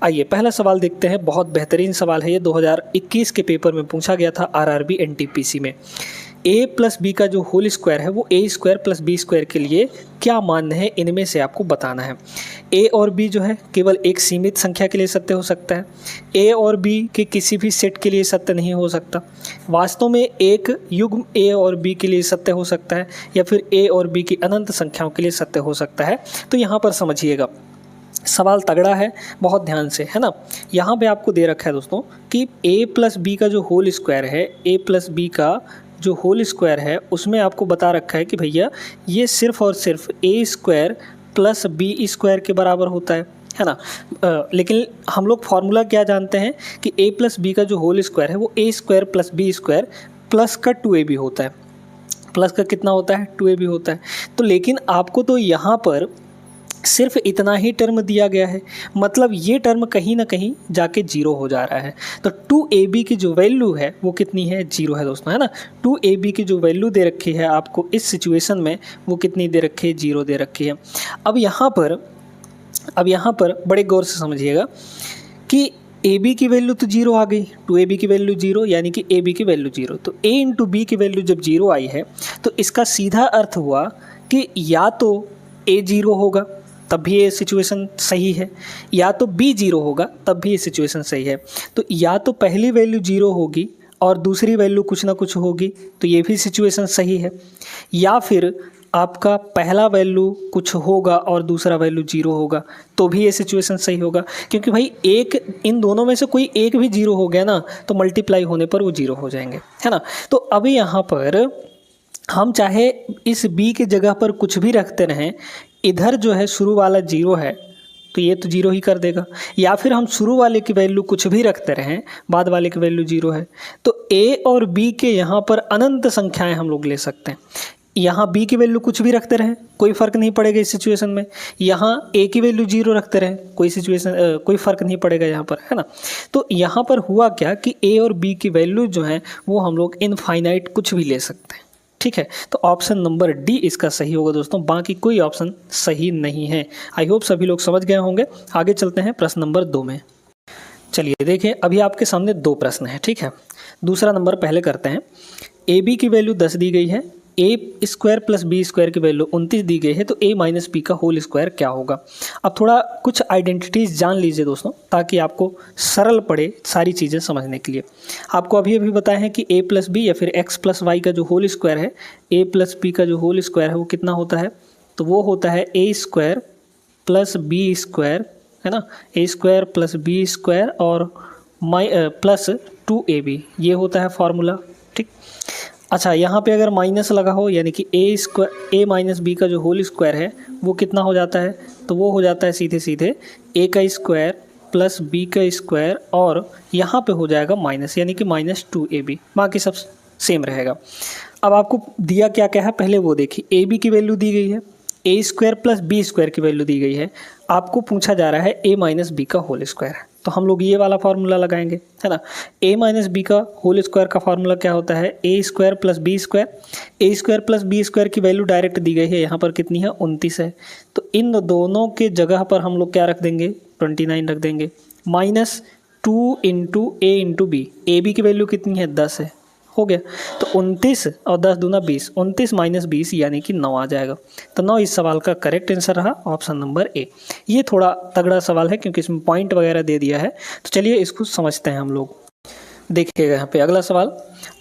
आइए पहला सवाल देखते हैं। बहुत बेहतरीन सवाल है ये, 2021 के पेपर में पूछा गया था आरआरबी एनटीपीसी में। ए प्लस बी का जो होल स्क्वायर है वो a square plus B square के लिए क्या मान्य है, इनमें से आपको बताना है। ए और बी जो है केवल एक सीमित संख्या के लिए सत्य हो सकता है। ए और बी के किसी भी सेट के लिए सत्य नहीं हो सकता। वास्तव में एक युग्म ए और बी के लिए सत्य हो सकता है, या फिर ए और बी की अनंत संख्याओं के लिए सत्य हो सकता है। तो यहाँ पर समझिएगा, सवाल तगड़ा है, बहुत ध्यान से, है ना। यहाँ पे आपको दे रखा है दोस्तों कि ए प्लस बी का जो होल स्क्वायर है, ए प्लस बी का जो होल स्क्वायर है उसमें आपको बता रखा है कि भैया ये सिर्फ और सिर्फ ए स्क्वायर प्लस बी स्क्वायर के बराबर होता है ना। लेकिन हम लोग फॉर्मूला क्या जानते हैं कि ए प्लस बी का जो होल स्क्वायर है वो a square plus B square plus का 2ab होता है। प्लस का कितना होता है, 2ab होता है। तो लेकिन आपको तो यहाँ पर सिर्फ इतना ही टर्म दिया गया है, मतलब ये टर्म कहीं ना कहीं जाके 0 हो जा रहा है। तो 2ab की जो वैल्यू है वो कितनी है, 0 है दोस्तों, है ना। 2ab की जो वैल्यू दे रखी है आपको इस सिचुएशन में वो कितनी दे रखी है, 0 दे रखी है। अब यहाँ पर बड़े गौर से समझिएगा कि ab की वैल्यू तो 0 आ गई, 2ab की वैल्यू 0, यानी कि ab की वैल्यू 0। तो a इंटू बी की वैल्यू जब 0 आई है तो इसका सीधा अर्थ हुआ कि या तो a 0 होगा तब भी ये सिचुएशन सही है, या तो b 0 होगा तब भी ये सिचुएशन सही है। तो या तो पहली वैल्यू 0 होगी और दूसरी वैल्यू कुछ ना कुछ होगी तो ये भी सिचुएशन सही है, या फिर आपका पहला वैल्यू कुछ होगा और दूसरा वैल्यू 0 होगा तो भी ये सिचुएशन सही होगा। क्योंकि भाई एक इन दोनों में से कोई एक भी 0 हो गया ना तो मल्टीप्लाई होने पर वो 0 हो जाएंगे, है ना। तो अभी यहाँ पर हम चाहे इस b के जगह पर कुछ भी रखते रहें, इधर जो है शुरू वाला 0 है तो ये तो 0 ही कर देगा, या फिर हम शुरू वाले की वैल्यू कुछ भी रखते रहें, बाद वाले की वैल्यू 0 है। तो a और b के यहाँ पर अनंत संख्याएं हम लोग ले सकते हैं। यहाँ b की वैल्यू कुछ भी रखते रहें कोई फ़र्क नहीं पड़ेगा इस सिचुएशन में, यहाँ a की वैल्यू 0 रखते रहें कोई फ़र्क नहीं पड़ेगा यहाँ पर, है ना। तो यहाँ पर हुआ क्या कि a और b की वैल्यू जो है वो हम लोग इनफाइनाइट कुछ भी ले सकते हैं, ठीक है। तो ऑप्शन नंबर डी इसका सही होगा दोस्तों, बाकी कोई ऑप्शन सही नहीं है। आई होप सभी लोग समझ गए होंगे। आगे चलते हैं प्रश्न नंबर 2 में। चलिए देखिए, अभी आपके सामने 2 प्रश्न हैं, ठीक है। दूसरा नंबर पहले करते हैं। ए बी की वैल्यू 10 दी गई है, a square plus B square की वैल्यू 29 दी गई है, तो ए माइनस बी का होल स्क्वायर क्या होगा। अब थोड़ा कुछ आइडेंटिटीज़ जान लीजिए दोस्तों ताकि आपको सरल पड़े सारी चीज़ें समझने के लिए। आपको अभी बताया है कि ए प्लस बी या फिर एक्स प्लस वाई का जो होल स्क्वायर है, ए प्लस बी का जो होल स्क्वायर है वो कितना होता है, तो वो होता है a square plus B square, है ना। A square plus B square और प्लस 2ab, ये होता है फॉर्मूला, ठीक। अच्छा, यहाँ पे अगर माइनस लगा हो यानी कि ए माइनस बी का जो होल स्क्वायर है वो कितना हो जाता है, तो वो हो जाता है सीधे सीधे ए का स्क्वायर प्लस बी का स्क्वायर और यहाँ पे हो जाएगा माइनस, यानी कि माइनस 2ab, बाकी सब सेम रहेगा। अब आपको दिया क्या क्या है पहले वो देखिए। ए बी की वैल्यू दी गई है, a square plus B square की वैल्यू दी गई है, आपको पूछा जा रहा है ए माइनस बी का होल स्क्वायर है, तो हम लोग ये वाला फार्मूला लगाएंगे, है ना। ए माइनस बी का होल स्क्वायर का फार्मूला क्या होता है, a square plus B square. A square plus B square की वैल्यू डायरेक्ट दी गई है, यहाँ पर कितनी है, 29 है। तो इन दोनों के जगह पर हम लोग क्या रख देंगे, 29 रख देंगे, minus 2 into A into B. A B की वैल्यू कितनी है, 10 है, हो गया। तो 29 और 10 दूना 20, 29 माइनस 20 यानी कि 9 आ जाएगा। तो 9 इस सवाल का करेक्ट आंसर रहा ऑप्शन नंबर ए। ये थोड़ा तगड़ा सवाल है क्योंकि इसमें पॉइंट वगैरह दे दिया है, तो चलिए इसको समझते हैं हम लोग। देखिएगा यहाँ पे अगला सवाल।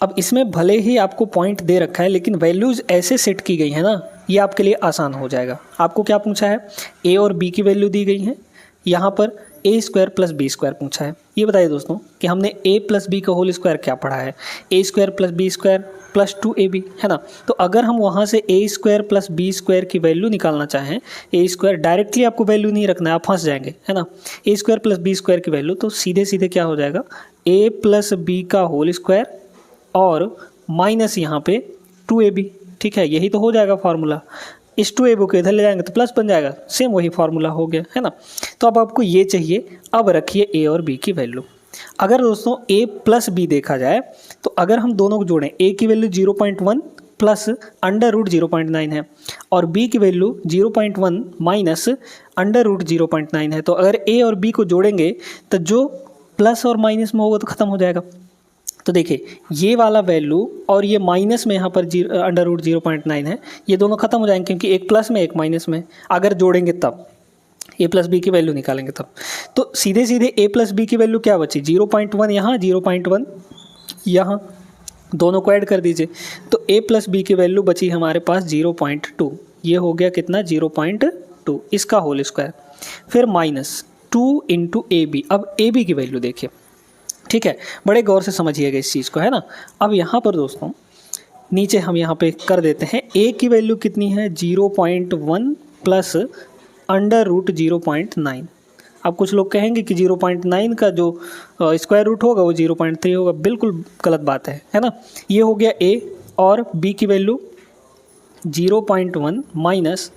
अब इसमें भले ही आपको पॉइंट दे रखा है लेकिन वैल्यूज़ ऐसे सेट की गई है ना, ये आपके लिए आसान हो जाएगा। आपको क्या पूछा है, ए और बी की वैल्यू दी गई है, यहाँ पर a square plus B square पूछा है। ये बताइए दोस्तों कि हमने ए प्लस बी का होल स्क्वायर क्या पढ़ा है, a square plus B square plus 2ab, है ना। तो अगर हम वहाँ से a square plus B square की वैल्यू निकालना चाहें, ए स्क्वायर डायरेक्टली आपको वैल्यू नहीं रखना है, आप फंस जाएंगे, है ना। A square plus B square की वैल्यू, तो सीधे सीधे क्या हो जाएगा, ए प्लस बी का होल स्क्वायर और माइनस यहाँ पे 2ab, ठीक है, यही तो हो जाएगा फार्मूला। इस 2ab को इधर ले जाएंगे तो प्लस बन जाएगा, सेम वही फार्मूला हो गया, है ना। तो अब आपको ये चाहिए, अब रखिए ए और बी की वैल्यू। अगर दोस्तों a प्लस बी देखा जाए तो अगर हम दोनों को जोड़ें, a की वैल्यू 0.1 प्लस अंडर रूट 0.9 है और b की वैल्यू 0.1 माइनस अंडर रूट 0.9 है। तो अगर a और b को जोड़ेंगे तो जो प्लस और माइनस में होगा तो ख़त्म हो जाएगा। तो देखिए ये वाला वैल्यू और ये माइनस में यहाँ पर अंडर रूट 0.9 है, ये दोनों खत्म हो जाएंगे क्योंकि एक प्लस में एक माइनस में, अगर जोड़ेंगे तब a प्लस बी की वैल्यू निकालेंगे तब। तो सीधे सीधे a प्लस बी की वैल्यू क्या बची, 0.1 यहाँ 0.1 यहाँ, दोनों को ऐड कर दीजिए तो a प्लस बी की वैल्यू बची हमारे पास 0.2। ये हो गया कितना 0.2 इसका होल स्क्वायर, फिर माइनस 2 इंटू ए बी। अब ए बी की वैल्यू देखिए, ठीक है, बड़े गौर से समझिएगा इस चीज़ को, है ना। अब यहाँ पर दोस्तों नीचे हम यहाँ पे कर देते हैं, a की वैल्यू कितनी है 0.1 प्लस अंडर रूट 0.9। अब कुछ लोग कहेंगे कि 0.9 का जो स्क्वायर रूट होगा वो 0.3 होगा, बिल्कुल गलत बात है ना। ये हो गया a और b की वैल्यू 0.1 माइनस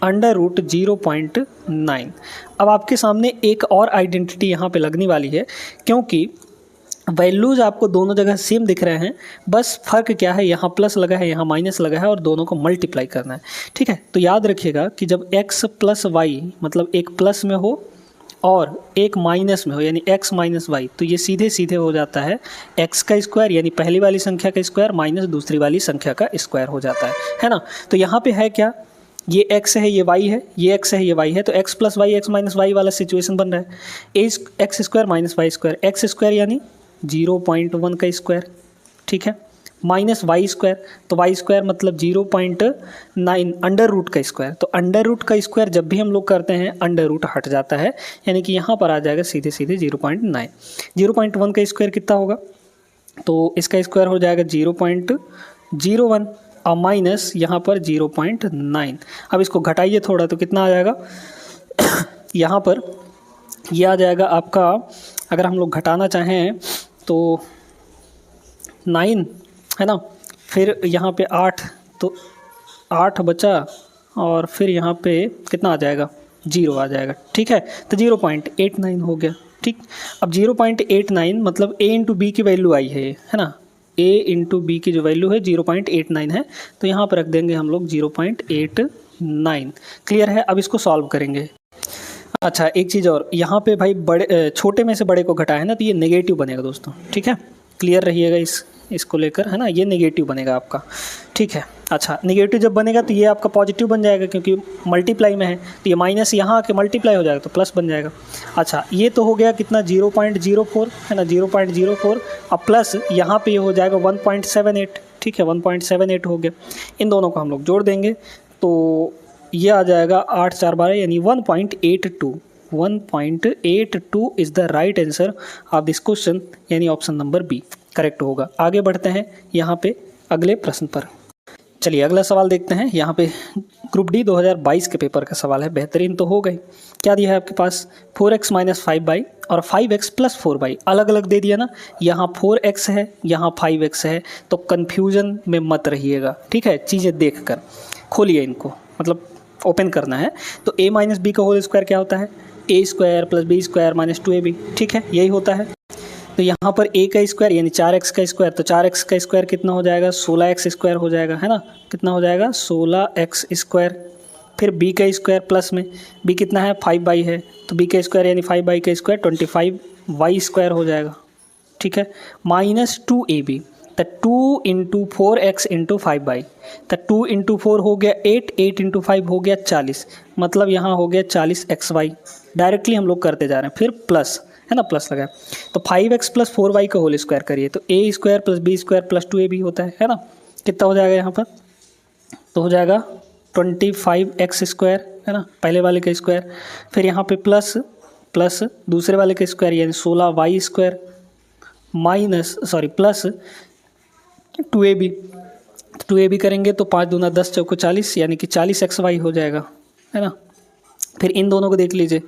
अंडर रूट 0.9। अब आपके सामने एक और आइडेंटिटी यहाँ पे लगने वाली है, क्योंकि वैल्यूज़ आपको दोनों जगह सेम दिख रहे हैं, बस फ़र्क क्या है, यहाँ प्लस लगा है यहाँ माइनस लगा है और दोनों को मल्टीप्लाई करना है, ठीक है। तो याद रखिएगा कि जब x प्लस वाई मतलब एक प्लस में हो और एक माइनस में हो यानी x माइनस वाई, तो ये सीधे सीधे हो जाता है x का स्क्वायर यानी पहली वाली संख्या का स्क्वायर माइनस दूसरी वाली संख्या का स्क्वायर हो जाता है ना। तो यहाँ पे है क्या, ये x है ये y है, ये x है ये y है, तो x plus y x minus y वाला सिचुएशन बन रहा है। X square minus y square, x square यानी 0.1 का स्क्वायर, ठीक है, माइनस वाई स्क्वायर, तो वाई स्क्वायर मतलब 0.9 अंडर रूट का स्क्वायर। तो अंडर रूट का स्क्वायर जब भी हम लोग करते हैं अंडर रूट हट जाता है, यानी कि यहाँ पर आ जाएगा सीधे सीधे 0.9। 0.1 का स्क्वायर कितना होगा, तो इसका स्क्वायर हो जाएगा 0.01 और माइनस यहाँ पर 0.9। अब इसको घटाइए थोड़ा तो कितना आ जाएगा यहाँ पर यह आ जाएगा आपका, अगर हम लोग घटाना चाहें तो 9 है ना, फिर यहाँ पे 8, तो 8 बचा और फिर यहाँ पे कितना आ जाएगा 0 आ जाएगा, ठीक है। तो 0.89 हो गया, ठीक। अब 0.89 मतलब a इंटू बी की वैल्यू आई है ना, a इंटू बी की जो वैल्यू है 0.89 है, तो यहाँ पर रख देंगे हम लोग 0.89। क्लियर है, अब इसको सॉल्व करेंगे। अच्छा एक चीज़ और, यहाँ पे भाई बड़े छोटे में से बड़े को घटाया है ना, तो ये नेगेटिव बनेगा दोस्तों, ठीक है, क्लियर रहिएगा इसको लेकर, है ना, ये नेगेटिव बनेगा आपका, ठीक है। अच्छा नेगेटिव जब बनेगा तो ये आपका पॉजिटिव बन जाएगा क्योंकि मल्टीप्लाई में है, तो ये माइनस यहाँ आके मल्टीप्लाई हो जाएगा तो प्लस बन जाएगा। अच्छा ये तो हो गया कितना 0.04 है ना, 0.04, अब प्लस यहाँ पे ये हो जाएगा 1.78, ठीक है, 1.78 हो गया। इन दोनों को हम लोग जोड़ देंगे तो ये आ जाएगा 8 4 12 यानी 1.82। 1.82 is the right answer of this question, यानी ऑप्शन नंबर बी करेक्ट होगा। आगे बढ़ते हैं यहाँ पे अगले प्रश्न पर। चलिए अगला सवाल देखते हैं। यहाँ पे ग्रुप डी 2022 के पेपर का सवाल है, बेहतरीन तो हो गई। क्या दिया है आपके पास, 4x माइनस 5y और 5x प्लस 4y, अलग अलग दे दिया ना, यहाँ 4x है यहाँ 5x है, तो कन्फ्यूज़न में मत रहिएगा, ठीक है। चीज़ें देख कर खोलिए इनको, मतलब ओपन करना है। तो a माइनस बी का होल स्क्वायर क्या होता है, a square plus B square minus 2ab, ठीक है, यही होता है। तो यहाँ पर a का स्क्वायर यानी 4x का स्क्वायर, तो 4x का स्क्वायर कितना हो जाएगा 16x स्क्वायर हो जाएगा, है ना, कितना हो जाएगा 16x स्क्वायर। फिर b का स्क्वायर प्लस में b कितना है 5y है, तो b का स्क्वायर यानी 5y का स्क्वायर 25y स्क्वायर हो जाएगा, ठीक है, माइनस 2ab, तो 2 इंटू 4x इंटू 5y, तो 2 इंटू 4 हो गया 8, 8 इंटू 5 हो गया 40, मतलब यहाँ हो गया 40xy। डायरेक्टली हम लोग करते जा रहे हैं, फिर प्लस है ना, प्लस लगा, तो 5x प्लस 4y का होल स्क्वायर करिए, तो a square plus b square plus 2ab होता है ना, कितना हो जाएगा यहाँ पर, तो हो जाएगा 25x स्क्वायर, है ना, पहले वाले का स्क्वायर, फिर यहाँ पे प्लस प्लस दूसरे वाले का स्क्वायर यानी 16y square minus plus 2ab, 2ab करेंगे तो 5 दूना 10 चौको 40 यानी कि 40xy हो जाएगा, है ना। फिर इन दोनों को देख लीजिए,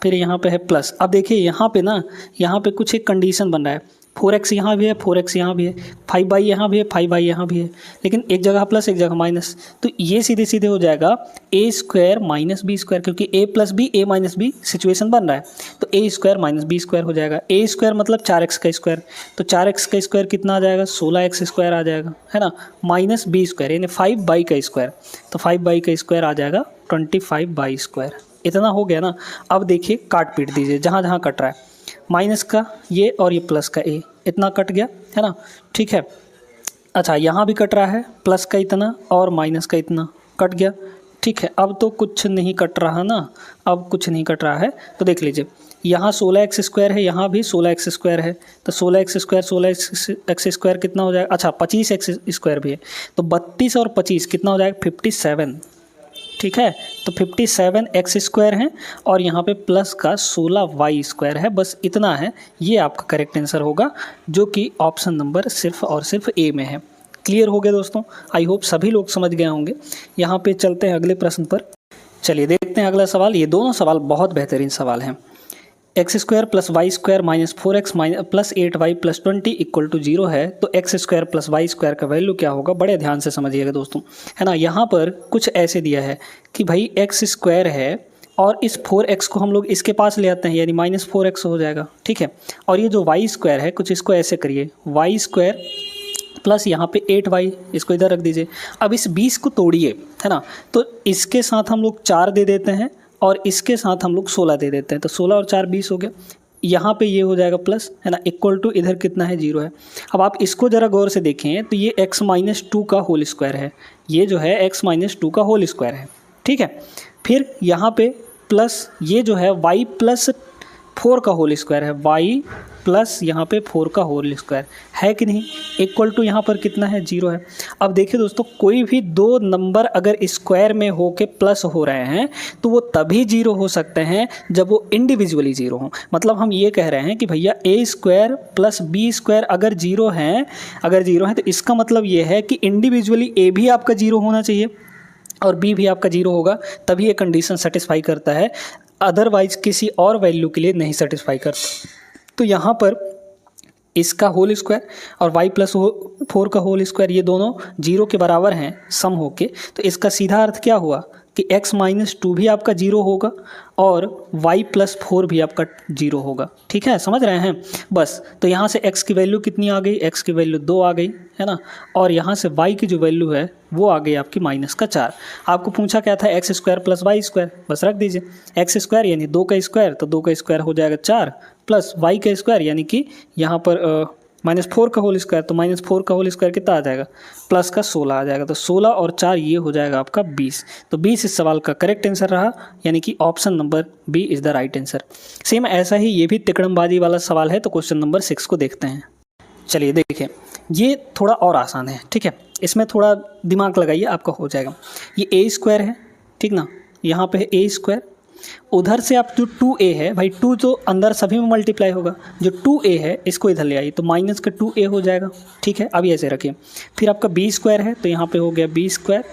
फिर यहाँ पे है प्लस। अब देखिए यहाँ पे ना, यहाँ पे कुछ एक कंडीशन बन रहा है, 4x यहाँ भी है, 4x यहाँ भी है, 5y यहाँ भी है, 5y यहाँ भी है, लेकिन एक जगह प्लस एक जगह माइनस, तो ये सीधे सीधे हो जाएगा a square minus B square, क्योंकि a plus B a minus B situation बन रहा है, तो a square minus B square हो जाएगा। a स्क्वायर मतलब 4x का स्क्वायर, तो 4x का स्क्वायर कितना आ जाएगा, 16x स्क्वायर आ जाएगा, है ना, माइनस बी स्क्वायर यानी 5y का स्क्वायर, तो 5y का स्क्वायर आ जाएगा 25y स्क्वायर। इतना हो गया ना। अब देखिए काट पीट दीजिए जहाँ जहाँ कट रहा है, माइनस का ये और ये प्लस का ए, इतना कट गया, है ना, ठीक है। अच्छा यहाँ भी कट रहा है, प्लस का इतना और माइनस का इतना कट गया, ठीक है। अब तो कुछ नहीं कट रहा ना, अब कुछ नहीं कट रहा है, तो देख लीजिए यहाँ 16x स्क्वायर है, यहाँ भी 16x स्क्वायर है, तो 16x स्क्वायर 16x स्क्वायर कितना हो जाएगा, अच्छा 25x स्क्वायर भी है, तो 32 और 25 कितना हो जाएगा 57, ठीक है। तो 57x स्क्वायर है और यहाँ पे प्लस का 16y स्क्वायर है, बस इतना है, ये आपका करेक्ट आंसर होगा, जो कि ऑप्शन नंबर सिर्फ और सिर्फ ए में है। क्लियर हो गया दोस्तों, आई होप सभी लोग समझ गए होंगे। यहाँ पे चलते हैं अगले प्रश्न पर। चलिए देखते हैं अगला सवाल। ये दोनों सवाल बहुत बेहतरीन सवाल हैं। X square plus y square minus 4x plus 8y plus 20 equal to 0 है, तो x square plus y square का वैल्यू क्या होगा। बड़े ध्यान से समझिएगा दोस्तों, है ना। यहाँ पर कुछ ऐसे दिया है कि भाई एक्स स्क्वायर है और इस 4x को हम लोग इसके पास ले आते हैं, यानी माइनस 4x हो जाएगा, ठीक है। और ये जो वाई स्क्वायर है, कुछ इसको ऐसे करिए, वाई स्क्वायर प्लस यहाँ पे 8y, इसको इधर रख दीजिए। अब इस 20 को तोड़िए, है ना, तो इसके साथ हम लोग 4 दे देते हैं और इसके साथ हम लोग 16 दे देते हैं, तो 16 और 4 20 हो गया। यहाँ पे ये हो जाएगा प्लस, है ना, इक्वल टू इधर कितना है 0 है। अब आप इसको ज़रा गौर से देखें तो ये x माइनस 2 का होल स्क्वायर है, ये जो है x माइनस 2 का होल स्क्वायर है, ठीक है। फिर यहाँ पे प्लस ये जो है y प्लस 4 का होल स्क्वायर है, y प्लस यहाँ पे 4 का होल स्क्वायर है कि नहीं, इक्वल टू यहाँ पर कितना है 0 है। अब देखिए दोस्तों, कोई भी दो नंबर अगर स्क्वायर में हो के प्लस हो रहे हैं तो वो तभी 0 हो सकते हैं जब वो इंडिविजुअली 0 हो। मतलब हम ये कह रहे हैं कि भैया a square plus b square अगर 0 है तो इसका मतलब ये है कि इंडिविजुअली a भी आपका 0 होना चाहिए और b भी आपका 0 होगा, तभी ये कंडीशन सेटिस्फाई करता है, अदरवाइज किसी और वैल्यू के लिए नहीं सेटिस्फाई करता। तो यहाँ पर इसका होल स्क्वायर और y प्लस 4 का होल स्क्वायर ये दोनों 0 के बराबर हैं सम होके, तो इसका सीधा अर्थ क्या हुआ कि x माइनस 2 भी आपका 0 होगा और y प्लस 4 भी आपका 0 होगा, ठीक है, समझ रहे हैं। बस तो यहाँ से x की वैल्यू कितनी आ गई, x की वैल्यू 2 आ गई, है ना, और यहाँ से y की जो वैल्यू है वो आ गई आपकी माइनस का 4। आपको पूछा क्या था, x square plus y square, बस रख दीजिए एक्स स्क्वायर यानी 2 का स्क्वायर, तो 2 का स्क्वायर हो जाएगा 4 प्लस वाई का स्क्वायर यानी कि यहाँ पर माइनस 4 का होल स्क्वायर, तो माइनस 4 का होल स्क्वायर कितना आ जाएगा, प्लस का 16 आ जाएगा, तो 16 और 4 ये हो जाएगा आपका 20। तो 20 इस सवाल का करेक्ट आंसर रहा, यानी कि option number B is the right answer. Same ऐसा ही ये भी तिकड़मबाजी वाला सवाल है, तो क्वेश्चन नंबर 6 को देखते हैं। चलिए देखिए, ये थोड़ा और आसान है, ठीक है, इसमें थोड़ा दिमाग लगाइए, आपका हो जाएगा। ये a स्क्वायर है, ठीक ना, यहाँ पे है a स्क्वायर, उधर से आप जो 2a है भाई, 2 जो अंदर सभी में मल्टीप्लाई होगा, जो 2a है इसको इधर ले आइए, तो माइनस का 2a हो जाएगा, ठीक है। अब ऐसे रखिए, फिर आपका b स्क्वायर है, तो यहाँ पे हो गया b स्क्वायर,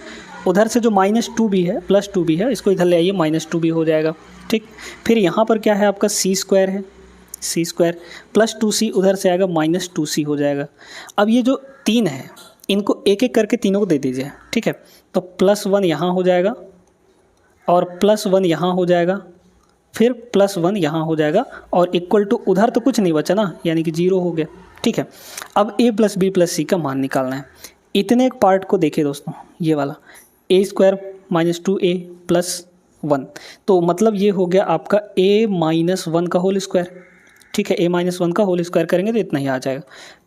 उधर से जो माइनस 2b है प्लस 2b है, इसको इधर ले आइए, माइनस 2b हो जाएगा, ठीक। फिर यहाँ पर क्या है आपका c स्क्वायर है, c स्क्वायर प्लस 2c, उधर से आएगा माइनस 2c हो जाएगा। अब ये जो 3 है इनको एक एक करके तीनों को दे दीजिए, ठीक है, तो प्लस 1 यहाँ हो जाएगा और प्लस 1 यहाँ हो जाएगा, फिर प्लस 1 यहाँ हो जाएगा और इक्वल टू उधर तो कुछ नहीं बचा ना, यानी कि 0 हो गया, ठीक है। अब a प्लस बी प्लस सी का मान निकालना है। इतने एक पार्ट को देखिए दोस्तों, ये वाला a square minus 2a plus 1, तो मतलब ये हो गया आपका a माइनस 1 का होल स्क्वायर, ठीक है, a माइनस 1 का होल स्क्वायर करेंगे तो इतना ही आ जाएगा,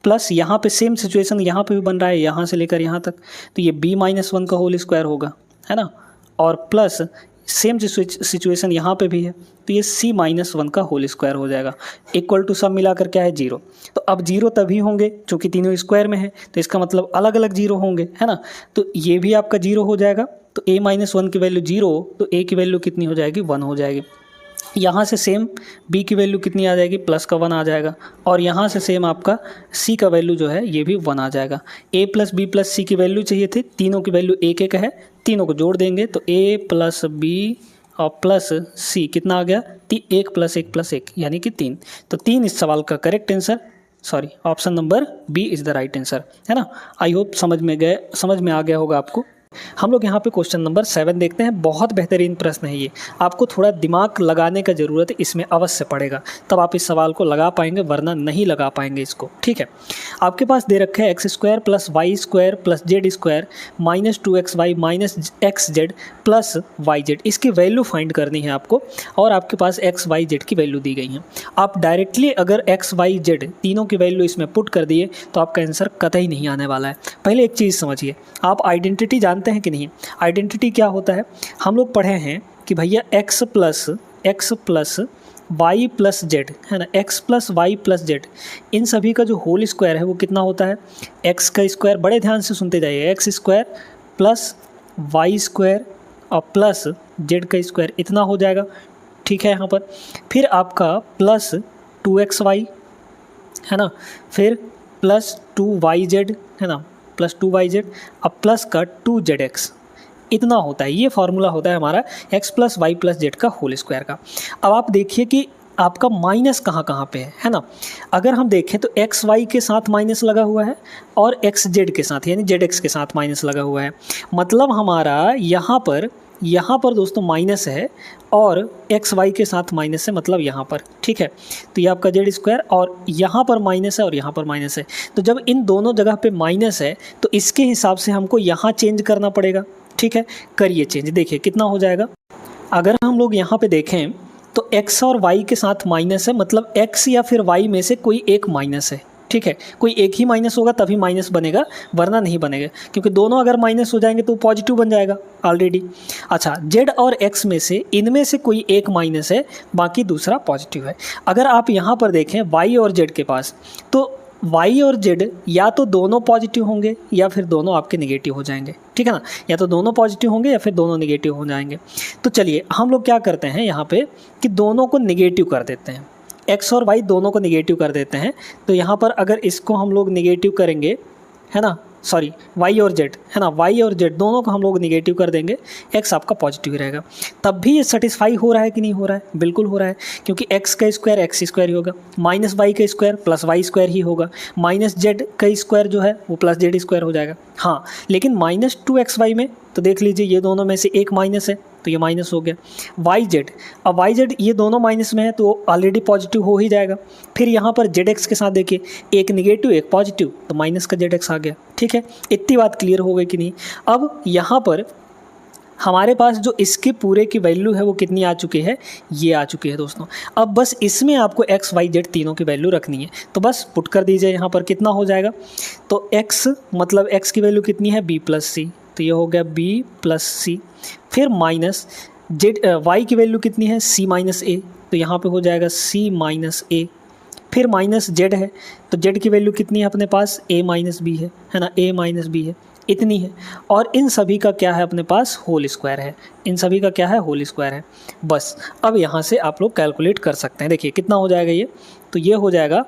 प्लस यहाँ पे सेम सिचुएशन यहाँ पे भी बन रहा है, यहाँ से लेकर यहाँ तक, तो ये b माइनस 1 का होल स्क्वायर होगा, है ना, और प्लस सेम सिचुएशन यहाँ पे भी है, तो ये c माइनस 1 का होल स्क्वायर हो जाएगा, इक्वल टू सब मिलाकर क्या है 0। तो अब 0 तभी होंगे क्योंकि तीनों स्क्वायर में है, तो इसका मतलब अलग अलग 0 होंगे, है ना, तो ये भी आपका 0 हो जाएगा, तो a माइनस 1 की वैल्यू 0, तो a की वैल्यू कितनी हो जाएगी 1 हो जाएगी। यहाँ से सेम b की वैल्यू कितनी आ जाएगी, प्लस का 1 आ जाएगा, और यहाँ से सेम आपका c का वैल्यू जो है ये भी 1 आ जाएगा। a plus b plus c की वैल्यू चाहिए थी, तीनों की वैल्यू एक एक है, तीनों को जोड़ देंगे तो a प्लस बी और प्लस सी कितना आ गया, 1 प्लस 1 प्लस 1 यानी कि 3। तो 3 इस सवाल का correct answer sorry, option number B is the right answer, है ना। आई होप समझ में आ गया होगा आपको। हम लोग यहाँ पे क्वेश्चन नंबर 7 देखते हैं। बहुत बेहतरीन प्रश्न है ये, आपको थोड़ा दिमाग लगाने का ज़रूरत है, इसमें अवश्य पड़ेगा, तब आप इस सवाल को लगा पाएंगे, वरना नहीं लगा पाएंगे इसको। ठीक है, आपके पास दे रखे है x square plus y square plus z square minus 2xy minus x z plus y z. इसकी वैल्यू फाइंड करनी है आपको, और आपके पास एक्स वाई जेड की वैल्यू दी गई है। आप डायरेक्टली अगर एक्स वाई जेड तीनों की वैल्यू इसमें पुट कर दिए तो आपका आंसर कतई नहीं आने वाला है। पहले एक चीज़ समझिए, आप आइडेंटिटी जानते हैं कि नहीं? आइडेंटिटी क्या होता है? हम लोग पढ़े हैं कि भैया x plus y plus z, है ना, x plus y plus z, इन सभी का जो होल स्क्वायर है वो कितना होता है? x का स्क्वायर, बड़े ध्यान से सुनते जाइए, x square plus y square और प्लस जेड का स्क्वायर, इतना हो जाएगा। ठीक है, यहाँ पर फिर आपका प्लस 2xy, है ना, फिर प्लस 2yz, है ना, प्लस 2yz, अब प्लस का 2zx, इतना होता है। ये फार्मूला होता है हमारा x plus y plus z का होल स्क्वायर का। अब आप देखिए कि आपका माइनस कहाँ कहाँ पे है ना। अगर हम देखें तो एक्स वाई के साथ माइनस लगा हुआ है और एक्स जेड के साथ यानी जेड एक्स के साथ माइनस लगा हुआ है। मतलब हमारा यहाँ पर दोस्तों माइनस है और एक्स वाई के साथ माइनस है, मतलब यहाँ पर। ठीक है, तो ये आपका जेड स्क्वायर, और यहाँ पर माइनस है और यहाँ पर माइनस है। तो जब इन दोनों जगह पे माइनस है तो इसके हिसाब से हमको यहाँ चेंज करना पड़ेगा। ठीक है, करिए चेंज, देखिए कितना हो जाएगा। अगर हम लोग यहाँ पे देखें तो x और y के साथ माइनस है, मतलब x या फिर y में से कोई एक माइनस है। ठीक है, कोई एक ही माइनस होगा तभी माइनस बनेगा, वरना नहीं बनेगा, क्योंकि दोनों अगर माइनस हो जाएंगे तो पॉजिटिव बन जाएगा ऑलरेडी। अच्छा, z और x में से इनमें से कोई एक माइनस है, बाकी दूसरा पॉजिटिव है। अगर आप यहाँ पर देखें y और z के पास, तो y और z या तो दोनों पॉजिटिव होंगे या फिर दोनों आपके नेगेटिव हो जाएंगे। ठीक है ना, या तो दोनों पॉजिटिव होंगे या फिर दोनों नेगेटिव हो जाएंगे। तो चलिए हम लोग क्या करते हैं यहाँ पे कि दोनों को नेगेटिव कर देते हैं, x और y दोनों को नेगेटिव कर देते हैं। तो यहाँ पर अगर इसको हम लोग नेगेटिव करेंगे, है ना, सॉरी y और z, है ना, y और z दोनों को हम लोग नेगेटिव कर देंगे, x आपका पॉजिटिव ही रहेगा। तब भी ये सेटिस्फाई हो रहा है कि नहीं हो रहा है? बिल्कुल हो रहा है, क्योंकि x का स्क्वायर एक्स स्क्वायर ही होगा, माइनस वाई का स्क्वायर प्लस वाई स्क्वायर ही होगा, माइनस जेड का स्क्वायर जो है वो प्लस जेड स्क्वायर हो जाएगा। हाँ, लेकिन माइनस 2xy में तो देख लीजिए ये दोनों में से एक माइनस है तो ये माइनस हो गया। वाई जेड, अब वाई जेड ये दोनों माइनस में है तो ऑलरेडी पॉजिटिव हो ही जाएगा। फिर यहाँ पर जेड एक्स के साथ देखिए, एक निगेटिव एक पॉजिटिव, तो माइनस का जेड एक्स आ गया। ठीक है, इतनी बात क्लियर हो गई कि नहीं? अब यहाँ पर हमारे पास जो इसके पूरे की वैल्यू है वो कितनी आ चुकी है? ये आ चुकी है दोस्तों। अब बस इसमें आपको एक्स वाई जेड तीनों की वैल्यू रखनी है, तो बस पुट कर दीजिए यहाँ पर, कितना हो जाएगा? तो एक्स मतलब एक्स की वैल्यू कितनी है? बी प्लस सी, तो ये हो गया बी प्लस सी। फिर माइनस जेड, वाई की वैल्यू कितनी है? सी माइनस ए, तो यहाँ पे हो जाएगा सी माइनस ए। फिर माइनस जेड है, तो जेड की वैल्यू कितनी है अपने पास? ए माइनस बी है ना, ए माइनस बी है, इतनी है। और इन सभी का क्या है अपने पास? होल स्क्वायर है। इन सभी का क्या है? होल स्क्वायर है। बस अब यहाँ से आप लोग कैलकुलेट कर सकते हैं। देखिए कितना हो जाएगा ये, तो ये हो जाएगा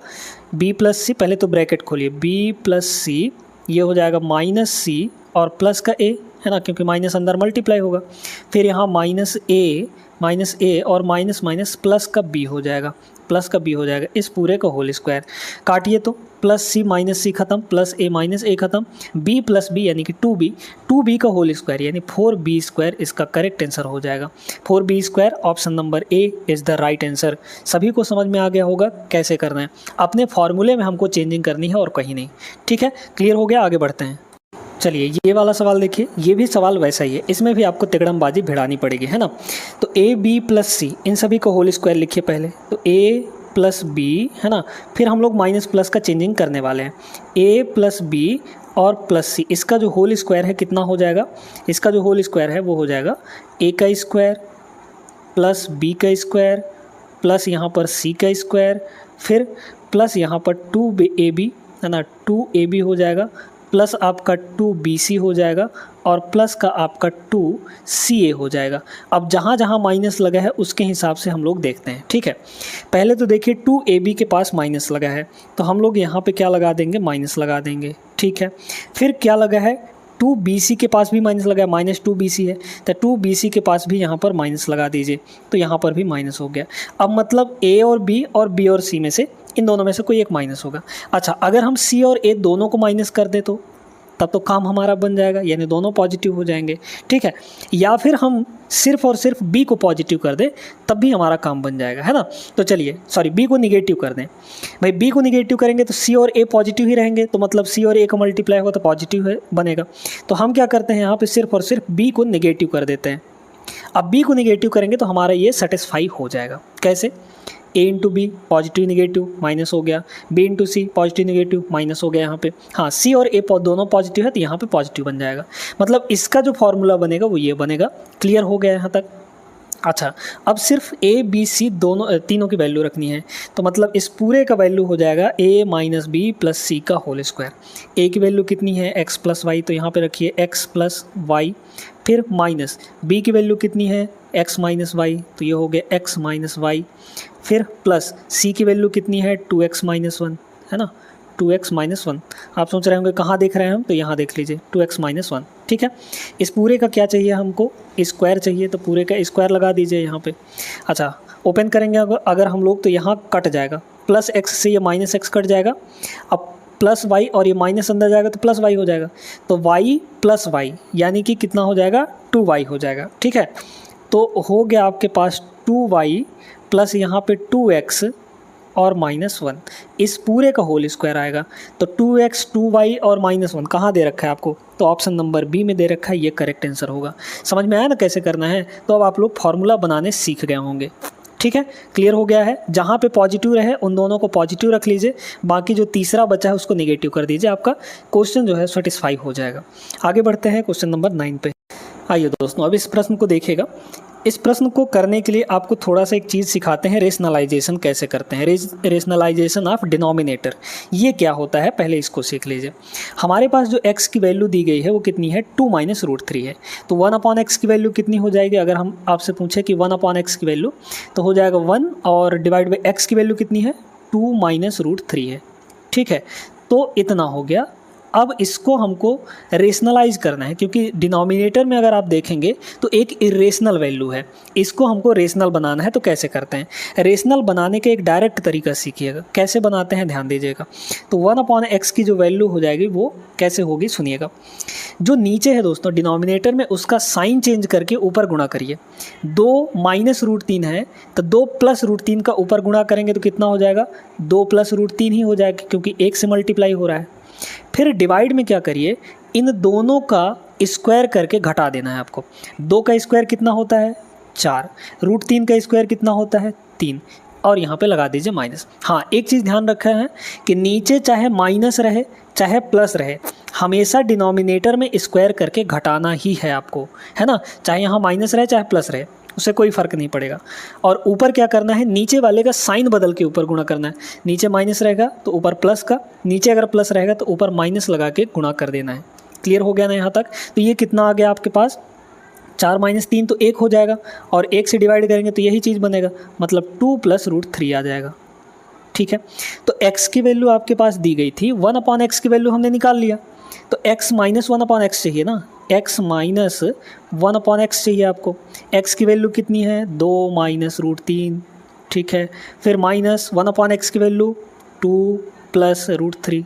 बी प्लस सी, पहले तो ब्रैकेट खोलिए, बी प्लस सी, ये हो जाएगा माइनस सी और प्लस का ए, है ना, क्योंकि माइनस अंदर मल्टीप्लाई होगा। फिर यहाँ माइनस ए और माइनस माइनस प्लस का बी हो जाएगा, प्लस का बी हो जाएगा, इस पूरे का होल स्क्वायर। काटिए तो प्लस सी माइनस सी खत्म, प्लस ए माइनस ए खत्म, बी प्लस बी यानी कि 2b का होल स्क्वायर यानी 4b स्क्वायर इसका करेक्ट आंसर हो जाएगा। 4b square, option number A is the right answer. सभी को समझ में आ गया होगा कैसे करना है। अपने फॉर्मूले में हमको चेंजिंग करनी है और कहीं नहीं। ठीक है, क्लियर हो गया? आगे बढ़ते हैं। चलिए ये वाला सवाल देखिए, ये भी सवाल वैसा ही है, इसमें भी आपको तिकड़मबाजी भिड़ानी पड़ेगी, है ना। तो ए बी प्लस सी, इन सभी को होल स्क्वायर लिखिए पहले, तो ए प्लस बी, है ना, फिर हम लोग माइनस प्लस का चेंजिंग करने वाले हैं, ए प्लस बी और प्लस सी, इसका जो होल स्क्वायर है कितना हो जाएगा? इसका जो होल स्क्वायर है वो हो जाएगा ए का स्क्वायर प्लस बी का स्क्वायर प्लस यहाँ पर सी का स्क्वायर, फिर प्लस यहाँ पर 2ab, है ना, 2ab हो जाएगा, प्लस आपका 2bc हो जाएगा और प्लस का आपका 2ca हो जाएगा। अब जहाँ जहाँ माइनस लगा है उसके हिसाब से हम लोग देखते हैं। ठीक है, पहले तो देखिए 2ab के पास माइनस लगा है तो हम लोग यहाँ पे क्या लगा देंगे? माइनस लगा देंगे। ठीक है, फिर क्या लगा है? 2BC के पास भी माइनस लगा, -2BC है, तो 2BC के पास भी यहाँ पर माइनस लगा दीजिए, तो यहाँ पर भी माइनस हो गया। अब मतलब A और B और B और C में से इन दोनों में से कोई एक माइनस होगा। अच्छा, अगर हम C और A दोनों को माइनस कर दें तो तब तो काम हमारा बन जाएगा, यानी दोनों पॉजिटिव हो जाएंगे, ठीक है। या फिर हम सिर्फ और सिर्फ B को पॉजिटिव कर दें तब भी हमारा काम बन जाएगा, है ना। तो चलिए सॉरी B को निगेटिव कर दें। भाई B को निगेटिव करेंगे तो C और A पॉजिटिव ही रहेंगे, तो मतलब C और A का मल्टीप्लाई होगा तो पॉजिटिव है बनेगा। तो हम क्या करते हैं यहाँ पे सिर्फ और सिर्फ B को निगेटिव कर देते हैं। अब B को निगेटिव करेंगे तो हमारा ये सेटिस्फाई हो जाएगा। कैसे? A into B positive negative minus हो गया, B into C positive negative minus हो गया यहाँ पे। हाँ, C और A दोनों पॉजिटिव है तो यहाँ पे पॉजिटिव बन जाएगा। मतलब इसका जो फॉर्मूला बनेगा वो ये बनेगा। क्लियर हो गया यहाँ तक? अच्छा, अब सिर्फ A B C तीनों की वैल्यू रखनी है, तो मतलब इस पूरे का वैल्यू हो जाएगा A माइनस बी प्लस सी का होल स्क्वायर। A की वैल्यू कितनी है? x प्लस वाई, तो यहाँ पे रखिए x प्लस वाई। फिर माइनस B की वैल्यू कितनी है? x माइनस वाई, तो ये हो गया x माइनस वाई। फिर प्लस C की वैल्यू कितनी है? 2x माइनस 1, है ना, 2x माइनस 1। आप सोच रहे होंगे कहाँ देख रहे हैं हम, तो यहाँ देख लीजिए 2x माइनस 1, ठीक है। इस पूरे का क्या चाहिए हमको? स्क्वायर चाहिए, तो पूरे का स्क्वायर लगा दीजिए यहाँ पे। अच्छा, ओपन करेंगे अगर हम लोग तो यहाँ कट जाएगा, प्लस x से ये माइनस x कट जाएगा। अब प्लस वाई और ये माइनस अंदर जाएगा तो प्लस वाई हो जाएगा, तो y प्लस वाई यानी कि कितना हो जाएगा? 2y हो जाएगा, ठीक है। तो हो गया आपके पास 2y प्लस यहाँ पे 2x और -1, इस पूरे का होल स्क्वायर आएगा। तो 2x 2y और -1 कहाँ दे रखा है आपको? तो ऑप्शन नंबर बी में दे रखा है, ये करेक्ट आंसर होगा। समझ में आया ना कैसे करना है? तो अब आप लोग फार्मूला बनाने सीख गए होंगे, ठीक है। क्लियर हो गया है? जहाँ पे पॉजिटिव रहे उन दोनों को पॉजिटिव रख लीजिए, बाकी जो तीसरा बचा है उसको नेगेटिव कर दीजिए, आपका क्वेश्चन जो है सेटिस्फाई हो जाएगा। आगे बढ़ते हैं क्वेश्चन नंबर 9 पे। आइए दोस्तों, अब इस प्रश्न को देखिएगा। इस प्रश्न को करने के लिए आपको थोड़ा सा एक चीज़ सिखाते हैं, रेशनलाइजेशन कैसे करते हैं, रेशनलाइजेशन ऑफ डिनोमिनेटर। ये क्या होता है पहले इसको सीख लीजिए। हमारे पास जो x की वैल्यू दी गई है वो कितनी है? 2 माइनस रूट 3 है। तो 1/x की वैल्यू कितनी हो जाएगी? अगर हम आपसे पूछे कि 1/x की वैल्यू, तो हो जाएगा 1 और डिवाइड बाई x की वैल्यू कितनी है? 2 माइनस रूट 3 है, ठीक है। तो इतना हो गया। अब इसको हमको रेशनलाइज करना है, क्योंकि डिनोमिनेटर में अगर आप देखेंगे तो एक इरेशनल वैल्यू है, इसको हमको रेशनल बनाना है। तो कैसे करते हैं? रेशनल बनाने के एक डायरेक्ट तरीका सीखिएगा। कैसे बनाते हैं ध्यान दीजिएगा। तो 1/x की जो वैल्यू हो जाएगी वो कैसे होगी सुनिएगा। जो नीचे है दोस्तों डिनोमिनेटर में, उसका साइन चेंज करके ऊपर गुणा करिए। 2 माइनस रूट 3 है तो 2 प्लस रूट 3 का ऊपर गुणा करेंगे तो कितना हो जाएगा? 2 प्लस रूट 3 ही हो जाएगा, क्योंकि 1 से मल्टीप्लाई हो रहा है। फिर डिवाइड में क्या करिए? इन दोनों का स्क्वायर करके घटा देना है आपको। 2 का स्क्वायर कितना होता है? 4। रूट 3 का स्क्वायर कितना होता है? 3। और यहाँ पे लगा दीजिए माइनस। हाँ, एक चीज़ ध्यान रखा है कि नीचे चाहे माइनस रहे चाहे प्लस रहे, हमेशा डिनोमिनेटर में स्क्वायर करके घटाना ही है आपको, है ना। चाहे यहाँ माइनस रहे चाहे प्लस रहे, उससे कोई फ़र्क नहीं पड़ेगा। और ऊपर क्या करना है? नीचे वाले का साइन बदल के ऊपर गुणा करना है। नीचे माइनस रहेगा तो ऊपर प्लस का, नीचे अगर प्लस रहेगा तो ऊपर माइनस लगा के गुणा कर देना है। क्लियर हो गया ना यहाँ तक? तो ये कितना आ गया आपके पास? 4 माइनस 3 तो 1 हो जाएगा, और 1 से डिवाइड करेंगे तो यही चीज़ बनेगा, मतलब 2 प्लस रूट 3 आ जाएगा, ठीक है। तो x की वैल्यू आपके पास दी गई थी, 1/x की वैल्यू हमने निकाल लिया। तो x माइनस 1/x चाहिए ना, x माइनस 1/x चाहिए आपको। x की वैल्यू कितनी है? 2 माइनस रूट 3, ठीक है। फिर माइनस 1/x की वैल्यू 2 प्लस रूट 3,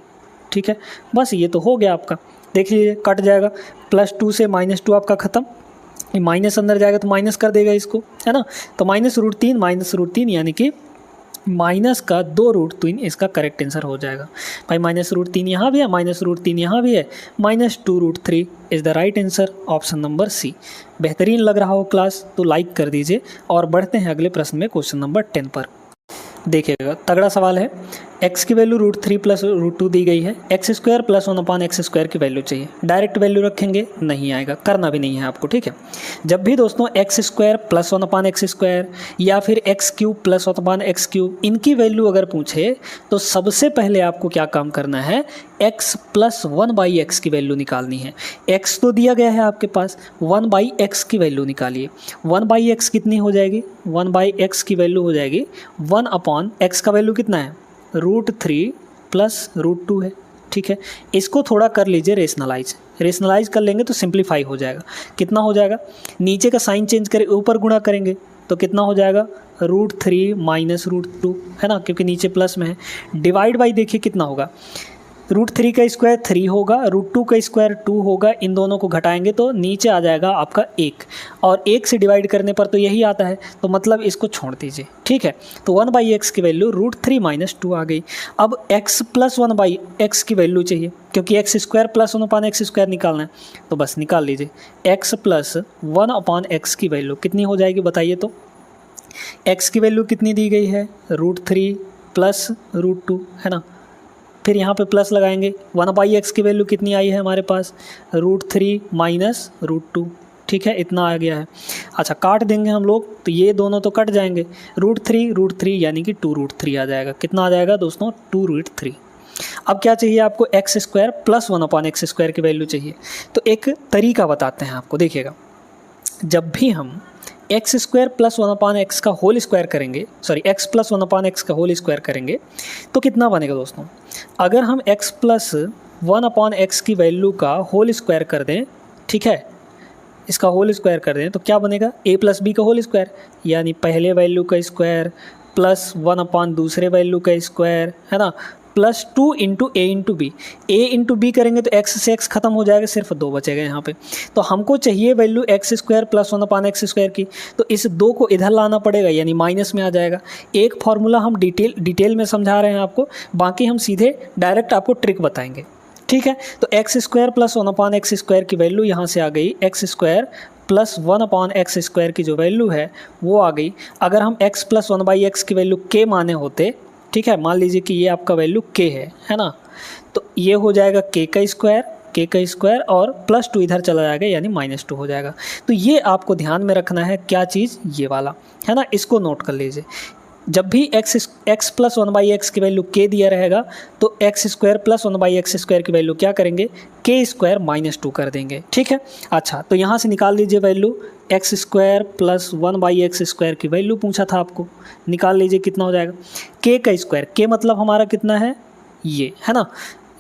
ठीक है। बस ये तो हो गया आपका। देख लीजिए कट जाएगा, +2 से -2 आपका ख़त्म। ये माइनस अंदर जाएगा तो माइनस कर देगा इसको, है ना। तो माइनस रूट 3 यानी कि माइनस का 2 रूट 3 इसका करेक्ट आंसर हो जाएगा। भाई माइनस रूट 3 यहाँ भी है, माइनस रूट 3 यहाँ भी है, -2 root 3 is the right answer, option number C. बेहतरीन लग रहा हो क्लास तो लाइक कर दीजिए। और बढ़ते हैं अगले प्रश्न में, क्वेश्चन नंबर 10 पर। देखिएगा तगड़ा सवाल है। x की वैल्यू √3 प्लस √2 दी गई है, x² + 1/x² की वैल्यू चाहिए। डायरेक्ट वैल्यू रखेंगे नहीं आएगा, करना भी नहीं है आपको, ठीक है। जब भी दोस्तों x² + 1/x² या फिर x³ + 1/x³ इनकी वैल्यू अगर पूछे तो सबसे पहले आपको क्या काम करना है? x + 1/x की वैल्यू निकालनी है। x तो दिया गया है आपके पास, 1/x की वैल्यू निकालिए। 1/x कितनी हो जाएगी? 1/x की वैल्यू हो जाएगी 1/x का वैल्यू कितना है? √3 + √2 है, ठीक है, इसको थोड़ा कर लीजिए रेशनलाइज कर लेंगे तो सिंप्लीफाई हो जाएगा। कितना हो जाएगा, नीचे का साइन चेंज करें ऊपर गुणा करेंगे तो कितना हो जाएगा √3 माइनस √2, है ना, क्योंकि नीचे प्लस में है। डिवाइड बाई देखिए कितना होगा, √3 का स्क्वायर 3 होगा, √2 का स्क्वायर 2 होगा, इन दोनों को घटाएंगे तो नीचे आ जाएगा आपका 1, और 1 से डिवाइड करने पर तो यही आता है, तो मतलब इसको छोड़ दीजिए। ठीक है, तो 1/x की वैल्यू √3 माइनस 2 आ गई। अब x प्लस 1/x की वैल्यू चाहिए, क्योंकि x² प्लस 1/x² निकालना है, तो बस निकाल लीजिए। x प्लस 1/x की वैल्यू कितनी हो जाएगी बताइए तो। x की वैल्यू कितनी दी गई है, √3 प्लस √2, है ना, फिर यहाँ पे प्लस लगाएंगे। 1/x की वैल्यू कितनी आई है हमारे पास, √3 माइनस √2, ठीक है, इतना आ गया है। अच्छा, काट देंगे हम लोग तो ये दोनों तो कट जाएंगे, √3 यानी कि 2√3 आ जाएगा। कितना आ जाएगा दोस्तों, 2√3। अब क्या चाहिए आपको, x² प्लस 1/x² की वैल्यू चाहिए। तो एक तरीका बताते हैं आपको, देखिएगा, जब भी हम x² प्लस 1/x का होल स्क्वायर करेंगे, सॉरी x प्लस 1/x का होल स्क्वायर करेंगे तो कितना बनेगा दोस्तों, अगर हम x प्लस 1/x की वैल्यू का होल स्क्वायर कर दें, ठीक है, इसका होल स्क्वायर कर दें तो क्या बनेगा, a प्लस b का होल स्क्वायर, यानी पहले वैल्यू का स्क्वायर प्लस 1/ दूसरे वैल्यू का स्क्वायर, है ना, plus 2 into A into B. A into B करेंगे तो x से x खत्म हो जाएगा, सिर्फ 2 बचेगा यहाँ पे। तो हमको चाहिए वैल्यू x² प्लस 1/x² की, तो इस 2 को इधर लाना पड़ेगा, यानी माइनस में आ जाएगा। एक फार्मूला हम डिटेल में समझा रहे हैं आपको, बाकी हम सीधे डायरेक्ट आपको ट्रिक बताएंगे। ठीक है, तो x² प्लस 1/x² की वैल्यू यहाँ से आ गई, x² प्लस 1/x² की जो वैल्यू है वो आ गई। अगर हम x प्लस 1/x की वैल्यू k माने होते, ठीक है, मान लीजिए कि ये आपका वैल्यू k है ना, तो ये हो जाएगा k का स्क्वायर और प्लस 2 इधर चला जाएगा, यानी -2 हो जाएगा। तो ये आपको ध्यान में रखना है, क्या चीज़, ये वाला, है ना, इसको नोट कर लीजिए। जब भी x प्लस 1/x की वैल्यू k दिया रहेगा तो x² प्लस 1/x² की वैल्यू क्या करेंगे, k² -2 कर देंगे। ठीक है, अच्छा, तो यहाँ से निकाल लीजिए वैल्यू, x² प्लस 1/x² की वैल्यू पूछा था आपको, निकाल लीजिए कितना हो जाएगा, k का स्क्वायर, k मतलब हमारा कितना है, ये है ना,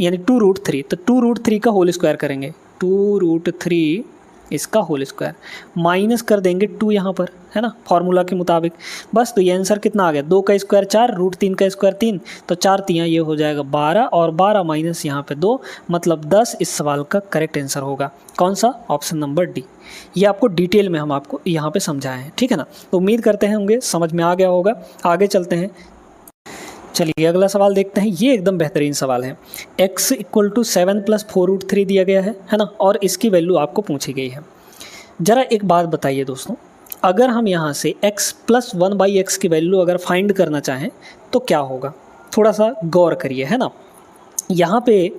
यानी 2√3, तो 2√3 का होल स्क्वायर करेंगे, 2√3 इसका होल स्क्वायर, माइनस कर देंगे 2 यहाँ पर, है ना, फार्मूला के मुताबिक। बस, तो ये आंसर कितना आ गया, 2 का स्क्वायर 4, √3 का स्क्वायर 3, तो 4 3 ये हो जाएगा 12, और 12 माइनस यहाँ पे 2 मतलब 10 इस सवाल का करेक्ट आंसर होगा। कौन सा, ऑप्शन नंबर डी। ये आपको डिटेल में हम आपको यहाँ पे समझाए हैं, ठीक है ना। तो उम्मीद करते हैं होंगे समझ में आ गया होगा। आगे चलते हैं, चलिए अगला सवाल देखते हैं। ये एकदम बेहतरीन सवाल है। x = 7 + 4√3 दिया गया है ना, और इसकी वैल्यू आपको पूछी गई है। ज़रा एक बात बताइए दोस्तों, अगर हम यहाँ से x + 1/x की वैल्यू अगर फाइंड करना चाहें तो क्या होगा, थोड़ा सा गौर करिए, है ना। यहाँ पे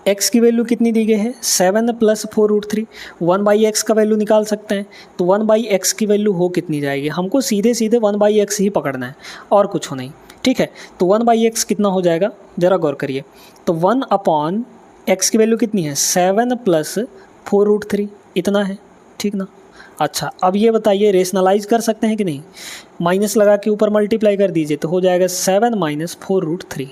x की वैल्यू कितनी दी गई है, 7 + 4√3, 1/x का वैल्यू निकाल सकते हैं, तो 1/x की वैल्यू हो कितनी जाएगी, हमको सीधे 1/x ही पकड़ना है और कुछ हो नहीं। ठीक है, तो 1/x कितना हो जाएगा, ज़रा गौर करिए, तो 1/x की वैल्यू कितनी है, 7 + 4√3, इतना है, ठीक ना। अच्छा, अब ये बताइए रेशनलाइज कर सकते हैं कि नहीं, माइनस लगा के ऊपर मल्टीप्लाई कर दीजिए तो हो जाएगा 7 - 4√3,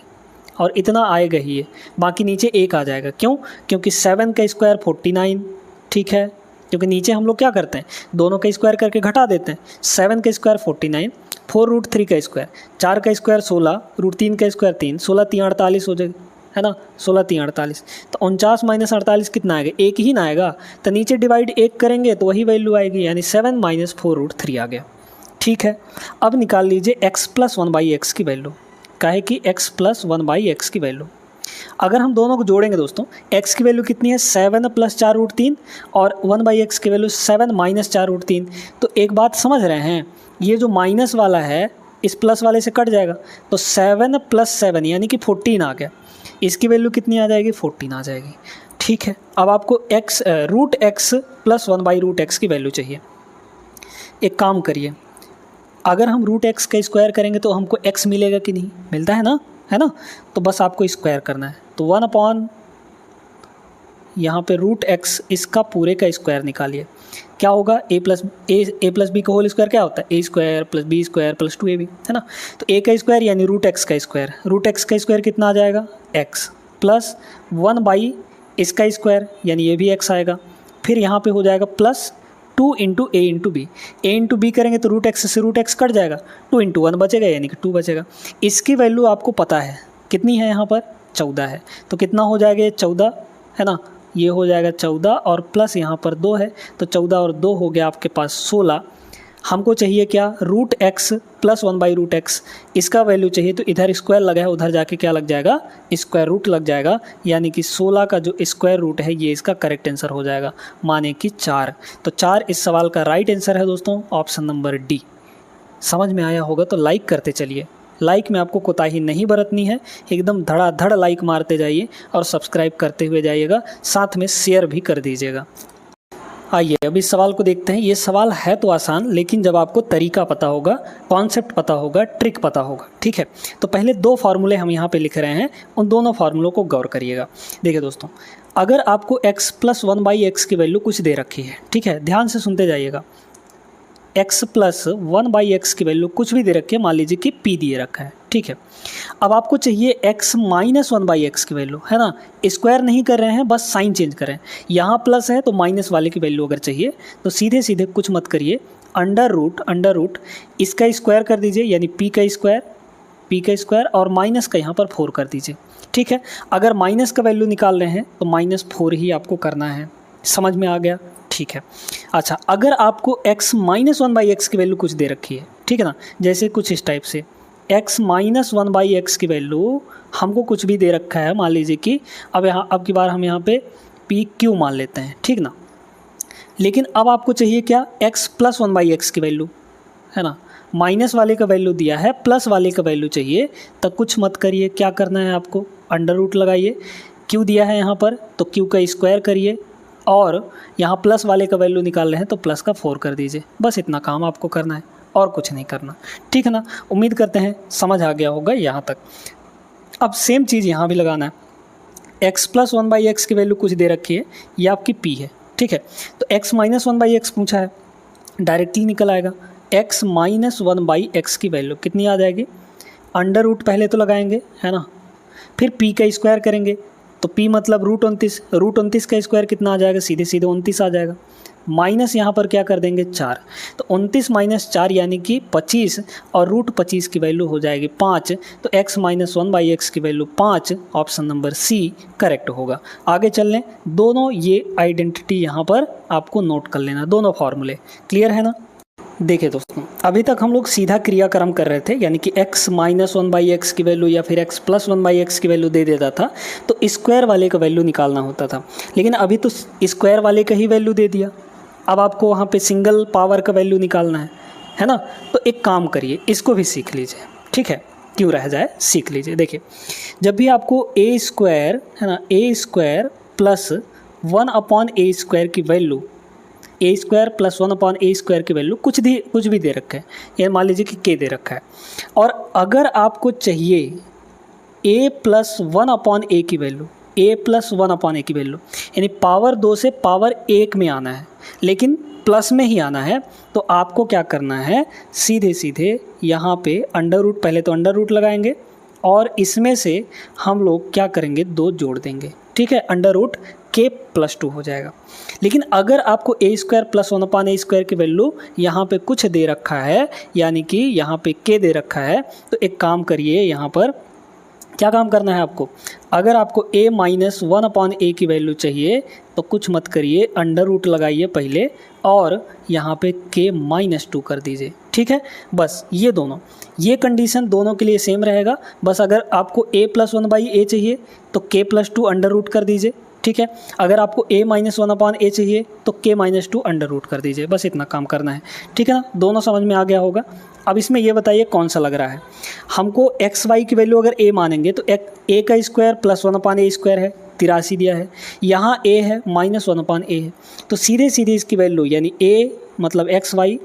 और इतना आएगा ही ये, बाकी नीचे 1 आ जाएगा। क्यों, क्योंकि 7 का स्क्वायर 49, ठीक है, क्योंकि नीचे हम लोग क्या करते हैं, दोनों का स्क्वायर करके घटा देते हैं। 7 का स्क्वायर 49, 4√3 का स्क्वायर, 4 का स्क्वायर 16, √3 का स्क्वायर 3, 16 3 48 हो जाएगा, है ना, 16 3 48, तो 49 - 48 कितना आएगा, 1 ही ना आएगा, तो नीचे डिवाइड 1 करेंगे तो वही वैल्यू आएगी, यानी 7 - 4√3 आ गया। ठीक है, अब निकाल लीजिए x + 1/x की वैल्यू, काहे कि x + 1/x की वैल्यू, अगर हम दोनों को जोड़ेंगे दोस्तों, x की वैल्यू कितनी है, 7 + 4√3, और 1/x की वैल्यू 7 - 4√3। तो एक बात समझ रहे हैं, ये जो माइनस वाला है इस प्लस वाले से कट जाएगा, तो 7 + 7 यानी कि 14 आ गया, इसकी वैल्यू कितनी आ जाएगी, 14 आ जाएगी। ठीक है, अब आपको √x + 1/√x की वैल्यू चाहिए। एक काम करिए, अगर हम √x का स्क्वायर करेंगे तो हमको x मिलेगा कि नहीं, मिलता है ना, है ना, तो बस आपको स्क्वायर करना है, तो 1/ यहाँ पे √x इसका पूरे का स्क्वायर निकालिए, क्या होगा, a + b का होल स्क्वायर क्या होता है, a² + b² + 2ab, है ना, तो a का स्क्वायर यानी √x का स्क्वायर, √x का स्क्वायर कितना आ जाएगा, x, प्लस 1/, इसका स्क्वायर यानी ये भी x आएगा, फिर यहाँ पे हो जाएगा plus 2 × a × b। a × b करेंगे तो √x से √x कट जाएगा, 2 × 1 बचेगा यानी कि 2 बचेगा। इसकी वैल्यू आपको पता है कितनी है, यहाँ पर 14 है, तो कितना हो जाएगा ये 14 है ना, ये हो जाएगा 14 और प्लस यहाँ पर 2 है, तो 14 और 2 हो गया आपके पास 16। हमको चाहिए क्या, √x प्लस 1/√x, इसका वैल्यू चाहिए, तो इधर स्क्वायर लगा है, उधर जाके क्या लग जाएगा, स्क्वायर रूट लग जाएगा, यानी कि 16 का जो स्क्वायर रूट है ये इसका करेक्ट आंसर हो जाएगा, माने कि 4। तो 4 इस सवाल का राइट आंसर है दोस्तों, ऑप्शन नंबर डी। समझ में आया होगा तो लाइक करते चलिए, लाइक में आपको कोताही नहीं बरतनी है, एकदम धड़ाधड़ लाइक मारते जाइए और सब्सक्राइब करते हुए जाइएगा, साथ में शेयर भी कर दीजिएगा। आइए अब इस सवाल को देखते हैं। ये सवाल है तो आसान, लेकिन जब आपको तरीका पता होगा, कॉन्सेप्ट पता होगा, ट्रिक पता होगा, ठीक है। तो पहले 2 फार्मूले हम यहाँ पे लिख रहे हैं, उन दोनों फार्मूलों को गौर करिएगा। देखिए दोस्तों, अगर आपको x प्लस 1/x की वैल्यू कुछ दे रखी है, ठीक है, ध्यान से सुनते जाइएगा, x प्लस 1/x की वैल्यू कुछ भी दे रखी है, मान लीजिए कि p दिए रखा है, ठीक है। अब आपको चाहिए x माइनस 1/x की वैल्यू, है ना, स्क्वायर नहीं कर रहे हैं, बस साइन चेंज करें, यहाँ प्लस है तो माइनस वाले की वैल्यू अगर चाहिए तो सीधे सीधे कुछ मत करिए, अंडर रूट इसका स्क्वायर कर दीजिए, यानी p का स्क्वायर और माइनस का यहाँ पर 4 कर दीजिए, ठीक है। अगर माइनस का वैल्यू निकाल रहे हैं तो -4 ही आपको करना है, समझ में आ गया, ठीक है। अच्छा, अगर आपको x माइनस 1/x की वैल्यू कुछ दे रखी है, ठीक है ना, जैसे कुछ इस टाइप से x माइनस 1/x की वैल्यू हमको कुछ भी दे रखा है, मान लीजिए कि अब की बार हम यहाँ पे PQ मान लेते हैं, ठीक ना। लेकिन अब आपको चाहिए क्या, x प्लस 1/x की वैल्यू, है ना, माइनस वाले का वैल्यू दिया है, प्लस वाले का वैल्यू चाहिए, तो कुछ मत करिए, क्या करना है आपको, अंडर रूट लगाइए, q दिया है यहाँ पर तो q का स्क्वायर करिए, और यहाँ प्लस वाले का वैल्यू निकाल रहे हैं तो प्लस का 4 कर दीजिए, बस इतना काम आपको करना है और कुछ नहीं करना, ठीक है ना। उम्मीद करते हैं समझ आ गया होगा यहाँ तक। अब सेम चीज़ यहाँ भी लगाना है, x प्लस 1/x की वैल्यू कुछ दे रखी है, ये आपकी p है, ठीक है। तो x माइनस 1/x पूछा है, डायरेक्टली निकल आएगा, x माइनस 1/x की वैल्यू कितनी आ जाएगी, अंडर रूट पहले तो लगाएंगे, है ना, फिर p का स्क्वायर करेंगे, तो p मतलब √29 का स्क्वायर कितना आ जाएगा, सीधे सीधे 29 आ जाएगा, माइनस यहाँ पर क्या कर देंगे 4, तो 29 माइनस 4 यानी कि 25, और √25 की वैल्यू हो जाएगी 5, तो x माइनस 1/x की value 5, option number C correct होगा। आगे चल लें, दोनों ये आइडेंटिटी यहाँ पर आपको नोट कर लेना, दोनों फार्मूले क्लियर है ना। देखिए दोस्तों, अभी तक हम लोग सीधा क्रियाक्रम कर रहे थे, यानी कि x माइनस 1/x की वैल्यू या फिर x प्लस 1/x की वैल्यू दे देता था तो स्क्वायर वाले का वैल्यू निकालना होता था, लेकिन अभी तो स्क्वायर वाले का ही वैल्यू दे दिया, अब आपको वहाँ पे सिंगल पावर का वैल्यू निकालना है ना। तो एक काम करिए, इसको भी सीख लीजिए, ठीक है, क्यों रह जाए, सीख लीजिए। देखिए, जब भी आपको a स्क्वायर, है ना, a² प्लस 1/a² की वैल्यू, a² प्लस 1/a² की वैल्यू कुछ भी दे रखा है, या मान लीजिए कि k दे रखा है, और अगर आपको चाहिए a प्लस 1/a की वैल्यू, a प्लस 1/a की वैल्यू, यानी पावर 2 से पावर 1 में आना है, लेकिन प्लस में ही आना है, तो आपको क्या करना है, सीधे सीधे यहाँ पे अंडर रूट, पहले तो अंडर रूट लगाएंगे और इसमें से हम लोग क्या करेंगे, 2 जोड़ देंगे, ठीक है, अंडर रूट k प्लस 2 हो जाएगा। लेकिन अगर आपको a² प्लस 1/a² की वैल्यू यहाँ पे कुछ दे रखा है, यानी कि यहाँ पे k दे रखा है, तो एक काम करिए, यहाँ पर क्या काम करना है आपको, अगर आपको a माइनस 1/a की वैल्यू चाहिए तो कुछ मत करिए, अंडर रूट लगाइए पहले और यहाँ पे k माइनस 2 कर दीजिए, ठीक है। बस ये कंडीशन दोनों के लिए सेम रहेगा, बस अगर आपको a प्लस 1/a चाहिए तो k प्लस 2 अंडर रूट कर दीजिए, ठीक है। अगर आपको a माइनस 1/a चाहिए तो k माइनस 2 अंडर रूट कर दीजिए, बस इतना काम करना है, ठीक है ना। दोनों समझ में आ गया होगा। अब इसमें ये बताइए कौन सा लग रहा है, हमको एक्स वाई की वैल्यू अगर a मानेंगे तो a का स्क्वायर प्लस 1/a² है, 83 दिया है, यहाँ a है माइनस 1/a है, तो सीधे सीधे इसकी वैल्यू यानी a मतलब एक्स वाई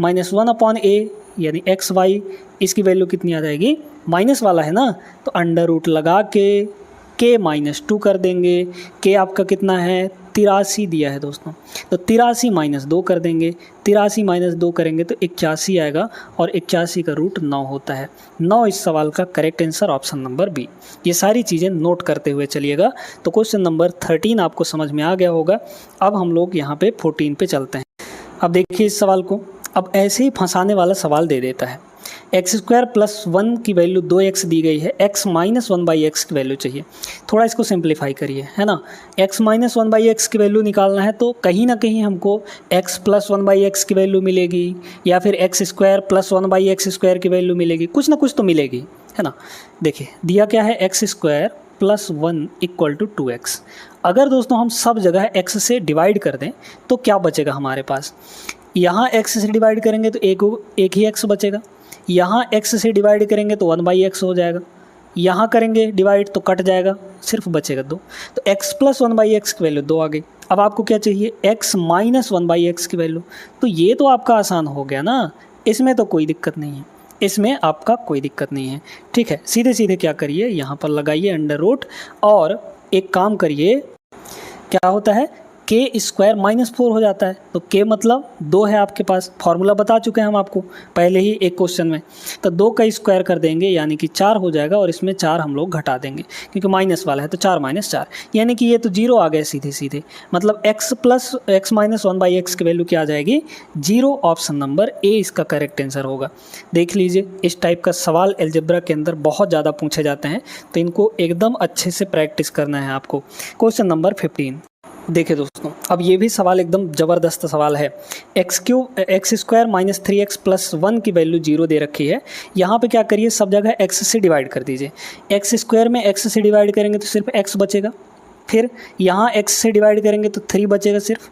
माइनस 1/a यानी एक्स वाई, इसकी वैल्यू कितनी आ जाएगी, माइनस वाला है ना, तो अंडर रूट लगा के k -2 कर देंगे। k आपका कितना है 83 दिया है दोस्तों, तो 83 - 2 कर देंगे। 83 - 2 करेंगे तो 81 आएगा और 81 का रूट 9 होता है। 9 इस सवाल का correct answer option number B. ये सारी चीज़ें नोट करते हुए चलिएगा। तो क्वेश्चन नंबर 13 आपको समझ में आ गया होगा। अब हम लोग यहाँ पे 14 पे चलते हैं। अब देखिए इस सवाल को, अब ऐसे ही फंसाने वाला सवाल दे देता है। x² + 1 की वैल्यू 2x दी गई है, x - 1/x की वैल्यू चाहिए। थोड़ा इसको सिंप्लीफाई करिए, है ना। x - 1/x की वैल्यू निकालना है तो कहीं ना कहीं हमको x + 1/x की वैल्यू मिलेगी या फिर x² + 1/x² की वैल्यू मिलेगी, कुछ ना कुछ तो मिलेगी, है ना। देखिए दिया क्या है, x² + 1 = 2x। अगर दोस्तों हम सब जगह x से डिवाइड कर दें तो क्या बचेगा हमारे पास। यहाँ x से डिवाइड करेंगे तो एक ही x बचेगा, यहाँ x से डिवाइड करेंगे तो 1/x हो जाएगा, यहाँ करेंगे डिवाइड तो कट जाएगा, सिर्फ बचेगा 2। तो x + 1/x की वैल्यू 2 आ गई। अब आपको क्या चाहिए, x - 1/x की वैल्यू। तो ये तो आपका आसान हो गया ना, इसमें तो कोई दिक्कत नहीं है, इसमें आपका कोई दिक्कत नहीं है। ठीक है, सीधे सीधे क्या करिए, यहाँ पर लगाइए अंडर रूट और एक काम करिए, क्या होता है k² -4 हो जाता है। तो k मतलब 2 है आपके पास, फॉर्मूला बता चुके हैं हम आपको पहले ही एक क्वेश्चन में। तो 2 का स्क्वायर कर देंगे यानी कि 4 हो जाएगा और इसमें 4 हम लोग घटा देंगे क्योंकि माइनस वाला है, तो 4 - 4 यानी कि ये तो 0 आ गए सीधे सीधे। मतलब x + x - 1/x की वैल्यू क्या आ जाएगी, 0। ऑप्शन नंबर ए इसका करेक्ट आंसर होगा। देख लीजिए इस टाइप का सवाल अलजेब्रा के अंदर बहुत ज़्यादा पूछे जाते हैं, तो इनको एकदम अच्छे से प्रैक्टिस करना है आपको। क्वेश्चन नंबर 15 देखिए दोस्तों, अब ये भी सवाल एकदम ज़बरदस्त सवाल है। x² - 3x + 1 की वैल्यू 0 दे रखी है। यहाँ पे क्या करिए, सब जगह x से डिवाइड कर दीजिए। x² में x से डिवाइड करेंगे तो सिर्फ x बचेगा, फिर यहाँ x से डिवाइड करेंगे तो 3 बचेगा सिर्फ,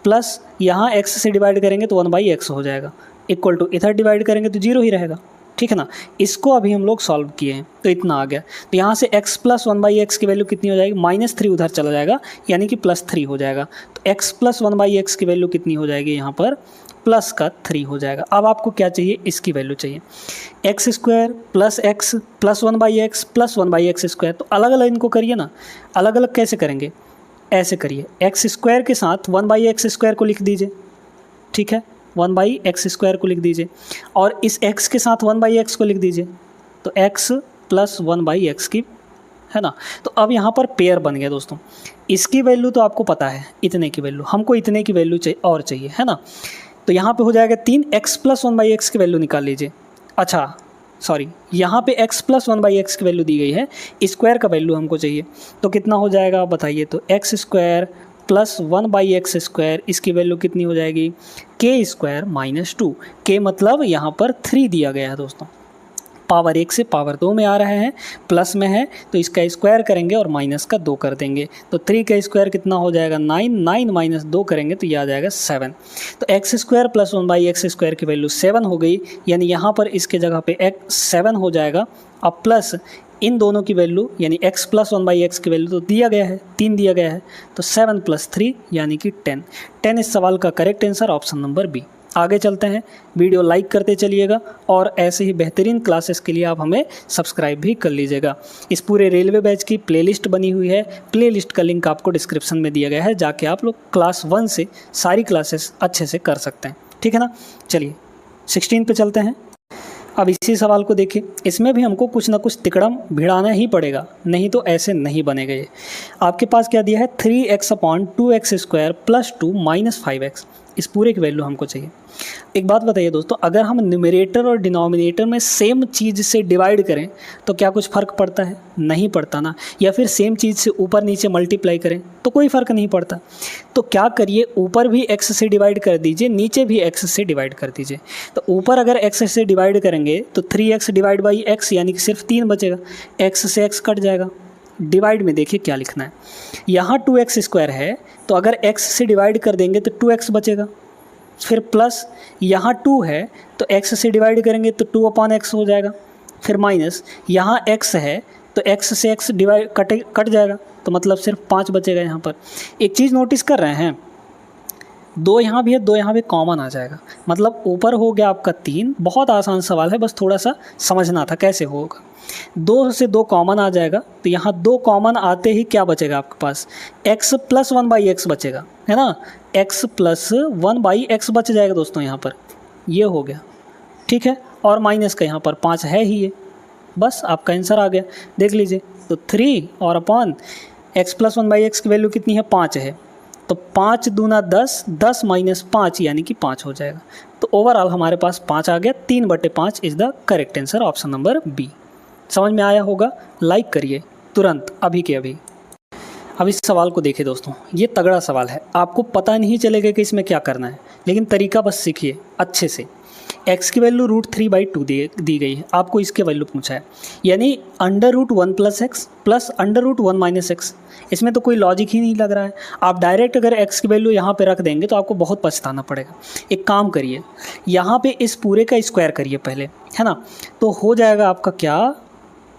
प्लस यहाँ x से डिवाइड करेंगे तो 1/x हो जाएगा, इक्वल टू इधर डिवाइड करेंगे तो 0 ही रहेगा। ठीक है ना, इसको अभी हम लोग सॉल्व किए हैं तो इतना आ गया। तो यहाँ से x + 1/x की वैल्यू कितनी हो जाएगी, -3 उधर चला जाएगा यानी कि +3 हो जाएगा। तो x + 1/x की वैल्यू कितनी हो जाएगी, यहाँ पर +3 हो जाएगा। अब आपको क्या चाहिए, इसकी वैल्यू चाहिए, x² + x + 1/x + 1/x²। तो अलग अलग इनको करिए ना, अलग अलग कैसे करेंगे, ऐसे करिए, x² के साथ 1/x² को लिख दीजिए। ठीक है, 1/x² को लिख दीजिए और इस x के साथ 1/x को लिख दीजिए, तो x + 1/x की, है ना। तो अब यहाँ पर पेयर बन गया दोस्तों। इसकी वैल्यू तो आपको पता है, इतने की वैल्यू, हमको इतने की वैल्यू चाहिए, है ना। तो यहाँ पे हो जाएगा 3, x + 1/x की वैल्यू निकाल लीजिए। अच्छा सॉरी, यहाँ पे x + 1/x की वैल्यू दी गई है, स्क्वायर का वैल्यू हमको चाहिए, तो कितना हो जाएगा बताइए। तो x² + 1/x², इसकी वैल्यू कितनी हो जाएगी, k² - 2। k मतलब यहाँ पर 3 दिया गया है दोस्तों, पावर 1 से पावर 2 में आ रहा है, प्लस में है तो इसका स्क्वायर करेंगे और माइनस का 2 कर देंगे। तो 3 का स्क्वायर कितना हो जाएगा, 9, 9 - 2 करेंगे तो ये आ जाएगा 7। तो x² + 1/x² की वैल्यू 7 हो गई, यानी यहाँ पर इसके जगह पे x 7 हो जाएगा। अब प्लस इन दोनों की वैल्यू यानी x + 1/x की वैल्यू तो दिया गया है, 3 दिया गया है, तो 7 + 3 यानी कि 10। 10 इस सवाल का correct answer option number B. आगे चलते हैं, वीडियो लाइक करते चलिएगा और ऐसे ही बेहतरीन क्लासेस के लिए आप हमें सब्सक्राइब भी कर लीजिएगा। इस पूरे रेलवे बैच की प्लेलिस्ट बनी हुई है, प्लेलिस्ट का लिंक आपको डिस्क्रिप्शन में दिया गया है, जाके आप लोग क्लास 1 से सारी क्लासेस अच्छे से कर सकते हैं। ठीक है ना, चलिए 16 पे चलते हैं। अब इसी सवाल को देखिए, इसमें भी हमको कुछ ना कुछ तिकड़म भिड़ाना ही पड़ेगा, नहीं तो ऐसे नहीं बनेगा ये। आपके पास क्या दिया है, 3x/2x² + 2 - 5x, इस पूरे की वैल्यू हमको चाहिए। एक बात बताइए दोस्तों, अगर हम न्यूमरेटर और डिनोमिनेटर में सेम चीज़ से डिवाइड करें तो क्या कुछ फ़र्क पड़ता है, नहीं पड़ता ना। या फिर सेम चीज़ से ऊपर नीचे मल्टीप्लाई करें तो कोई फ़र्क नहीं पड़ता। तो क्या करिए, ऊपर भी x से डिवाइड कर दीजिए, नीचे भी x से डिवाइड कर दीजिए। तो ऊपर अगर x से डिवाइड करेंगे तो 3x / x यानी कि सिर्फ 3 बचेगा, x से x कट जाएगा। डिवाइड में देखिए क्या लिखना है, यहाँ 2x² है तो अगर x से डिवाइड कर देंगे तो 2x बचेगा, फिर प्लस यहाँ 2 है तो x से डिवाइड करेंगे तो 2/x हो जाएगा, फिर माइनस यहाँ x है तो x से x डिवाइड कट जाएगा, तो मतलब सिर्फ 5 बचेगा। यहाँ पर एक चीज़ नोटिस कर रहे हैं, 2 यहाँ भी है, 2 यहाँ भी कॉमन आ जाएगा, मतलब ऊपर हो गया आपका 3। बहुत आसान सवाल है, बस थोड़ा सा समझना था कैसे होगा। 2 से 2 कॉमन आ जाएगा, तो यहाँ 2 कॉमन आते ही क्या बचेगा आपके पास, x + 1/x बचेगा, है ना। x + 1/x बच जाएगा दोस्तों यहाँ पर, ये हो गया, ठीक है। और माइनस का यहाँ पर 5 है ही ये, बस आपका आंसर आ गया। देख लीजिए, तो 3 और अपॉन x + 1/x की वैल्यू कितनी है, 5 है, तो 5 दूना 10, 10 - 5 यानी कि 5 हो जाएगा। तो ओवरऑल हमारे पास 5 आ गया, 3/5 is the correct answer, option number B. समझ में आया होगा, लाइक करिए तुरंत अभी के अभी। अब इस सवाल को देखिए दोस्तों, ये तगड़ा सवाल है, आपको पता नहीं चलेगा कि इसमें क्या करना है, लेकिन तरीका बस सीखिए अच्छे से। x की वैल्यू √3/2 दी गई है, आपको इसके वैल्यू पूछा है, यानी √1 + x प्लस √1 - x। इसमें तो कोई लॉजिक ही नहीं लग रहा है। आप डायरेक्ट अगर x की वैल्यू यहाँ पे रख देंगे तो आपको बहुत पछताना पड़ेगा। एक काम करिए, यहाँ पे इस पूरे का स्क्वायर करिए पहले, है ना, तो हो जाएगा आपका क्या,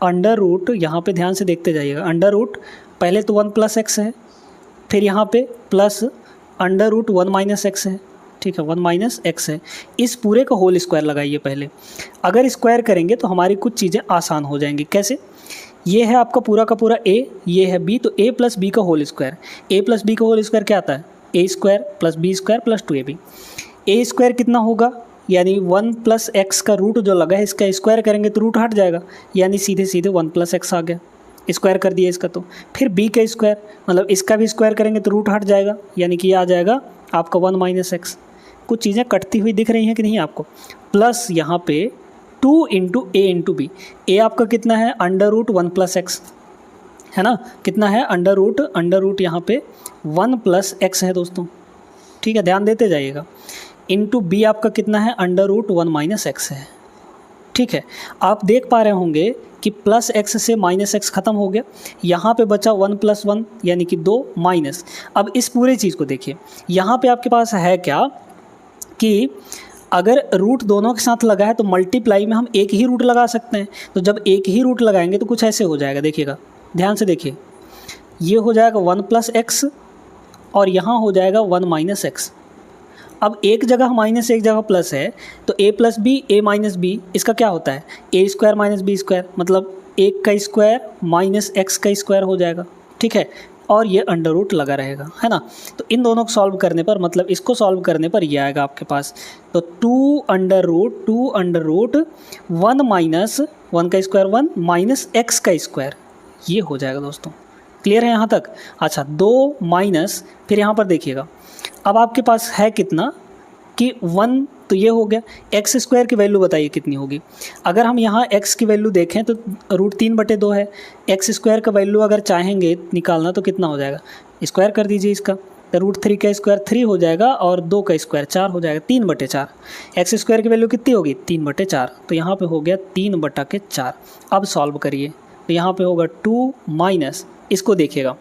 √ यहाँ पे ध्यान से देखते जाइएगा, √ पहले तो 1 + x है, फिर यहाँ पे प्लस √1 - x है, ठीक है, 1 - x है। इस पूरे का होल स्क्वायर लगाइए पहले। अगर स्क्वायर करेंगे तो हमारी कुछ चीज़ें आसान हो जाएंगी। कैसे, ये है आपका पूरा का पूरा a, ये है b, तो a + b का होल स्क्वायर। a + b का होल स्क्वायर क्या आता है, a² + b² + 2ab। a² कितना होगा, यानी 1 + x का रूट जो लगा है, इसका स्क्वायर करेंगे तो रूट हट जाएगा, यानी सीधे सीधे 1 + x आ गया, स्क्वायर कर दिया इसका। तो फिर b का स्क्वायर, मतलब इसका भी स्क्वायर करेंगे तो रूट हट जाएगा, यानी कि ये आ जाएगा आपका 1 - x। कुछ चीज़ें कटती हुई दिख रही हैं कि नहीं आपको, प्लस यहाँ पे 2 × a × b। a आपका कितना है, √1 + x, है ना, कितना है, अंडर रूट यहाँ पे 1 + x है दोस्तों, ठीक है, ध्यान देते जाइएगा। इंटू b आपका कितना है, √1 - x है, ठीक है। आप देख पा रहे होंगे कि प्लस x से माइनस x ख़त्म हो गया, यहाँ पे बचा 1 + 1 यानी कि 2 माइनस। अब इस पूरे चीज़ को देखिए, यहाँ पे आपके पास है क्या कि अगर रूट दोनों के साथ लगा है तो मल्टीप्लाई में हम एक ही रूट लगा सकते हैं। तो जब एक ही रूट लगाएंगे तो कुछ ऐसे हो जाएगा, देखिएगा ध्यान से देखिए, ये हो जाएगा 1 + x और यहाँ हो जाएगा 1 - x। अब एक जगह माइनस एक जगह प्लस है, तो a + b a - b, इसका क्या होता है, a² - b², मतलब 1 का स्क्वायर माइनस x का स्क्वायर हो जाएगा, ठीक है, और ये अंडर रूट लगा रहेगा, है ना। तो इन दोनों को सॉल्व करने पर, मतलब इसको सॉल्व करने पर ये आएगा आपके पास, तो 2 अंडर रूट 1 माइनस 1 का स्क्वायर 1 माइनस x का स्क्वायर, ये हो जाएगा दोस्तों। क्लियर है यहाँ तक। अच्छा, 2 माइनस, फिर यहाँ पर देखिएगा, अब आपके पास है कितना कि 1, तो ये हो गया। x² की वैल्यू बताइए कितनी होगी। अगर हम यहाँ x की वैल्यू देखें तो √3/2 है। x² का वैल्यू अगर चाहेंगे निकालना तो कितना हो जाएगा, स्क्वायर कर दीजिए इसका, तो √3 का स्क्वायर 3 हो जाएगा और 2 का स्क्वायर 4 हो जाएगा, 3/4। x² की वैल्यू कितनी होगी, 3/4, तो यहाँ पे हो गया 3/4। अब सॉल्व करिए, तो यहाँ पे होगा 2 माइनस, इसको देखिएगा,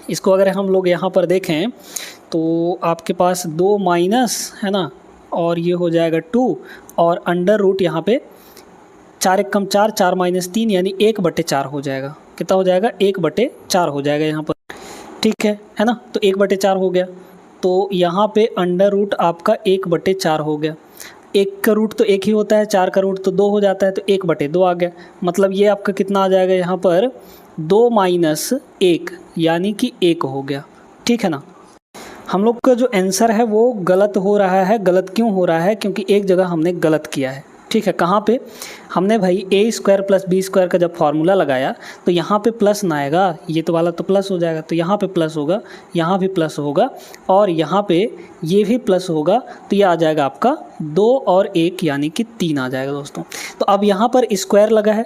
इसको अगर हम लोग यहाँ पर देखें तो आपके पास 2 माइनस, है ना, और ये हो जाएगा 2 और अंडर रूट यहाँ पे 4 × 1 = 4, 4 - 3 यानी 1/4 हो जाएगा। कितना हो जाएगा, 1/4 हो जाएगा यहाँ पर, ठीक है ना। तो 1/4 हो गया, तो यहाँ पे अंडर रूट आपका 1/4 हो गया। 1 का रूट तो 1 ही होता है, 4 का रूट तो 2 हो जाता है, तो 1/2 आ गया। मतलब ये आपका कितना आ जाएगा यहाँ पर, 2 - 1 यानी कि 1 हो गया, ठीक है ना। हम लोग का जो आंसर है वो गलत हो रहा है। गलत क्यों हो रहा है, क्योंकि एक जगह हमने गलत किया है, ठीक है। कहाँ पे हमने भाई a² + b² का जब फार्मूला लगाया तो यहाँ पे प्लस ना आएगा, ये तो वाला तो प्लस हो जाएगा, तो यहाँ पे प्लस होगा, यहाँ भी प्लस होगा और यहाँ पे ये भी प्लस होगा, तो ये आ जाएगा आपका 2 और 1 यानी कि 3 आ जाएगा दोस्तों। तो अब यहाँ पर स्क्वायर लगा है,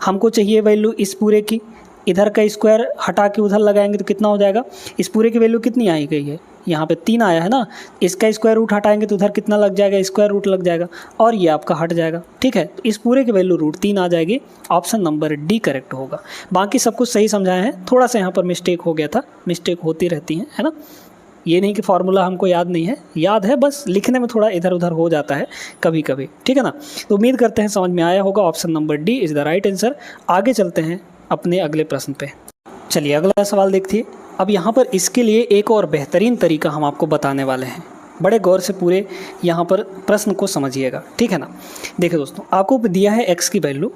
हमको चाहिए वैल्यू इस पूरे की, इधर का स्क्वायर हटा के उधर लगाएंगे तो कितना हो जाएगा, इस पूरे की वैल्यू कितनी आई गई है, यहाँ पे 3 आया है ना, इसका स्क्वायर रूट हटाएंगे तो उधर कितना लग जाएगा, स्क्वायर रूट लग जाएगा और ये आपका हट जाएगा, ठीक है। तो इस पूरे की वैल्यू √3 आ जाएगी, ऑप्शन नंबर डी करेक्ट होगा। बाकी सब कुछ सही समझाए हैं, थोड़ा सा यहाँ पर मिस्टेक हो गया था, मिस्टेक होती रहती हैं, है ना। ये नहीं कि फार्मूला हमको याद नहीं है, याद है, बस लिखने में थोड़ा इधर उधर हो जाता है कभी कभी, ठीक है ना। तो उम्मीद करते हैं समझ में आया होगा, option number D is the right answer. आगे चलते हैं अपने अगले प्रश्न पे। चलिए अगला सवाल देखिए, अब यहाँ पर इसके लिए एक और बेहतरीन तरीका हम आपको बताने वाले हैं। बड़े गौर से पूरे यहाँ पर प्रश्न को समझिएगा, ठीक है ना। देखिए दोस्तों, आपको दिया है x की value,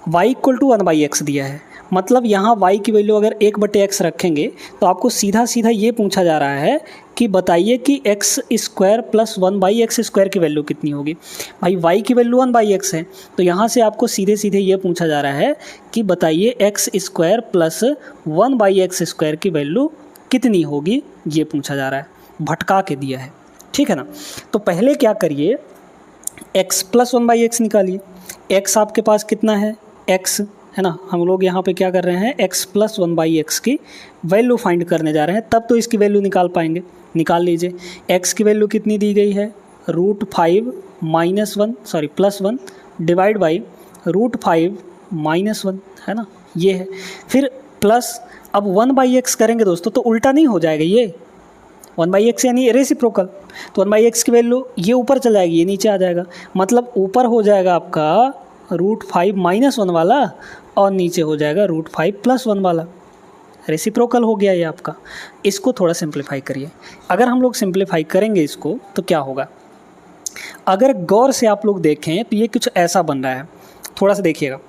y equal to 1/x दिया है। मतलब यहाँ y की वैल्यू अगर 1/x रखेंगे तो आपको सीधा सीधा ये पूछा जा रहा है कि बताइए कि x square plus 1/x square की वैल्यू कितनी होगी। भाई y की वैल्यू 1/x है, तो यहाँ से आपको सीधे सीधे ये पूछा जा रहा है कि बताइए x square plus 1/x square की वैल्यू कितनी होगी, ये पूछा जा रहा है, भटका के दिया है, ठीक है ना। तो पहले क्या करिए, x प्लस 1/x निकालिए। x आपके पास कितना है, x है ना। हम लोग यहाँ पे क्या कर रहे हैं, x प्लस 1/x की वैल्यू फाइंड करने जा रहे हैं, तब तो इसकी वैल्यू निकाल पाएंगे। निकाल लीजिए, x की वैल्यू कितनी दी गई है, √5 प्लस 1 डिवाइड बाई √5 -1, है ना, ये है। फिर प्लस, अब 1/x करेंगे दोस्तों तो उल्टा नहीं हो जाएगा, ये 1/x यानी रेसिप्रोकल, तो 1/x की वैल्यू ये ऊपर चल जाएगी, ये नीचे आ जाएगा। मतलब ऊपर हो जाएगा आपका √5 -1 वाला और नीचे हो जाएगा √5 प्लस 1 वाला। रेसिप्रोकल हो गया ये आपका। इसको थोड़ा सिंप्लीफाई करिए। अगर हम लोग सिंप्लीफाई करेंगे इसको तो क्या होगा, अगर गौर से आप लोग देखें तो ये कुछ ऐसा बन रहा है। थोड़ा सा देखिएगा,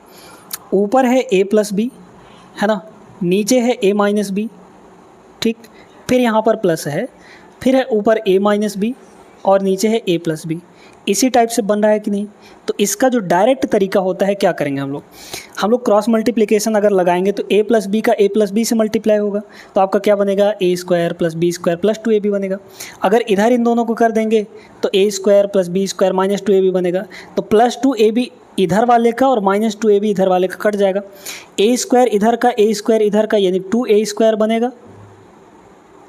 ऊपर है a प्लस बी, है ना, नीचे है a माइनस बी, ठीक, फिर यहाँ पर प्लस है, फिर है ऊपर a माइनस बी और नीचे है a प्लस बी। इसी टाइप से बन रहा है कि नहीं। तो इसका जो डायरेक्ट तरीका होता है, क्या करेंगे हम लोग क्रॉस मल्टीप्लिकेशन अगर लगाएंगे तो a प्लस बी का a प्लस बी से मल्टीप्लाई होगा, तो आपका क्या बनेगा, a square plus B square plus 2ab बनेगा। अगर इधर इन दोनों को कर देंगे तो a square plus B square minus 2ab बनेगा। तो प्लस 2ab इधर वाले का और माइनस 2ab इधर वाले का कट जाएगा। a स्क्वायर इधर का, a स्क्वायर इधर का, यानी 2a स्क्वायर बनेगा,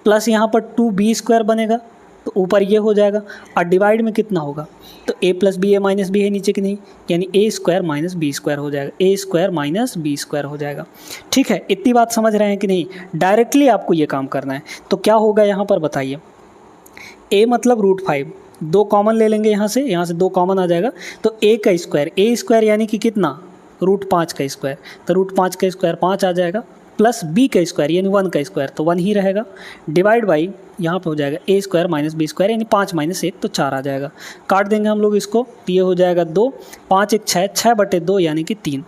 प्लस यहाँ पर 2b स्क्वायर बनेगा, तो ऊपर ये हो जाएगा। और डिवाइड में कितना होगा, तो a plus B, a minus b है नीचे की नहीं, यानी a square minus B square हो जाएगा, a square minus B square हो जाएगा। ठीक है, इतनी बात समझ रहे हैं कि नहीं। डायरेक्टली आपको ये काम करना है। तो क्या होगा यहाँ पर बताइए, a मतलब √5, 2 कॉमन ले लेंगे यहाँ से 2 कॉमन आ जाएगा, तो a का स्क्वायर, a स्क्वायर यानी कि कितना, √5 का स्क्वायर, तो √5 का स्क्वायर 5 आ जाएगा, प्लस b का स्क्वायर यानी 1 का स्क्वायर, तो 1 ही रहेगा, डिवाइड बाई यहाँ पे हो जाएगा a square minus B square यानी 5 माइनस 1, तो 4 आ जाएगा। काट देंगे हम लोग इसको, तो ये हो जाएगा 2, 5 1 6, 6/2 यानी कि 3।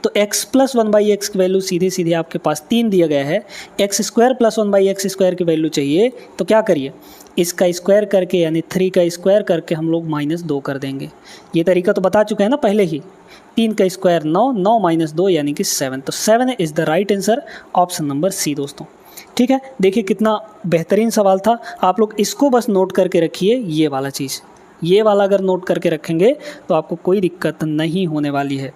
तो x प्लस 1/x की वैल्यू सीधे सीधे आपके पास 3 दिया गया है। x square plus 1/x square की वैल्यू चाहिए, तो क्या करिए, इसका स्क्वायर करके यानी 3 का स्क्वायर करके हम लोग -2 कर देंगे। ये तरीका तो बता चुके हैं ना पहले ही। 3 का स्क्वायर 9, 9 माइनस 2 यानी कि 7, तो 7 is the right answer, option number C दोस्तों। ठीक है, देखिए कितना बेहतरीन सवाल था। आप लोग इसको बस नोट करके रखिए, ये वाला चीज़, ये वाला अगर नोट करके रखेंगे तो आपको कोई दिक्कत नहीं होने वाली है।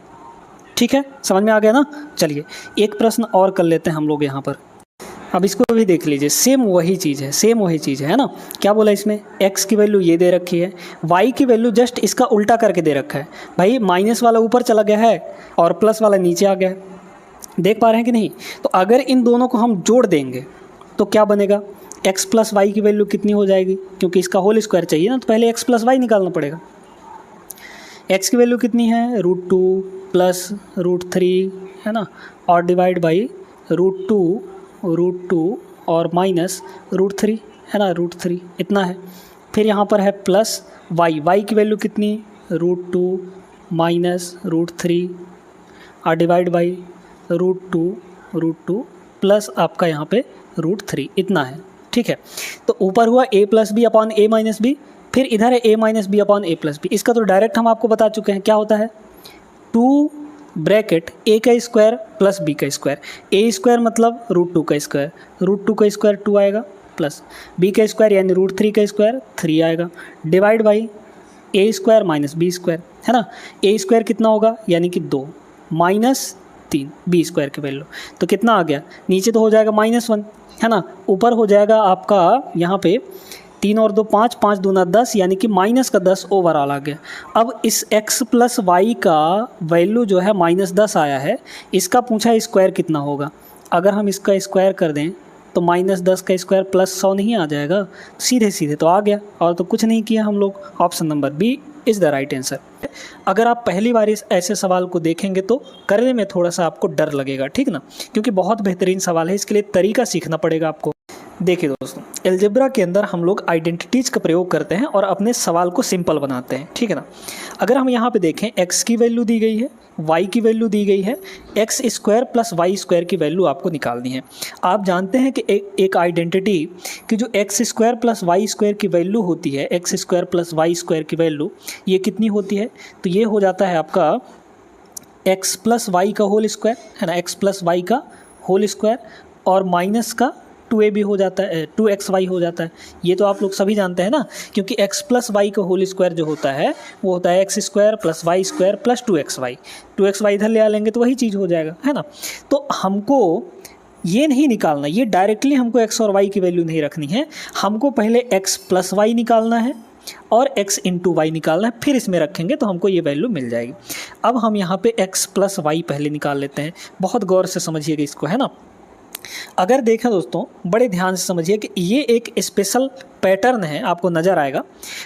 ठीक है, समझ में आ गया ना। चलिए एक प्रश्न और कर लेते हैं हम लोग यहाँ पर। अब इसको भी देख लीजिए, सेम वही चीज़ है ना। क्या बोला इसमें, x की वैल्यू ये दे रखी है, y की वैल्यू जस्ट इसका उल्टा करके दे रखा है। भाई माइनस वाला ऊपर चला गया है और प्लस वाला नीचे आ गया है, देख पा रहे हैं कि नहीं। तो अगर इन दोनों को हम जोड़ देंगे तो क्या बनेगा, x प्लस वाई की वैल्यू कितनी हो जाएगी, क्योंकि इसका होल स्क्वायर चाहिए ना, तो पहले x प्लस वाई निकालना पड़ेगा। x की वैल्यू कितनी है, √2 प्लस √3, है ना, और डिवाइड बाई √2 और माइनस √3, है ना, √3 इतना है। फिर यहाँ पर है प्लस y की वैल्यू कितनी, √2 माइनस √3 और डिवाइड बाई √2 प्लस आपका यहाँ पे √3 इतना है। ठीक है, तो ऊपर हुआ a plus b upon a minus b, फिर इधर है a minus b upon a plus b. इसका तो डायरेक्ट हम आपको बता चुके हैं, क्या होता है, 2 ब्रैकेट a का स्क्वायर प्लस b का स्क्वायर, a स्क्वायर मतलब √2 का स्क्वायर, √2 का स्क्वायर 2 आएगा, प्लस b का स्क्वायर यानी √3 का स्क्वायर 3 आएगा, divide by a square minus b square, है ना। a स्क्वायर कितना होगा, यानी कि 2 माइनस 3 b स्क्वायर की वैल्यू, तो कितना आ गया, नीचे तो हो जाएगा -1, है ना, ऊपर हो जाएगा आपका यहाँ पे 3 और 2 5, 5 दूना 10 यानी कि -10 ओवरऑल आ गया। अब इस x प्लस वाई का वैल्यू जो है -10 आया है, इसका पूछा स्क्वायर कितना होगा। अगर हम इसका स्क्वायर कर दें तो -10 का स्क्वायर प्लस 100 नहीं आ जाएगा, सीधे सीधे तो आ गया, और तो कुछ नहीं किया हम लोग। Option number B is the right answer. अगर आप पहली बार इस ऐसे सवाल को देखेंगे तो करने में थोड़ा सा आपको डर लगेगा, ठीक ना, क्योंकि बहुत बेहतरीन सवाल है, इसके लिए तरीका सीखना पड़ेगा आपको। देखिए दोस्तों, अलजेब्रा के अंदर हम लोग आइडेंटिटीज़ का प्रयोग करते हैं और अपने सवाल को सिंपल बनाते हैं, ठीक है ना। अगर हम यहाँ पे देखें, x की वैल्यू दी गई है, y की वैल्यू दी गई है, x square plus y square की वैल्यू आपको निकालनी है। आप जानते हैं कि एक आइडेंटिटी कि जो x square plus y square की वैल्यू होती है, x square plus y square की वैल्यू ये कितनी होती है, तो ये हो जाता है आपका एक्स प्लस वाई का होल स्क्वायर, है ना, एक्स प्लस वाई का होल स्क्वायर और माइनस का 2a भी हो जाता है, 2xy हो जाता है। ये तो आप लोग सभी जानते हैं ना, क्योंकि x प्लस वाई का होल स्क्वायर जो होता है वो होता है x square plus y square plus 2xy इधर ले आ लेंगे तो वही चीज़ हो जाएगा, है ना। तो हमको ये नहीं निकालना, ये डायरेक्टली हमको x और y की वैल्यू नहीं रखनी है, हमको पहले x प्लस वाई निकालना है और x इंटू वाई निकालना है, फिर इसमें रखेंगे तो हमको ये वैल्यू मिल जाएगी। अब हम यहाँ पे x प्लस वाई पहले निकाल लेते हैं, बहुत गौर से समझिएगा इसको, है ना। अगर देखें दोस्तों, बड़े ध्यान से समझिए कि ये एक स्पेशल पैटर्न है, आपको नज़र आएगा।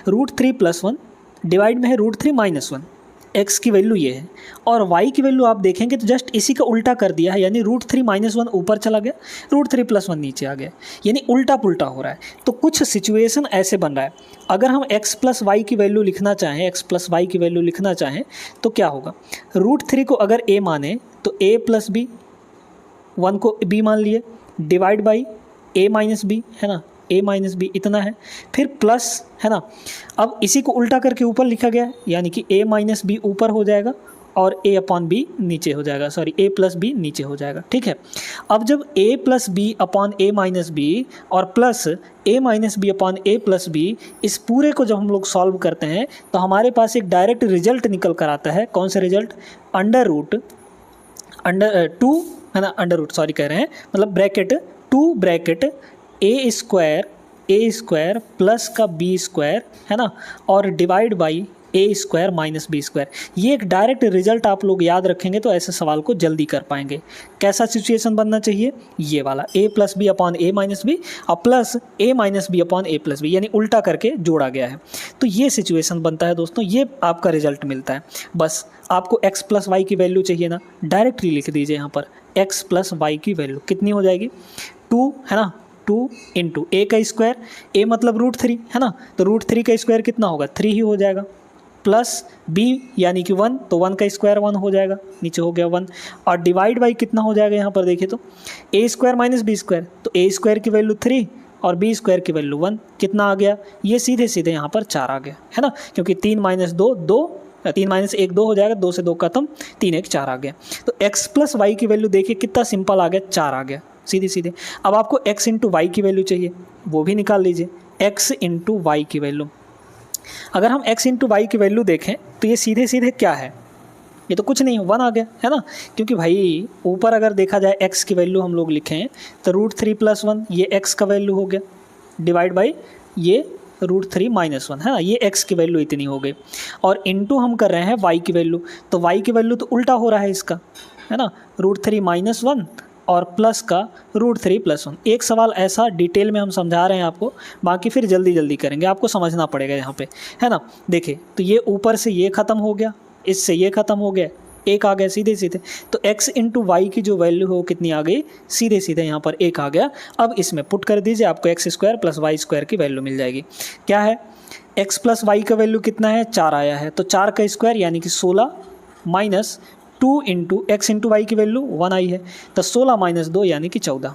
√3 + 1 डिवाइड में है √3 - 1, x की वैल्यू ये है और y की वैल्यू आप देखेंगे तो जस्ट इसी का उल्टा कर दिया है, यानी √3 - 1 ऊपर चला गया, √3 + 1 नीचे आ गया, यानी उल्टा पुल्टा हो रहा है। तो कुछ सिचुएशन ऐसे बन रहा है, अगर हम x प्लस वाई की वैल्यू लिखना चाहें, x प्लस वाई की वैल्यू लिखना चाहें तो क्या होगा, √3 को अगर a माने तो a प्लस बी, 1 को b मान लिए, divide by a minus b, है ना, a माइनस बी इतना है, फिर प्लस, है ना। अब इसी को उल्टा करके ऊपर लिखा गया है, यानी कि a माइनस बी ऊपर हो जाएगा और a अपॉन बी नीचे हो जाएगा, सॉरी a प्लस बी नीचे हो जाएगा, ठीक है। अब जब a plus b upon a minus b और plus a minus b upon a plus b, इस पूरे को जब हम लोग सॉल्व करते हैं तो हमारे पास एक डायरेक्ट रिजल्ट निकल कर आता है। कौन सा रिजल्ट, √2, है ना, √ सॉरी कह रहे हैं, मतलब bracket 2 bracket a square plus का b स्क्वायर, है ना, और divide by a square minus b square. ये एक डायरेक्ट रिजल्ट आप लोग याद रखेंगे तो ऐसे सवाल को जल्दी कर पाएंगे। कैसा सिचुएशन बनना चाहिए, ये वाला a plus b upon a minus b और plus a minus b upon a plus b, यानी उल्टा करके जोड़ा गया है। तो ये सिचुएशन बनता है दोस्तों, ये आपका रिजल्ट मिलता है। बस आपको x प्लस वाई की वैल्यू चाहिए ना, डायरेक्टली लिख दीजिए यहाँ पर x प्लस वाई की वैल्यू कितनी हो जाएगी, 2, है ना, 2 इंटू a का स्क्वायर, a मतलब √3, है ना, तो √3 का स्क्वायर कितना होगा, 3 ही हो जाएगा, प्लस b यानी कि 1, तो 1 का स्क्वायर 1 हो जाएगा, नीचे हो गया 1, और डिवाइड बाई कितना हो जाएगा यहाँ पर देखिए तो a square minus b square, तो a स्क्वायर की वैल्यू 3 और b स्क्वायर की वैल्यू 1, कितना आ गया, ये सीधे सीधे यहाँ पर 4 आ गया, है ना, क्योंकि 3 - 2 2, 3 - 1 2 हो जाएगा, 2 से 2 खत्म, 3 1 4 आ गया। तो x प्लस वाई की वैल्यू देखिए कितना सिंपल आ गया, 4 आ गया सीधे सीधे। अब आपको x इंटू वाई की वैल्यू चाहिए, वो भी निकाल लीजिए, x इंटू वाई की वैल्यू। अगर हम x इंटू वाई की वैल्यू देखें तो ये सीधे सीधे क्या है, ये तो कुछ नहीं, 1 आ गया, है ना, क्योंकि भाई ऊपर अगर देखा जाए x की वैल्यू हम लोग लिखें तो √3 + 1 ये x का वैल्यू हो गया, डिवाइड बाई ये √3 - 1, है ना, ये x की वैल्यू इतनी हो गई, और इनटू हम कर रहे हैं y की वैल्यू, तो y की वैल्यू तो उल्टा हो रहा है इसका, है ना, √3 - 1 और प्लस का √3 + 1। एक सवाल ऐसा डिटेल में हम समझा रहे हैं आपको, बाकी फिर जल्दी जल्दी करेंगे, आपको समझना पड़ेगा यहाँ पे, है ना। देखिए तो ये ऊपर से ये ख़त्म हो गया, इससे ये ख़त्म हो गया, एक आ गया सीधे सीधे, तो x इंटू वाई की जो वैल्यू हो कितनी आ गई, सीधे सीधे यहाँ पर 1 आ गया। अब इसमें पुट कर दीजिए, आपको x square plus y square की वैल्यू मिल जाएगी। क्या है, x प्लस वाई का वैल्यू कितना है, 4 आया है, तो 4 का स्क्वायर यानी कि 16 minus 2 into x into y की वैल्यू 1 आई है, तो 16 - 2 यानी कि 14।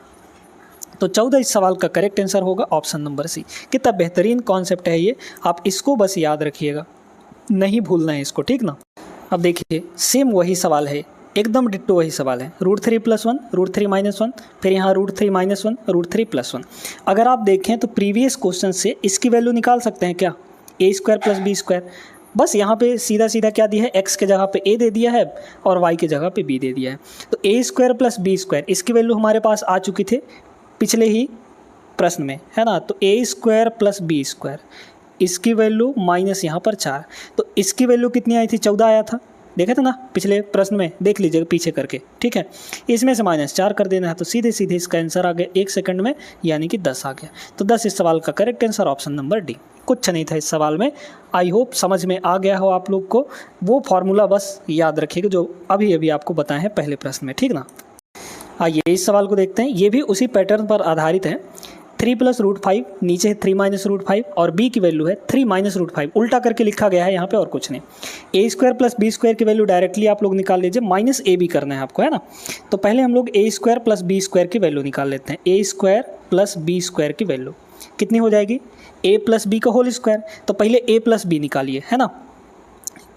तो 14 इस सवाल का करेक्ट आंसर होगा ऑप्शन नंबर सी। कितना बेहतरीन कॉन्सेप्ट है ये, आप इसको बस याद रखिएगा, नहीं भूलना है इसको, ठीक ना। अब देखिए सेम वही सवाल है, एकदम डिट्टो वही सवाल है, √3 + 1, √3 - 1, फिर यहाँ √3 - 1, √3 + 1। अगर आप देखें तो प्रीवियस क्वेश्चन से इसकी वैल्यू निकाल सकते हैं क्या, a square plus b square. बस यहाँ पे सीधा सीधा क्या दिया है, x के जगह पे a दे दिया है और y के जगह पे b दे दिया है। तो a square plus b square इसकी वैल्यू हमारे पास आ चुकी थी पिछले ही प्रश्न में, है ना, तो a square plus b square इसकी वैल्यू माइनस यहाँ पर 4, तो इसकी वैल्यू कितनी आई थी, 14 आया था, देखा था ना पिछले प्रश्न में, देख लीजिएगा पीछे करके, ठीक है। इसमें से -4 कर देना है, तो सीधे सीधे इसका आंसर आ गया 1 सेकंड में, यानी कि 10 आ गया। तो 10 इस सवाल का correct answer option number D. कुछ नहीं था इस सवाल में, आई होप समझ में आ गया हो आप लोग को। वो फॉर्मूला बस याद रखिएगा जो अभी अभी आपको बताए हैं पहले प्रश्न में, ठीक ना। आइए इस सवाल को देखते हैं, ये भी उसी पैटर्न पर आधारित है। 3 + √5, नीचे है 3 - √5 और b की वैल्यू है 3 - √5। उल्टा करके लिखा गया है यहाँ पे और कुछ नहीं। a² + b² की वैल्यू डायरेक्टली आप लोग निकाल लीजिए, -ab करना है आपको, है ना। तो पहले हम लोग a² + b² की वैल्यू निकाल लेते हैं। a² + b² की वैल्यू कितनी हो जाएगी? a + b का होल स्क्वायर। तो पहले a + b निकालिए, है ना।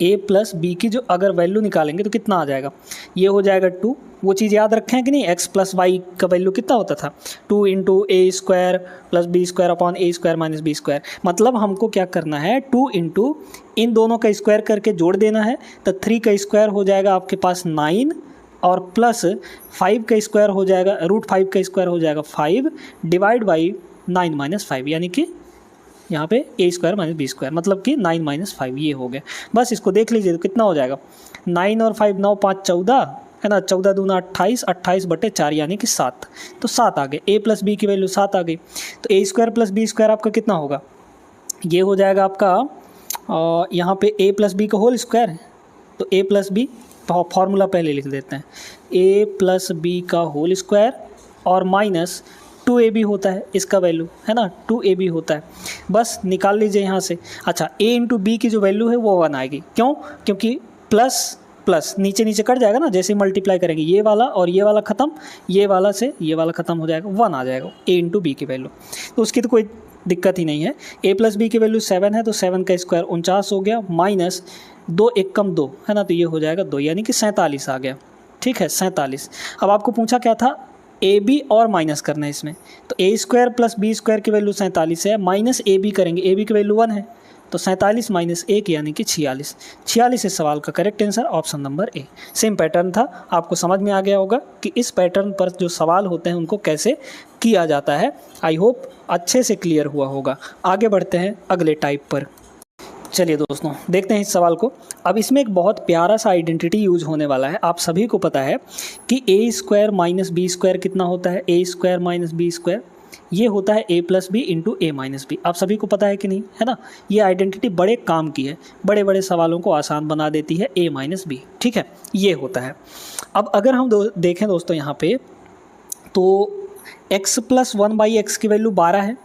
a + b की जो अगर वैल्यू निकालेंगे तो कितना आ जाएगा? ये हो जाएगा 2। वो चीज़ याद रखें हैं कि नहीं, x + y का वैल्यू कितना होता था? 2 × a² + b² upon a² - b²। मतलब हमको क्या करना है, 2 × इन दोनों का स्क्वायर करके जोड़ देना है। तो 3 का स्क्वायर हो जाएगा आपके पास 9 और प्लस 5 का स्क्वायर हो जाएगा, √5 का स्क्वायर हो जाएगा 5 डिवाइड बाई 9 - 5, यानी कि यहाँ पे a² - b², मतलब कि 9 - 5 ये हो गया। बस इसको देख लीजिए तो कितना हो जाएगा? 9 और 5 9 5 14, है ना। 14 दूना 28, 28/4 यानी कि 7। तो 7 आ गए। a + b की वैल्यू 7 आ गई। तो a² + b² आपका कितना होगा? ये हो जाएगा आपका यहाँ पे a + b का होल स्क्वायर है। तो a + b फॉर्मूला पहले लिख देते हैं। a + b का होल स्क्वायर और माइनस 2ab होता है इसका वैल्यू, है ना। 2ab होता है, बस निकाल लीजिए यहाँ से। अच्छा, a × b की जो वैल्यू है वो 1 आएगी। क्यों? क्योंकि प्लस प्लस नीचे नीचे कट जाएगा ना, जैसे मल्टीप्लाई करेंगे ये वाला और ये वाला ख़त्म, ये वाला से ये वाला ख़त्म हो जाएगा, 1 आ जाएगा a × b की वैल्यू। तो उसकी तो कोई दिक्कत ही नहीं है। a + b की वैल्यू 7 है, तो 7 का स्क्वायर 49 हो गया, माइनस 2 1 कम 2, है ना। तो ये हो जाएगा 2, यानी कि 47 आ गया। ठीक है, 47। अब आपको पूछा क्या था? ए बी और माइनस करना है इसमें। तो a² + b² की वैल्यू 47 है, माइनस ab करेंगे, ab की वैल्यू 1 है, तो 47 - 1 यानी कि 46। 46 इस सवाल का correct answer option number A. Same pattern था, आपको समझ में आ गया होगा कि इस पैटर्न पर जो सवाल होते हैं उनको कैसे किया जाता है। आई होप अच्छे से क्लियर हुआ होगा। आगे बढ़ते हैं अगले टाइप पर। चलिए दोस्तों, देखते हैं इस सवाल को। अब इसमें एक बहुत प्यारा सा आइडेंटिटी यूज होने वाला है। आप सभी को पता है कि a² - b² कितना होता है? a² - b², ये होता है a + b × a - b। आप सभी को पता है कि नहीं, है ना। ये आइडेंटिटी बड़े काम की है, बड़े बड़े सवालों को आसान बना देती है, a - b। ठीक है, ये होता है। अब अगर हम देखें दोस्तों यहाँ पे, तो x + 1/x की वैल्यू 12 है।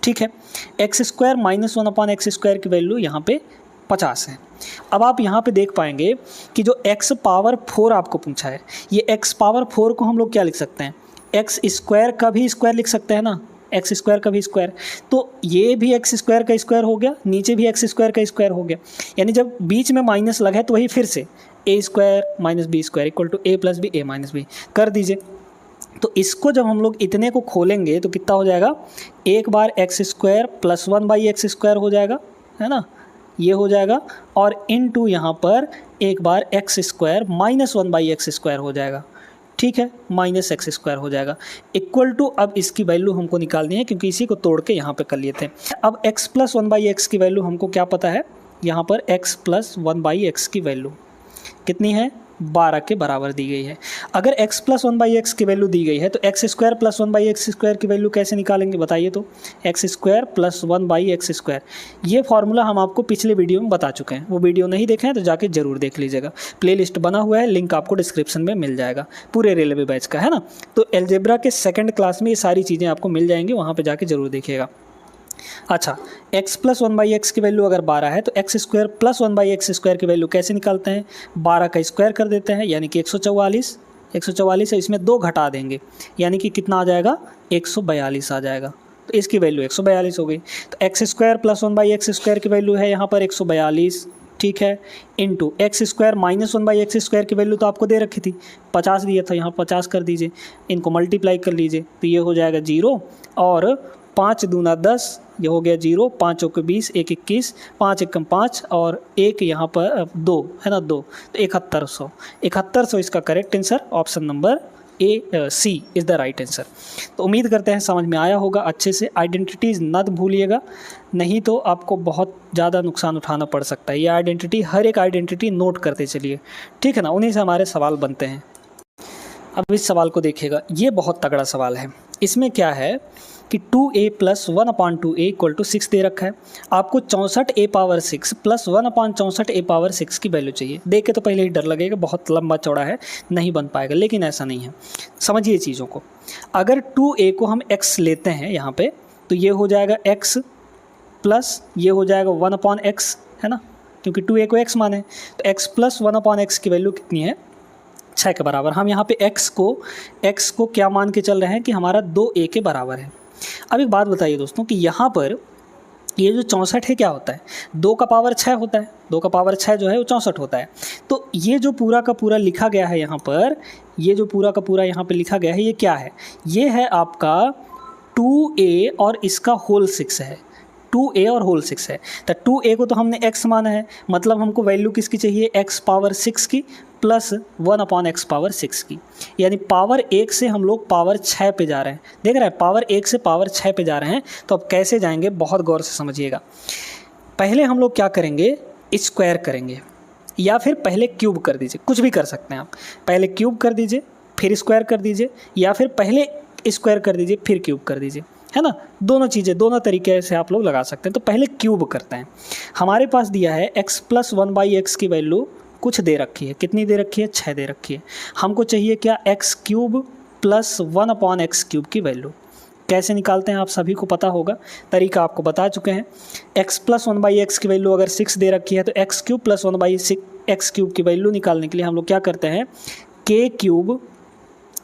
ठीक है, x² - 1/x² की वैल्यू यहाँ पे 50 है। अब आप यहाँ पे देख पाएंगे कि जो x⁴ आपको पूछा है, ये x⁴ को हम लोग क्या लिख सकते हैं? x² का भी स्क्वायर लिख सकते हैं ना, x² का भी स्क्वायर। तो ये भी x² का स्क्वायर हो गया, नीचे भी x² का स्क्वायर हो गया, यानी जब बीच में माइनस लगा है तो वही फिर से a² - b² = a + b a - b कर दीजिए। तो इसको जब हम लोग इतने को खोलेंगे तो कितना हो जाएगा? एक बार x² + 1/x² हो जाएगा, है ना, ये हो जाएगा, और इनटू यहाँ पर एक बार x² - 1/x² हो जाएगा। ठीक है, -x² हो जाएगा, इक्वल टू, अब इसकी वैल्यू हमको निकालनी है क्योंकि इसी को तोड़ के यहाँ पे कर लिए थे। अब x + 1/x की वैल्यू हमको क्या पता है? यहाँ पर x + 1/x की वैल्यू कितनी है? 12 के बराबर दी गई है। अगर x + 1/x की वैल्यू दी गई है तो x² + 1/x² की वैल्यू कैसे निकालेंगे बताइए? तो x² + 1/x², ये फार्मूला हम आपको पिछले वीडियो में बता चुके हैं। वो वीडियो नहीं देखे हैं तो जाके ज़रूर देख लीजिएगा, प्लेलिस्ट बना हुआ है, लिंक आपको डिस्क्रिप्शन में मिल जाएगा, पूरे रेलवे बैच का, है ना। तो अलजेब्रा के 2nd क्लास में ये सारी चीज़ें आपको मिल जाएंगी, वहाँ पर जाके ज़रूर देखिएगा। अच्छा, x + 1/x की वैल्यू अगर 12 है तो x² + 1/x² की वैल्यू कैसे निकालते हैं? 12 का स्क्वायर कर देते हैं, यानी कि 144। 144 है, इसमें 2 घटा देंगे, यानी कि कितना आ जाएगा? 142 आ जाएगा। तो इसकी वैल्यू 142 हो गई। तो x² + 1/x² की वैल्यू है यहाँ पर 142, ठीक है, इंटू x² - 1/x² की वैल्यू तो आपको दे रखी थी, 50 दिया था, यहाँ 50 कर दीजिए, इनको मल्टीप्लाई कर लीजिए तो ये हो जाएगा 0, और 5 दूना 10, ये हो गया 0, 5 चौके 20, 1 21, 5 एकम 5 और 1 यहाँ पर 2, है ना, 2, तो 7100। 7100 इसका correct answer option number C is the right answer. तो उम्मीद करते हैं समझ में आया होगा अच्छे से। आइडेंटिटीज़ मत भूलिएगा, नहीं तो आपको बहुत ज़्यादा नुकसान उठाना पड़ सकता है। ये आइडेंटिटी, हर एक आइडेंटिटी नोट करते चलिए, ठीक है ना, उन्हीं से हमारे सवाल बनते हैं। अब इस सवाल को देखिएगा, ये बहुत तगड़ा सवाल है। इसमें क्या है कि 2a plus 1/2a equal to 6 दे रखा है। आपको 64a power 6 plus 1/64a power 6 की वैल्यू चाहिए। देख के तो पहले ही डर लगेगा, बहुत लंबा चौड़ा है, नहीं बन पाएगा, लेकिन ऐसा नहीं है। समझिए चीज़ों को। अगर 2a को हम x लेते हैं यहाँ पे, तो ये हो जाएगा x प्लस ये हो जाएगा 1/x, है ना, क्योंकि 2a को x माने, तो x प्लस 1/x की वैल्यू कितनी है, 6 के बराबर। हम यहाँ पे x को क्या मान के चल रहे हैं कि हमारा 2a के बराबर है। अब एक बात बताइए दोस्तों कि यहाँ पर ये जो 64 है क्या होता है, 2 का पावर 6 होता है, 2 का पावर 6 जो है वो 64 होता है। तो ये जो पूरा का पूरा लिखा गया है यहाँ पर, ये जो पूरा का पूरा यहाँ पे लिखा गया है, ये क्या है, ये है आपका 2a और इसका होल 6 है, 2a और होल 6 है। तो 2a को तो हमने x माना है, मतलब हमको वैल्यू किसकी चाहिए, x पावर 6 की प्लस 1/x पावर 6 की, यानी पावर 1 से हम लोग पावर 6 पे जा रहे हैं। देख रहे हैं, पावर 1 से पावर 6 पे जा रहे हैं। तो अब कैसे जाएंगे, बहुत गौर से समझिएगा। पहले हम लोग क्या करेंगे, स्क्वायर करेंगे, या फिर पहले क्यूब कर दीजिए, कुछ भी कर सकते हैं आप। पहले क्यूब कर दीजिए फिर स्क्वायर कर दीजिए, या फिर पहले स्क्वायर कर दीजिए फिर क्यूब कर दीजिए, है ना। दोनों चीज़ें, दोनों तरीके से आप लोग लगा सकते हैं। तो पहले क्यूब करते हैं। हमारे पास दिया है x प्लस 1/x की वैल्यू कुछ दे रखी है, कितनी दे रखी है, 6 दे रखी है। हमको चाहिए क्या, x cube plus 1/x cube की वैल्यू। कैसे निकालते हैं आप सभी को पता होगा, तरीका आपको बता चुके हैं। x प्लस 1/x की वैल्यू अगर 6 दे रखी है तो x cube plus 1/x cube की वैल्यू निकालने के लिए हम लोग क्या करते हैं, k क्यूब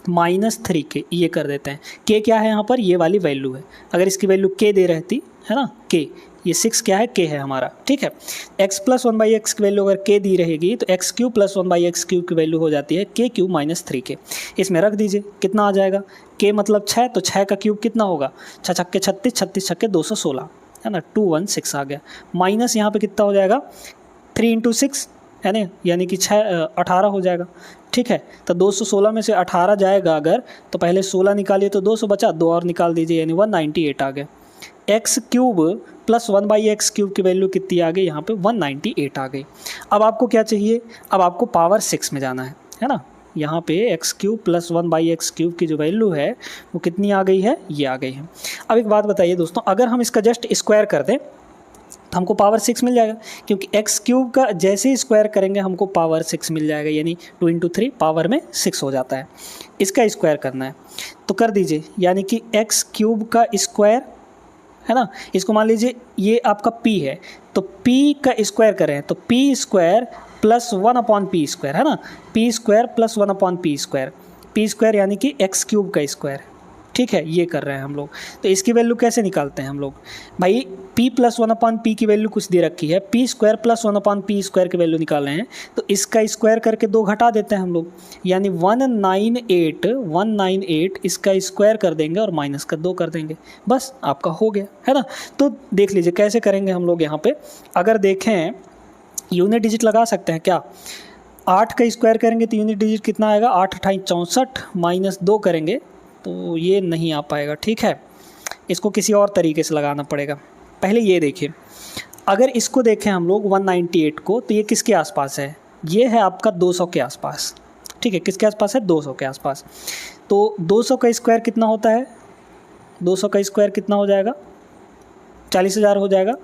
माइनस 3k ये कर देते हैं। k क्या है यहाँ पर, ये वाली वैल्यू है। अगर इसकी वैल्यू k दे रहती है ना, k, ये 6 क्या है, k है हमारा, ठीक है। x प्लस 1/x की वैल्यू अगर k दी रहेगी तो x cube plus 1/x cube की वैल्यू हो जाती है k क्यूब माइनस 3k। इसमें रख दीजिए, कितना आ जाएगा, k मतलब 6, तो 6 का क्यूब कितना होगा, 6 छक्के 36, 36 छक्के 216, है ना, 216 आ गया। माइनस यहाँ पे कितना हो जाएगा, 3 × 6 है ना, यानी कि 18 हो जाएगा, ठीक है। तो 216 में से 18 जाएगा अगर, तो पहले 16 निकालिए तो 200 बचा, 2 और निकाल दीजिए, यानी 198 आ गया। x cube plus 1/x cube की वैल्यू कितनी आ गई, यहाँ पे 198 आ गई। अब आपको क्या चाहिए, अब आपको पावर 6 में जाना है ना। यहाँ पे x cube plus 1/x cube की जो वैल्यू है वो कितनी आ गई है, ये आ गई है। अब एक बात बताइए दोस्तों, अगर हम इसका जस्ट स्क्वायर कर दें तो हमको पावर 6 मिल जाएगा, क्योंकि x क्यूब का जैसे ही स्क्वायर करेंगे हमको पावर 6 मिल जाएगा, यानी 2 × 3 पावर में 6 हो जाता है। इसका स्क्वायर करना है तो कर दीजिए, यानी कि x क्यूब का स्क्वायर, है ना, इसको मान लीजिए ये आपका p है, तो p का स्क्वायर करें तो p square plus 1/p square, है ना, p square plus 1/p square, p square यानी कि x क्यूब का स्क्वायर, ठीक है, ये कर रहे हैं हम लोग। तो इसकी वैल्यू कैसे निकालते हैं हम लोग, भाई p प्लस 1/p की वैल्यू कुछ दे रखी है, p square plus 1/p square की वैल्यू निकाल रहे हैं, तो इसका स्क्वायर करके 2 घटा देते हैं हम लोग, यानी 198 इसका स्क्वायर कर देंगे और माइनस का 2 कर देंगे, बस आपका हो गया, है ना। तो देख लीजिए कैसे करेंगे हम लोग। यहाँ पे अगर देखें यूनिट डिजिट लगा सकते हैं क्या, 8 का स्क्वायर करेंगे तो यूनिट डिजिट कितना आएगा, 8 × 8 = 64, माइनस 2 करेंगे तो ये नहीं आ पाएगा, ठीक है। इसको किसी और तरीके से लगाना पड़ेगा। पहले ये देखिए, अगर इसको देखें हम लोग 198 को, तो ये किसके आसपास है, ये है आपका 200 के आसपास, ठीक है। किसके आसपास है, 200 के आसपास। तो 200 का स्क्वायर कितना होता है, 200 का स्क्वायर कितना हो जाएगा, 40,000 हो जाएगा।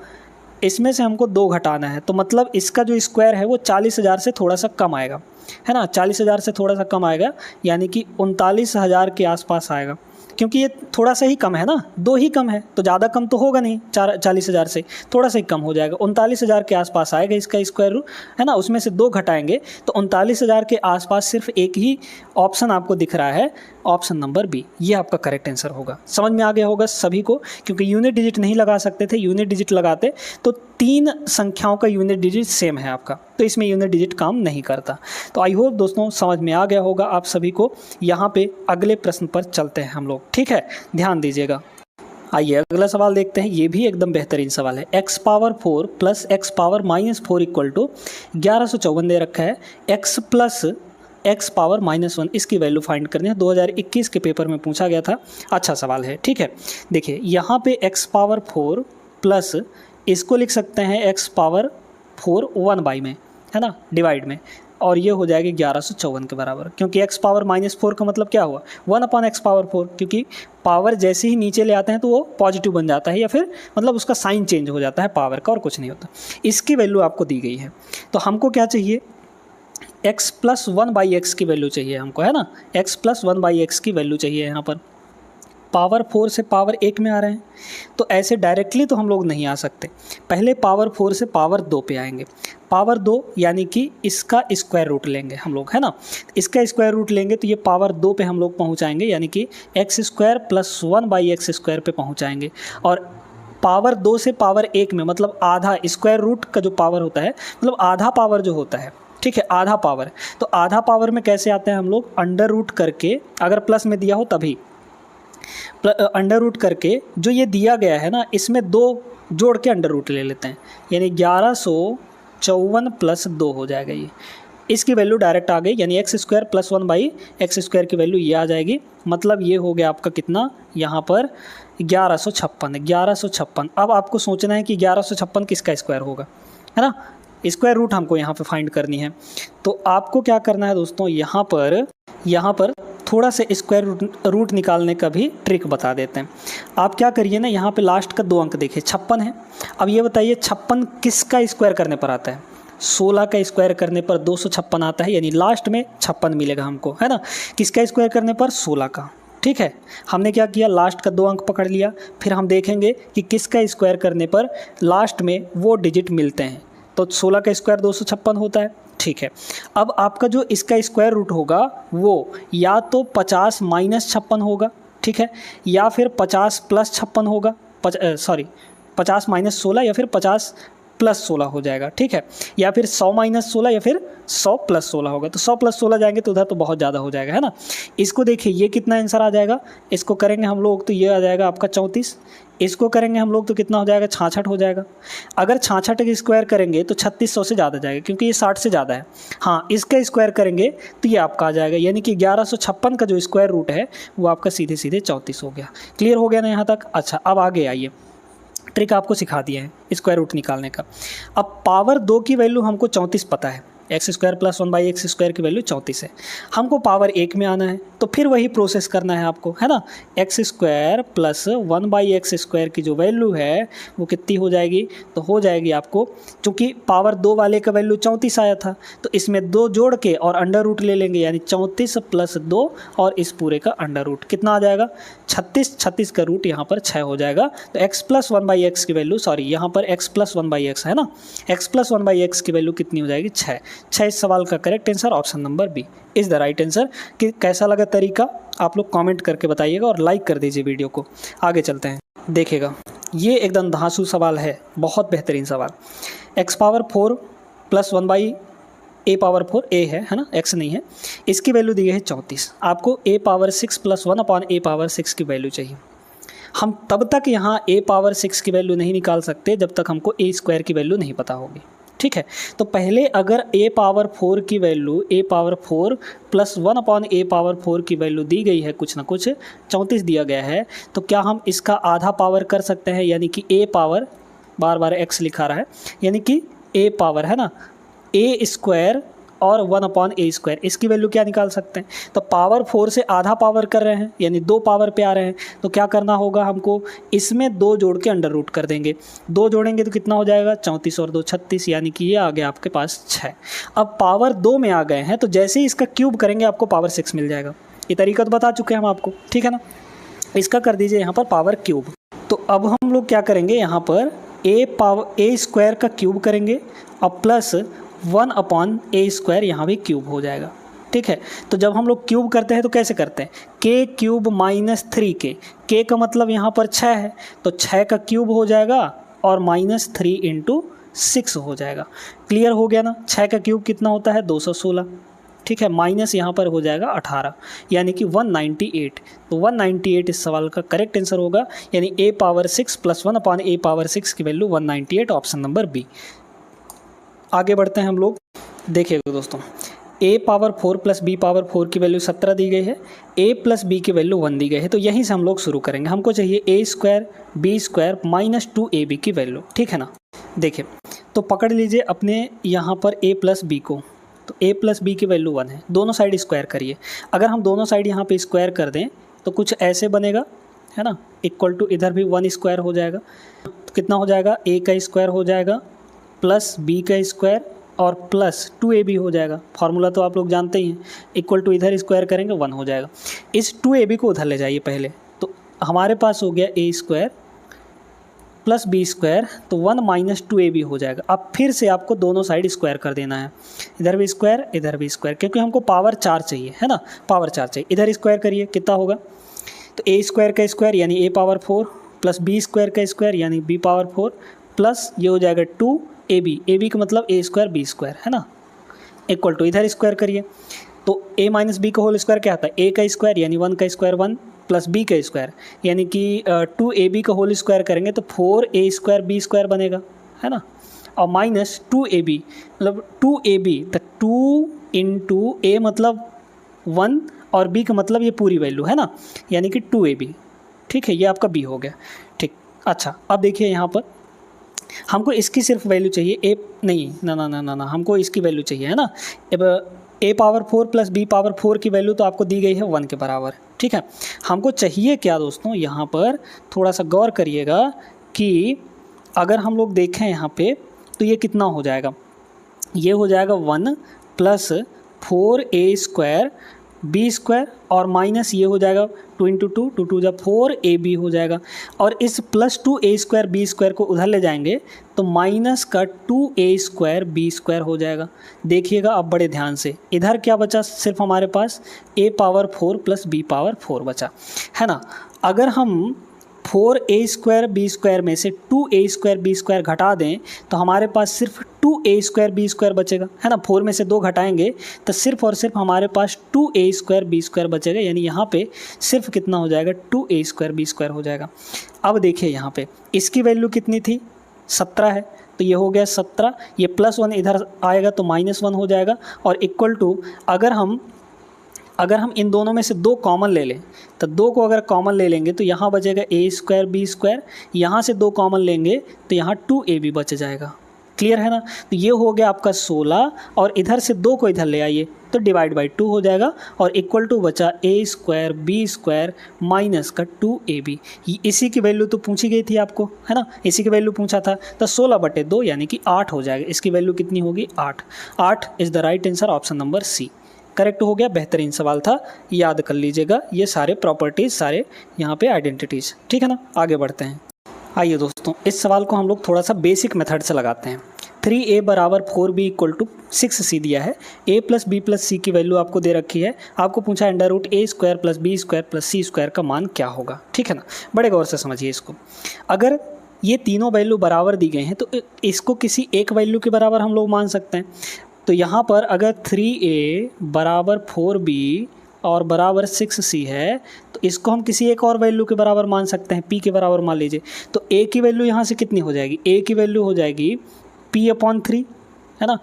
इसमें से हमको 2 घटाना है, तो मतलब इसका जो स्क्वायर है वो 40,000 से थोड़ा सा कम आएगा, है ना, 40,000 से थोड़ा सा कम आएगा, यानी कि 39,000 के आसपास आएगा। क्योंकि ये थोड़ा सा ही कम है ना, 2 ही कम है, तो ज़्यादा कम तो होगा नहीं, 40,000 से थोड़ा सा ही कम हो जाएगा, 39,000 के आसपास आएगा इसका स्क्वायर रूट, है ना। उसमें से 2 घटाएंगे तो 39,000 के आसपास सिर्फ एक ही ऑप्शन आपको दिख रहा है, ऑप्शन नंबर बी, ये आपका करेक्ट आंसर होगा। समझ में आ गया होगा सभी को, क्योंकि यूनिट डिजिट नहीं लगा सकते थे, यूनिट डिजिट लगाते तो 3 संख्याओं का यूनिट डिजिट सेम है आपका, तो इसमें यूनिट डिजिट काम नहीं करता। तो आई होप दोस्तों समझ में आ गया होगा आप सभी को। यहाँ पे अगले प्रश्न पर चलते हैं हम लोग, ठीक है, ध्यान दीजिएगा। आइए अगला सवाल देखते हैं, ये भी एकदम बेहतरीन सवाल है। x power 4 plus x power minus 4 equal to 1154 दे रखा है, x प्लस x पावर -1 इसकी वैल्यू फाइंड करनी है। 2021 के पेपर में पूछा गया था, अच्छा सवाल है, ठीक है। देखिए यहाँ पे x पावर 4 प्लस इसको लिख सकते हैं x पावर 4 1/, में, है ना, डिवाइड में, और ये हो जाएगी 1154 के बराबर, क्योंकि x पावर -4 का मतलब क्या हुआ 1/x पावर 4, क्योंकि पावर जैसे ही नीचे ले आते हैं तो वो पॉजिटिव बन जाता है, या फिर मतलब उसका साइन चेंज हो जाता है पावर का, और कुछ नहीं होता। इसकी वैल्यू आपको दी गई है, तो हमको क्या चाहिए, x + 1/x की वैल्यू चाहिए हमको, है ना, x + 1/x की वैल्यू चाहिए। यहाँ पर पावर 4 से पावर 1 में आ रहे हैं, तो ऐसे डायरेक्टली तो हम लोग नहीं आ सकते, पहले पावर 4 से पावर 2 पे आएंगे। पावर 2 यानी कि इसका स्क्वायर रूट लेंगे हम लोग, है ना, इसका स्क्वायर रूट लेंगे तो ये पावर 2 पे हम लोग पहुँचाएँगे, यानी कि x² + 1/x² पे पहुँचाएँगे। और पावर 2 से पावर 1 में मतलब आधा, स्क्वायर रूट का जो पावर होता है मतलब आधा पावर जो होता है, ठीक है, आधा पावर। तो आधा पावर में कैसे आते हैं हम लोग, अंडर रूट करके, अगर प्लस में दिया हो तभी अंडर रूट करके, जो ये दिया गया है ना इसमें 2 जोड़ के अंडर रूट ले लेते हैं, यानी 1154 + 2 हो जाएगा ये। इसकी वैल्यू डायरेक्ट आ गई, यानी x² + 1/x² की वैल्यू ये आ जाएगी। मतलब ये हो गया आपका कितना, यहाँ पर 1156। अब आपको सोचना है कि 1156 किसका स्क्वायर होगा, है ना, स्क्वायर रूट हमको यहाँ पे फाइंड करनी है। तो आपको क्या करना है दोस्तों, यहाँ पर थोड़ा से स्क्वायर रूट निकालने का भी ट्रिक बता देते हैं। आप क्या करिए ना, यहाँ पे लास्ट का 2 अंक देखिए, 56 है। अब ये बताइए 56 किसका स्क्वायर करने पर आता है, 16 का स्क्वायर करने पर 256 आता है, यानी लास्ट में 56 मिलेगा हमको, है ना, किसका स्क्वायर करने पर 16 का। ठीक है, हमने क्या किया, लास्ट का 2 अंक पकड़ लिया, फिर हम देखेंगे कि किसका स्क्वायर करने पर लास्ट में वो डिजिट मिलते हैं। तो 16 का स्क्वायर 256 होता है। ठीक है, अब आपका जो इसका स्क्वायर रूट होगा वो या तो 50 - 56 होगा, ठीक है, या फिर 50 + 56 होगा, 50 - 16 या फिर 50 + 16 हो जाएगा, ठीक है, या फिर 100 - 16 या फिर 100 + 16 होगा। तो 100 + 16 जाएंगे तो उधर तो बहुत ज़्यादा हो जाएगा, है ना। इसको देखिए ये कितना आंसर आ जाएगा, इसको करेंगे हम लोग तो ये आ जाएगा आपका 34, इसको करेंगे हम लोग तो कितना हो जाएगा, 66 हो जाएगा। अगर 66 का स्क्वायर करेंगे तो 3600 से ज़्यादा जाएगा, क्योंकि ये 60 से ज़्यादा है। हाँ, इसका स्क्वायर करेंगे तो ये आपका आ जाएगा, यानी कि 1156 का जो स्क्वायर रूट है वो आपका सीधे सीधे 34 हो गया। क्लियर हो गया ना यहाँ तक। अच्छा, अब आगे आइए, ट्रिक आपको सिखा दिया है स्क्वायर रूट निकालने का। अब पावर 2 की वैल्यू हमको 34 पता है, x² + 1/x² की वैल्यू 34 है। हमको पावर 1 में आना है, तो फिर वही प्रोसेस करना है आपको, है ना। x² + 1/x² की जो वैल्यू है वो कितनी हो जाएगी, तो हो जाएगी आपको, चूँकि पावर 2 वाले का वैल्यू 34 आया था तो इसमें 2 जोड़ के और अंडर रूट ले लेंगे, यानी 34 + 2 और इस पूरे का अंडर रूट कितना आ जाएगा, 36 का रूट यहाँ पर 6 हो जाएगा। तो x + 1/x की वैल्यू, यहाँ पर x + 1/x है ना, x + 1/x की वैल्यू कितनी हो जाएगी, 6। इस सवाल का correct answer option number B is the right answer. कि कैसा लगा तरीका आप लोग कमेंट करके बताइएगा और लाइक कर दीजिए वीडियो को। आगे चलते हैं, देखिएगा ये एकदम धांसू सवाल है, बहुत बेहतरीन सवाल। x power 4 + 1/a power 4 a है ना, x नहीं है, इसकी वैल्यू दी गई है 34। आपको a पावर 6 + 1/a पावर 6 की वैल्यू चाहिए। हम तब तक यहाँ a पावर 6 की वैल्यू नहीं निकाल सकते जब तक हमको a² की वैल्यू नहीं पता होगी, ठीक है। तो पहले अगर a पावर 4 की value, a power 4 + 1/a power 4 की वैल्यू दी गई है, कुछ ना कुछ 34 दिया गया है, तो क्या हम इसका आधा पावर कर सकते हैं, यानी कि a power, bar bar x लिखा रहा है, यानी कि a पावर है ना, a² और 1/a², इसकी वैल्यू क्या निकाल सकते हैं। तो पावर 4 से आधा पावर कर रहे हैं, यानी 2 पावर पे आ रहे हैं, तो क्या करना होगा हमको, इसमें 2 जोड़ के अंडर रूट कर देंगे। 2 जोड़ेंगे तो कितना हो जाएगा, 34 और 2 36, यानी कि ये आ गया आपके पास 6। अब पावर 2 में आ गए हैं, तो जैसे ही इसका क्यूब करेंगे आपको पावर 6 मिल जाएगा। ये तरीका तो बता चुके हैं हम आपको, ठीक है ना। इसका कर दीजिए यहाँ पर पावर क्यूब। तो अब हम लोग क्या करेंगे, यहाँ पर a² का क्यूब करेंगे और प्लस 1/a² यहाँ भी क्यूब हो जाएगा, ठीक है। तो जब हम लोग क्यूब करते हैं तो कैसे करते हैं, k³ - 3k, k का मतलब यहाँ पर 6 है, तो 6 का क्यूब हो जाएगा और -3 × 6 हो जाएगा। क्लियर हो गया ना। 6 का क्यूब कितना होता है, 216, ठीक है, माइनस यहाँ पर हो जाएगा 18, यानी कि 198। तो 198 इस सवाल का करेक्ट आंसर होगा, यानी a पावर 6 + 1/a पावर 6 की वैल्यू 198, ऑप्शन नंबर बी। आगे बढ़ते हैं हम लोग, देखिएगा दोस्तों, a पावर 4 + b पावर 4 की वैल्यू 17 दी गई है, a + b की वैल्यू 1 दी गई है, तो यहीं से हम लोग शुरू करेंगे। हमको चाहिए a² b² - 2ab की वैल्यू, ठीक है ना। देखिए, तो पकड़ लीजिए अपने यहाँ पर a + b को, तो a प्लस बी की वैल्यू 1 है, दोनों साइड स्क्वायर करिए। अगर हम दोनों साइड यहाँ पे स्क्वायर कर दें तो कुछ ऐसे बनेगा, है ना, इक्वल टू इधर भी 1 स्क्वायर हो जाएगा। तो कितना हो जाएगा, a का स्क्वायर हो जाएगा प्लस b का स्क्वायर और प्लस 2ab हो जाएगा। फार्मूला तो आप लोग जानते ही हैं, इक्वल टू इधर स्क्वायर करेंगे 1 हो जाएगा। इस 2ab को उधर ले जाइए पहले, तो हमारे पास हो गया a square plus B square, तो 1 माइनस 2ab हो जाएगा। अब फिर से आपको दोनों साइड स्क्वायर कर देना है, इधर भी स्क्वायर इधर भी स्क्वायर, क्योंकि हमको पावर 4 चाहिए, है ना, पावर 4 चाहिए। इधर स्क्वायर करिए, कितना होगा, तो a स्क्वायर का स्क्वायर यानी a power 4 plus b square का स्क्वायर यानी b पावर 4 प्लस ये हो जाएगा 2ab का मतलब a स्क्वायर b स्क्वायर, है ना, इक्वल टू इधर स्क्वायर करिए, तो a माइनस बी का होल स्क्वायर क्या आता है, a का स्क्वायर यानी 1 का स्क्वायर 1 प्लस b का स्क्वायर यानी कि 2ab का होल स्क्वायर करेंगे तो 4a स्क्वायर b स्क्वायर बनेगा, है ना, और माइनस 2ab मतलब 2ab, तो 2 इंटू a मतलब 1 और b का मतलब ये पूरी वैल्यू, है ना, यानी कि 2ab। ठीक है, ये आपका b हो गया। ठीक, अच्छा अब देखिए यहाँ पर हमको इसकी सिर्फ वैल्यू चाहिए, a नहीं ना ना ना ना ना हमको इसकी वैल्यू चाहिए, है ना। अब a power 4 plus b power 4 की वैल्यू तो आपको दी गई है 1 के बराबर। ठीक है, हमको चाहिए क्या दोस्तों, यहाँ पर थोड़ा सा गौर करिएगा कि अगर हम लोग देखें यहाँ पे तो ये कितना हो जाएगा, ये हो जाएगा 1 plus 4a square b square और माइनस ये हो जाएगा 2 इंटू 2 2 2 जब 4ab हो जाएगा, और इस plus 2a square b square को उधर ले जाएंगे तो माइनस का 2a स्क्वायर बी स्क्वायर हो जाएगा। देखिएगा अब बड़े ध्यान से, इधर क्या बचा, सिर्फ हमारे पास a power 4 plus b power 4 बचा, है ना। अगर हम 4a स्क्वायर बी स्क्वायर में से 2a स्क्वायर बी स्क्वायर घटा दें तो हमारे पास सिर्फ 2a स्क्वायर बी स्क्वायर बचेगा, है ना। 4 में से 2 घटाएंगे तो सिर्फ और सिर्फ हमारे पास 2a स्क्वायर बी स्क्वायर बचेगा, यानी यहाँ पे सिर्फ कितना हो जाएगा, 2a स्क्वायर बी स्क्वायर हो जाएगा। अब देखिए यहाँ पे इसकी वैल्यू कितनी थी, 17 है, तो ये हो गया 17, ये प्लस 1 इधर आएगा तो माइनस 1 हो जाएगा, और इक्वल टू अगर हम इन दोनों में से 2 कॉमन ले लें तो 2 को अगर कॉमन ले लेंगे तो यहाँ बचेगा a स्क्वायर बी स्क्वायर, यहाँ से 2 कॉमन लेंगे तो यहाँ 2ab बच जाएगा। क्लियर है ना, तो ये हो गया आपका 16, और इधर से 2 को इधर ले आइए तो डिवाइड बाई 2 हो जाएगा, और इक्वल टू बचा a square b square minus का 2ab। इसी की वैल्यू तो पूछी गई थी आपको, है ना, इसी की वैल्यू पूछा था, तो 16/2 यानी कि 8 हो जाएगा। इसकी वैल्यू कितनी होगी, 8 is the right answer, option number C correct हो गया। बेहतरीन सवाल था, याद कर लीजिएगा ये सारे प्रॉपर्टीज़, सारे यहाँ पे आइडेंटिटीज़। ठीक है ना, आगे बढ़ते हैं। आइए दोस्तों, इस सवाल को हम लोग थोड़ा सा बेसिक मेथड से लगाते हैं। 3a बराबर 4b इक्वल टू 6c दिया है, a plus b plus c की वैल्यू आपको दे रखी है, आपको पूछा under root a square plus B square plus c square का मान क्या होगा। ठीक है ना, बड़े गौर से समझिए इसको। अगर ये तीनों वैल्यू बराबर दी गई हैं तो इसको किसी एक वैल्यू के बराबर हम लोग मान सकते हैं। तो यहाँ पर अगर 3a बराबर 4b और बराबर 6c है तो इसको हम किसी एक और वैल्यू के बराबर मान सकते हैं, p के बराबर मान लीजिए। तो a की वैल्यू यहाँ से कितनी हो जाएगी, a की वैल्यू हो जाएगी p/3, है ना,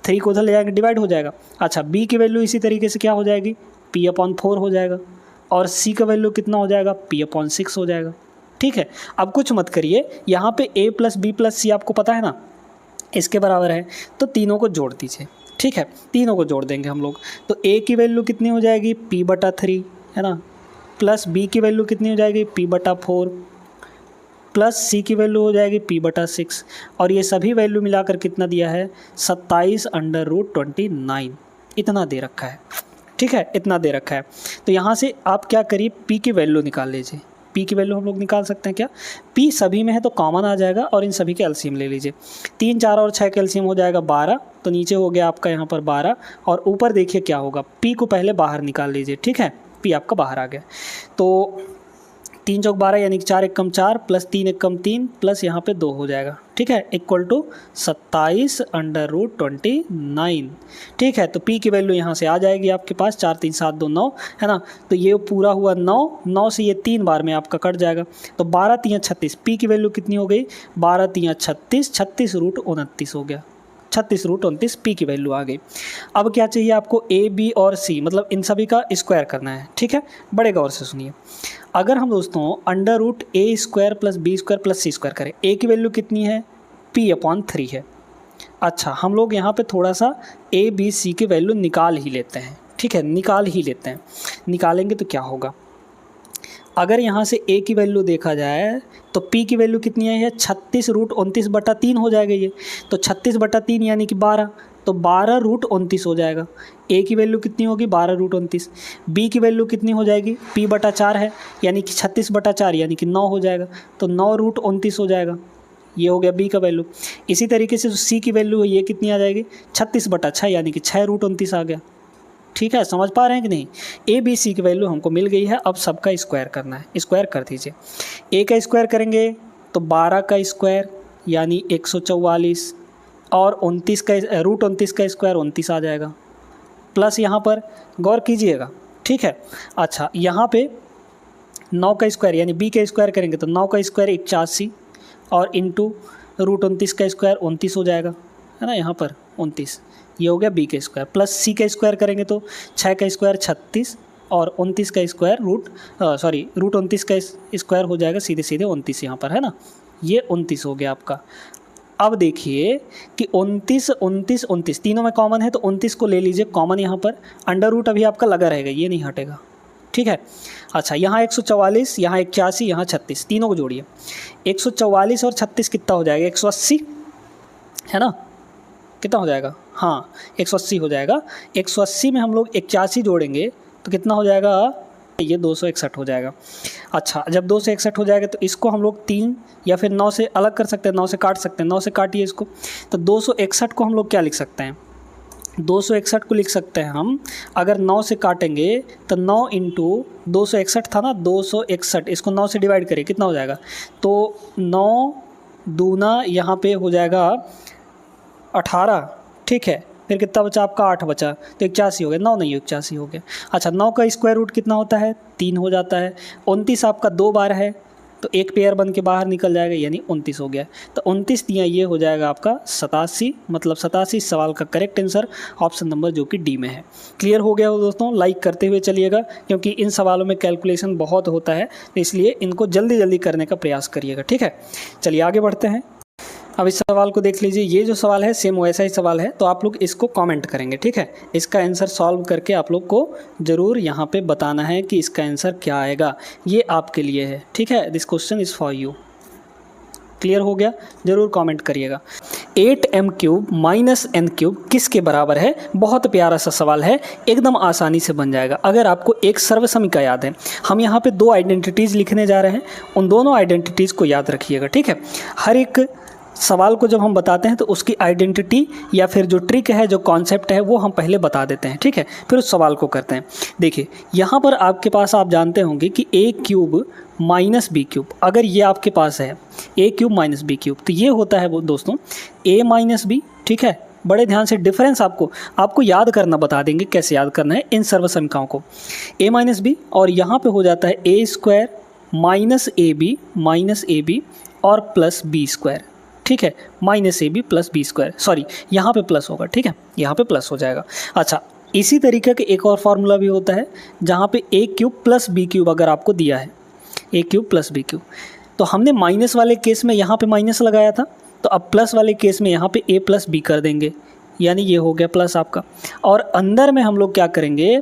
3 को उधर ले जाएंगे डिवाइड हो जाएगा। अच्छा, b की वैल्यू इसी तरीके से क्या हो जाएगी, p/4 हो जाएगा, और c का वैल्यू कितना हो जाएगा, p/6 हो जाएगा। ठीक है, अब कुछ मत करिए, यहाँ पे a प्लस बी प्लस सी आपको पता है ना इसके बराबर है, तो तीनों को जोड़ दीजिए। ठीक है, तीनों को जोड़ देंगे हम लोग, तो a की वैल्यू कितनी हो जाएगी, p/3, है ना, प्लस b की वैल्यू कितनी हो जाएगी, p/4, प्लस c की वैल्यू हो जाएगी p/6, और ये सभी वैल्यू मिलाकर कितना दिया है, 27/29 इतना दे रखा है। ठीक है, इतना दे रखा है। तो यहाँ से आप क्या करिए, p की वैल्यू निकाल लीजिए। p की वैल्यू हम लोग निकाल सकते हैं क्या, p सभी में है तो कॉमन आ जाएगा, और इन सभी के एलसीएम ले लीजिए। 3, 4 और 6 के एलसीएम हो जाएगा 12, तो नीचे हो गया आपका यहाँ पर 12, और ऊपर देखिए क्या होगा, p को पहले बाहर निकाल लीजिए। ठीक है, p आपका बाहर आ गया, तो 3 चौक 12 यानी कि 4 एकम 4 प्लस 3 एकम 3 प्लस यहाँ पे 2 हो जाएगा। ठीक है, इक्वल टू 27/29। ठीक है, तो p की वैल्यू यहाँ से आ जाएगी आपके पास, 4 3 7 2 9, है ना, तो ये पूरा हुआ 9 से ये 3 बार में आपका कट जाएगा, तो 12 3 36, p की वैल्यू कितनी हो गई, 12 3 36, 36√29 हो गया, 36√29 p की वैल्यू आ गई। अब क्या चाहिए आपको, a b और c, मतलब इन सभी का स्क्वायर करना है। ठीक है, बड़े गौर से सुनिए। अगर हम दोस्तों under root a square plus B square plus c square करें, a की वैल्यू कितनी है, p/3 है, अच्छा, हम लोग यहाँ पे थोड़ा सा ए बी सी की वैल्यू निकाल ही लेते हैं, ठीक है, निकाल ही लेते हैं। निकालेंगे तो क्या होगा, अगर यहाँ से ए की वैल्यू देखा जाए तो पी की वैल्यू कितनी है, 36√29/3 हो जाएगा ये। तो 36/3 यानी कि 12, तो 12√29 हो जाएगा। ए की वैल्यू कितनी होगी, 12√29। बी की वैल्यू कितनी हो जाएगी, p/4 है, यानी कि 36/4 यानी कि 9 हो जाएगा, तो 9√29 हो जाएगा। ये हो गया बी का वैल्यू। इसी तरीके से जो सी की वैल्यू है ये कितनी आ जाएगी, 36/6 यानी कि 6√29 आ गया। ठीक है, समझ पा रहे हैं कि नहीं। ए बी सी की वैल्यू हमको मिल गई है, अब सबका स्क्वायर करना है। स्क्वायर कर दीजिए। ए का स्क्वायर करेंगे तो 12 का स्क्वायर यानी 144 और 29 का √29 का स्क्वायर 29 आ जाएगा, प्लस यहाँ पर गौर कीजिएगा, ठीक है। अच्छा, यहाँ पे 9 का स्क्वायर यानी बी का स्क्वायर करेंगे तो 9 का स्क्वायर 81 और इंटू √29 का स्क्वायर 29 हो जाएगा, है ना, यहाँ पर 29। ये हो गया बी का स्क्वायर, प्लस सी का स्क्वायर करेंगे तो 6 का स्क्वायर 36 और 29 का स्क्वायर √29 का स्क्वायर हो जाएगा सीधे सीधे 29 यहाँ पर, है ना। ये 29 हो गया आपका। अब देखिए कि 29, 29, 29 तीनों में कॉमन है, तो 29 को ले लीजिए कॉमन यहाँ पर। अंडर रूट अभी आपका लगा रहेगा, ये नहीं हटेगा, ठीक है। अच्छा, यहाँ 144, यहाँ 81, यहाँ 36, तीनों को जोड़िए। 144 और 36 कितना हो जाएगा, 180, है ना। कितना हो जाएगा, हाँ 180 हो जाएगा। 180 में हम लोग 81 जोड़ेंगे तो कितना हो जाएगा, ये 261 हो जाएगा। अच्छा, जब 261 हो जाएगा तो इसको हम लोग 3 या फिर 9 से अलग कर सकते हैं, 9 से काट सकते हैं। 9 से काटिए इसको, तो 261 को हम लोग क्या लिख सकते हैं, 261 को लिख सकते हैं हम, अगर 9 से काटेंगे तो 9 इंटू 261 था ना, 261, इसको 9 से डिवाइड करिए, कितना हो जाएगा, तो 9 दूना यहाँ पे हो जाएगा 18, ठीक है। फिर कितना बचा आपका, 8 बचा, तो 81 हो गया, 9 नहीं 81 हो गया। अच्छा, 9 का स्क्वायर रूट कितना होता है, 3 हो जाता है। 29 आपका 2 बार है तो एक पेयर बन के बाहर निकल जाएगा, यानी 29 हो गया। तो 29 दिया, ये हो जाएगा आपका 87, मतलब 87 सवाल का करेक्ट आंसर ऑप्शन नंबर जो कि डी में है। क्लियर हो गया हो दोस्तों, लाइक करते हुए चलिएगा, क्योंकि इन सवालों में कैलकुलेशन बहुत होता है, इसलिए इनको जल्दी जल्दी करने का प्रयास करिएगा, ठीक है। चलिए आगे बढ़ते हैं। अब इस सवाल को देख लीजिए, ये जो सवाल है सेम वैसा ही सवाल है, तो आप लोग इसको कमेंट करेंगे, ठीक है। इसका आंसर सॉल्व करके आप लोग को ज़रूर यहाँ पे बताना है कि इसका आंसर क्या आएगा, ये आपके लिए है, ठीक है। This question is for you. Clear हो गया, ज़रूर कमेंट करिएगा। 8m³ माइनस n³ किसके बराबर है, बहुत प्यारा सा सवाल है, एकदम आसानी से बन जाएगा। अगर आपको एक सर्वसमीका याद है, हम यहाँ पे 2 आइडेंटिटीज़ लिखने जा रहे हैं, उन दोनों आइडेंटिटीज़ को याद रखिएगा, ठीक है। हर एक सवाल को जब हम बताते हैं तो उसकी आइडेंटिटी या फिर जो ट्रिक है, जो कॉन्सेप्ट है, वो हम पहले बता देते हैं, ठीक है, फिर उस सवाल को करते हैं। देखिए यहाँ पर आपके पास, आप जानते होंगे कि a³ माइनस b³, अगर ये आपके पास है a³ माइनस b³, तो ये होता है वो दोस्तों a माइनस b, ठीक है। बड़े ध्यान से डिफरेंस आपको याद करना बता देंगे, कैसे याद करना है इन सर्वसमीकाओं को। a माइनस b और यहाँ पे हो जाता है a² माइनस ab और प्लस b², ठीक है, -ab प्लस b², सॉरी यहाँ पे प्लस होगा, ठीक है, यहाँ पे प्लस हो जाएगा। अच्छा, इसी तरीके के एक और फार्मूला भी होता है जहाँ पे a³ प्लस b³ अगर आपको दिया है, a³ प्लस b³, तो हमने माइनस वाले केस में यहाँ पे माइनस लगाया था, तो अब प्लस वाले केस में यहाँ पे a प्लस b कर देंगे, यानी ये हो गया प्लस आपका। और अंदर में हम लोग क्या करेंगे,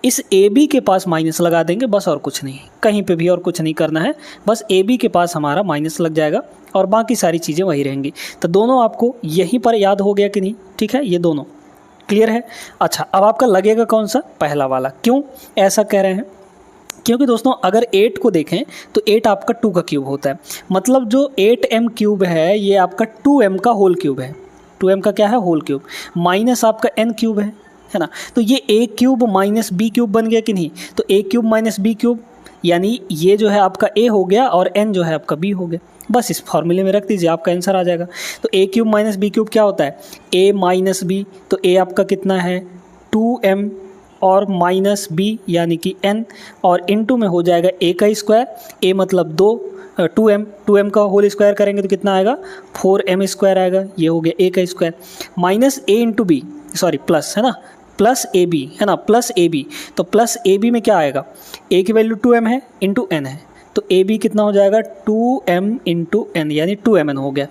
इस AB के पास माइनस लगा देंगे, बस और कुछ नहीं, कहीं पे भी और कुछ नहीं करना है, बस AB के पास हमारा माइनस लग जाएगा और बाकी सारी चीज़ें वही रहेंगी। तो दोनों आपको यहीं पर याद हो गया कि नहीं, ठीक है, ये दोनों क्लियर है। अच्छा, अब आपका लगेगा कौन सा, पहला वाला। क्यों ऐसा कह रहे हैं, क्योंकि दोस्तों अगर 8 को देखें तो 8 आपका 2 का क्यूब होता है, मतलब जो 8m³ है ये आपका 2m का होल क्यूब है, 2m का क्या है, होल क्यूब, माइनस आपका n³ है ना। तो ये a³ माइनस b³ बन गया कि नहीं, तो a³ माइनस b³ यानी ये जो है आपका a हो गया और n जो है आपका b हो गया, बस इस फॉर्मूले में रख दीजिए, आपका आंसर आ जाएगा। तो a³ माइनस b³ क्या होता है, a माइनस b, तो a आपका कितना है 2m और माइनस b यानी कि n, और इनटू में हो जाएगा a का स्क्वायर, a मतलब 2m का होल स्क्वायर करेंगे तो कितना आएगा 4m² आएगा, ये हो गया a का square, minus a into b, sorry plus, है ना, प्लस ab, है ना, प्लस ab, तो प्लस ab में क्या आएगा, a की वैल्यू 2m है इंटू n है, तो ए बी कितना हो जाएगा 2m इंटू एन यानी 2mn हो गया,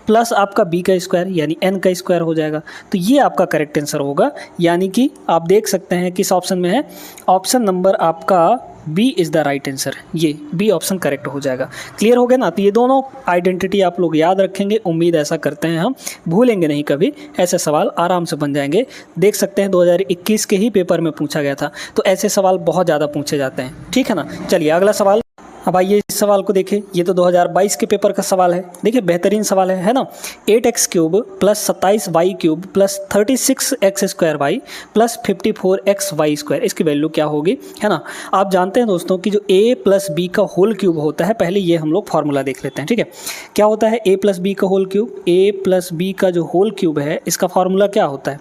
प्लस आपका b का स्क्वायर यानी n का स्क्वायर हो जाएगा। तो ये आपका करेक्ट आंसर होगा, यानी कि आप देख सकते हैं किस ऑप्शन में है, ऑप्शन नंबर आपका B is the right answer, ये बी ऑप्शन करेक्ट हो जाएगा। क्लियर हो गया ना। तो ये दोनों आइडेंटिटी आप लोग याद रखेंगे, उम्मीद ऐसा करते हैं हम, भूलेंगे नहीं कभी, ऐसे सवाल आराम से बन जाएंगे। देख सकते हैं 2021 के ही पेपर में पूछा गया था, तो ऐसे सवाल बहुत ज़्यादा पूछे जाते हैं, ठीक है ना। चलिए अगला सवाल। अब आइए इस सवाल को देखिए, ये तो 2022 के पेपर का सवाल है। देखिए बेहतरीन सवाल है ना। 8x cube plus 27y cube plus 36x square y plus 54x y square, इसकी वैल्यू क्या होगी, है ना। आप जानते हैं दोस्तों कि जो a प्लस बी का होल क्यूब होता है, पहले ये हम लोग फार्मूला देख लेते हैं, ठीक है। क्या होता है a प्लस बी का whole cube, a plus b का जो होल क्यूब है इसका फार्मूला क्या होता है,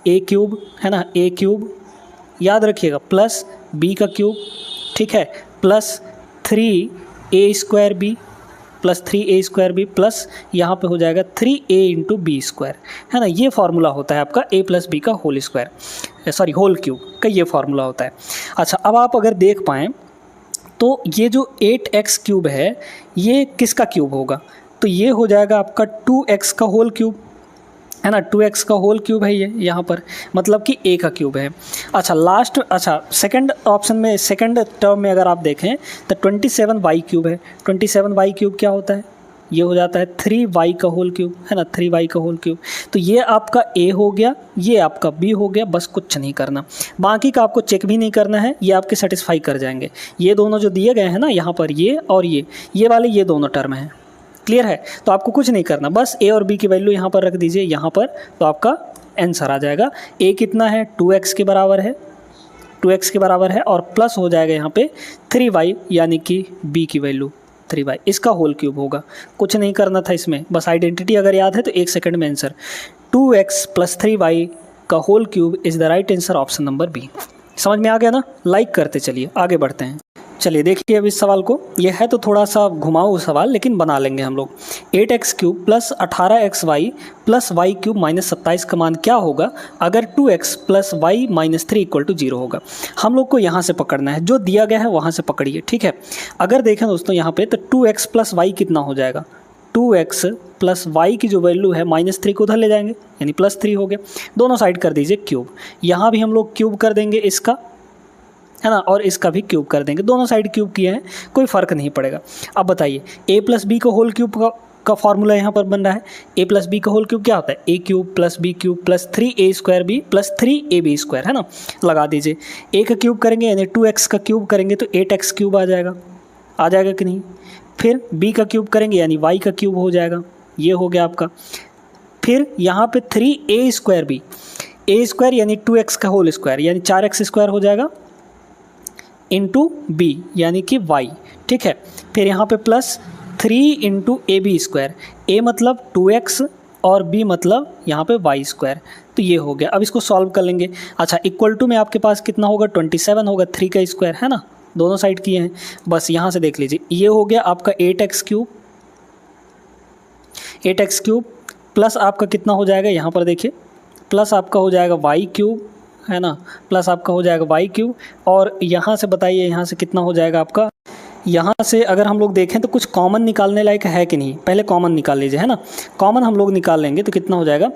a क्यूब, है ना, a क्यूब याद रखिएगा, प्लस b का क्यूब, ठीक है, plus 3a square b plus 3a square b plus यहाँ पे हो जाएगा 3a इंटू बी स्क्वायर, है ना। ये फार्मूला होता है आपका a प्लस बी का whole square, sorry whole cube का ये फार्मूला होता है। अच्छा, अब आप अगर देख पाएँ तो ये जो 8x क्यूब है ये किसका क्यूब होगा, तो ये हो जाएगा आपका 2x का होल क्यूब, है ना। 2x का होल क्यूब है ये यहाँ पर, मतलब कि a का क्यूब है। अच्छा सेकंड ऑप्शन में, सेकंड टर्म में अगर आप देखें तो 27y क्यूब है। 27y क्यूब क्या होता है, ये हो जाता है 3y का होल क्यूब, है ना, 3y का होल क्यूब। तो ये आपका a हो गया, ये आपका b हो गया, बस कुछ नहीं करना, बाकी का आपको चेक भी नहीं करना है, ये आपके सेटिस्फाई कर जाएंगे। ये दोनों जो दिए गए हैं ना यहाँ पर, ये और ये वाले, ये दोनों टर्म हैं। क्लियर है, तो आपको कुछ नहीं करना, बस a और b की वैल्यू यहाँ पर रख दीजिए यहाँ पर, तो आपका आंसर आ जाएगा। a कितना है, 2x के बराबर है, 2x के बराबर है, और प्लस हो जाएगा यहाँ पे 3y यानी कि b की वैल्यू 3y, इसका होल क्यूब होगा। कुछ नहीं करना था इसमें, बस आइडेंटिटी अगर याद है तो 1 सेकंड में आंसर, 2x प्लस 3y का whole cube is the right answer, option number B. समझ में आ गया ना। लाइक करते चलिए, आगे बढ़ते हैं। चलिए देखिए अब इस सवाल को, यह है तो थोड़ा सा घुमाऊ सवाल, लेकिन बना लेंगे हम लोग। 8x cube plus 18xy plus y cube minus 27 का मान क्या होगा अगर 2x plus y minus 3 equal to 0 होगा। हम लोग को यहाँ से पकड़ना है, जो दिया गया है वहाँ से पकड़िए, ठीक है। अगर देखें दोस्तों यहाँ पे तो 2x प्लस वाई कितना हो जाएगा, 2x प्लस वाई की जो वैल्यू है -3 को उधर ले जाएंगे, यानी +3 हो गया। दोनों साइड कर दीजिए क्यूब, यहाँ भी हम लोग क्यूब कर देंगे इसका, है ना, और इसका भी क्यूब कर देंगे। दोनों साइड क्यूब किए हैं, कोई फ़र्क नहीं पड़ेगा। अब बताइए a प्लस बी का होल क्यूब का फॉर्मूला यहाँ पर बन रहा है। a प्लस बी का होल क्यूब क्या होता है, a cube plus b cube plus 3a square b plus 3ab square, है ना। लगा दीजिए, a का क्यूब करेंगे यानी 2x का क्यूब करेंगे तो 8x क्यूब आ जाएगा कि नहीं। फिर b का क्यूब करेंगे यानी y का क्यूब हो जाएगा, ये हो गया आपका। फिर यहाँ पे 3a square b, a square यानी 2x का होल स्क्वायर यानी 4x स्क्वायर हो जाएगा इंटू बी यानी कि y, ठीक है। फिर यहाँ पे plus 3 into a b square, a मतलब 2x और b मतलब यहाँ पे y स्क्वायर, तो ये हो गया। अब इसको सॉल्व कर लेंगे। अच्छा, इक्वल टू में आपके पास कितना होगा, 27 होगा, 3 का स्क्वायर, है ना, दोनों साइड किए हैं। बस यहाँ से देख लीजिए, ये हो गया आपका 8x क्यूब प्लस आपका कितना हो जाएगा, यहाँ पर देखिए, प्लस आपका हो जाएगा y क्यूब, है ना, प्लस आपका हो जाएगा y क्यूब, और यहाँ से बताइए यहाँ से कितना हो जाएगा आपका। यहाँ से अगर हम लोग देखें तो कुछ कॉमन निकालने लायक है कि नहीं, पहले कॉमन निकाल लीजिए, है ना। कॉमन हम लोग निकाल लेंगे तो कितना हो जाएगा,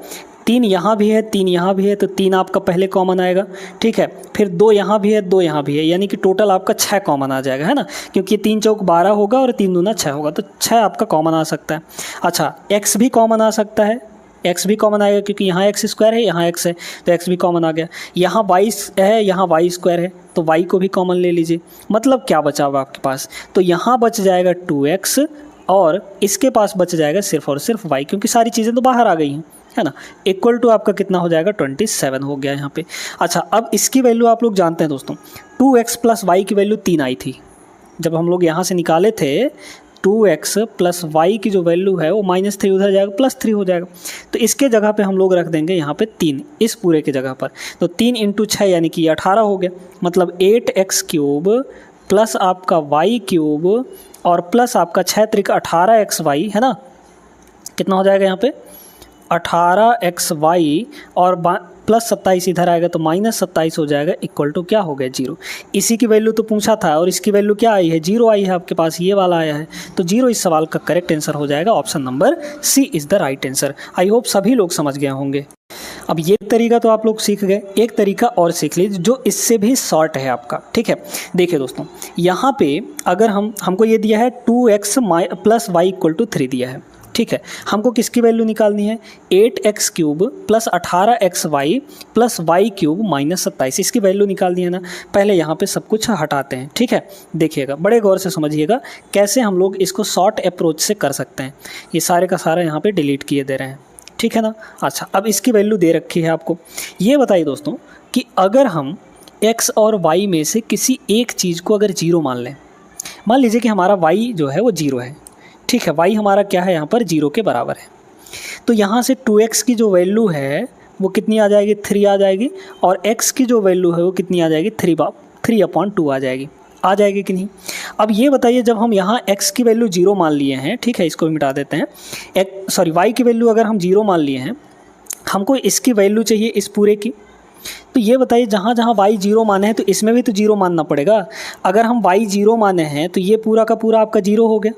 3 यहाँ भी है 3 यहाँ भी है, तो 3 आपका पहले कॉमन आएगा, ठीक है। फिर 2 यहाँ भी है 2 यहाँ भी है, यानी कि टोटल आपका 6 कॉमन आ जाएगा, है ना, क्योंकि 3 चौक 12 होगा और 3 दूना 6 होगा, तो 6 आपका कॉमन आ सकता है। अच्छा, x भी कॉमन आ सकता है, x भी कॉमन आएगा क्योंकि यहाँ x स्क्वायर है, यहाँ x है, तो x भी कॉमन आ गया। यहाँ y है, यहाँ y स्क्वायर है, तो y को भी कॉमन ले लीजिए। मतलब क्या बचा हुआ आपके पास, तो यहाँ बच जाएगा 2x और इसके पास बच जाएगा सिर्फ और सिर्फ y, क्योंकि सारी चीज़ें तो बाहर आ गई हैं, है ना। इक्वल टू आपका कितना हो जाएगा, 27 हो गया यहाँ पे। अच्छा, अब इसकी वैल्यू आप लोग जानते हैं दोस्तों, 2x प्लस वाई की वैल्यू 3 आई थी जब हम लोग यहाँ से निकाले थे। 2x प्लस वाई की जो वैल्यू है वो -3 उधर जाएगा, +3 हो जाएगा, तो इसके जगह पे हम लोग रख देंगे यहाँ पे 3, इस पूरे के जगह पर। तो 3 इंटू 6 यानी कि 18 हो गया, मतलब 8x क्यूब प्लस आपका y क्यूब और प्लस आपका 6 त्रिक 18xy, है ना, कितना हो जाएगा यहाँ पे 18xy और प्लस 27 इधर आएगा तो माइनस 27 हो जाएगा, इक्वल टू क्या हो गया 0। इसी की वैल्यू तो पूछा था और इसकी वैल्यू क्या आई है 0 आई है आपके पास, ये वाला आया है, तो 0 इस सवाल का करेक्ट आंसर हो जाएगा। Option number C is the right answer. I hope सभी लोग समझ गए होंगे। अब ये तरीका तो आप लोग सीख गए, एक तरीका और सीख लीजिए जो इससे भी शॉर्ट है आपका, ठीक है। देखिए दोस्तों, यहाँ पे अगर हमको ये दिया है 2x plus Y equal to 3 दिया है, ठीक है। हमको किसकी वैल्यू निकालनी है 8x cube plus 18xy plus y cube minus 27, इसकी वैल्यू निकालनी है ना। पहले यहाँ पे सब कुछ हटाते हैं, ठीक है। देखिएगा, बड़े गौर से समझिएगा कैसे हम लोग इसको शॉर्ट अप्रोच से कर सकते हैं। ये सारे का सारा यहाँ पे डिलीट किए दे रहे हैं, ठीक है ना। अच्छा, अब इसकी वैल्यू दे रखी है आपको। ये बताइए दोस्तों कि अगर हम x और y में से किसी एक चीज़ को अगर 0 मान लें, मान लीजिए कि हमारा y जो है वो 0 है, ठीक है। y हमारा क्या है यहाँ पर 0 के बराबर है, तो यहाँ से 2x की जो वैल्यू है वो कितनी आ जाएगी 3 आ जाएगी, और x की जो वैल्यू है वो कितनी आ जाएगी 3/2 आ जाएगी कि नहीं। अब ये बताइए, जब हम यहाँ x की वैल्यू 0 मान लिए हैं, ठीक है, इसको भी मिटा देते हैं, y की वैल्यू अगर हम 0 मान लिए हैं, हमको इसकी वैल्यू चाहिए इस पूरे की। तो ये बताइए, जहाँ जहाँ y 0 माने हैं तो इसमें भी तो 0 मानना पड़ेगा। अगर हम y 0 माने हैं तो ये पूरा का पूरा आपका 0 हो गया,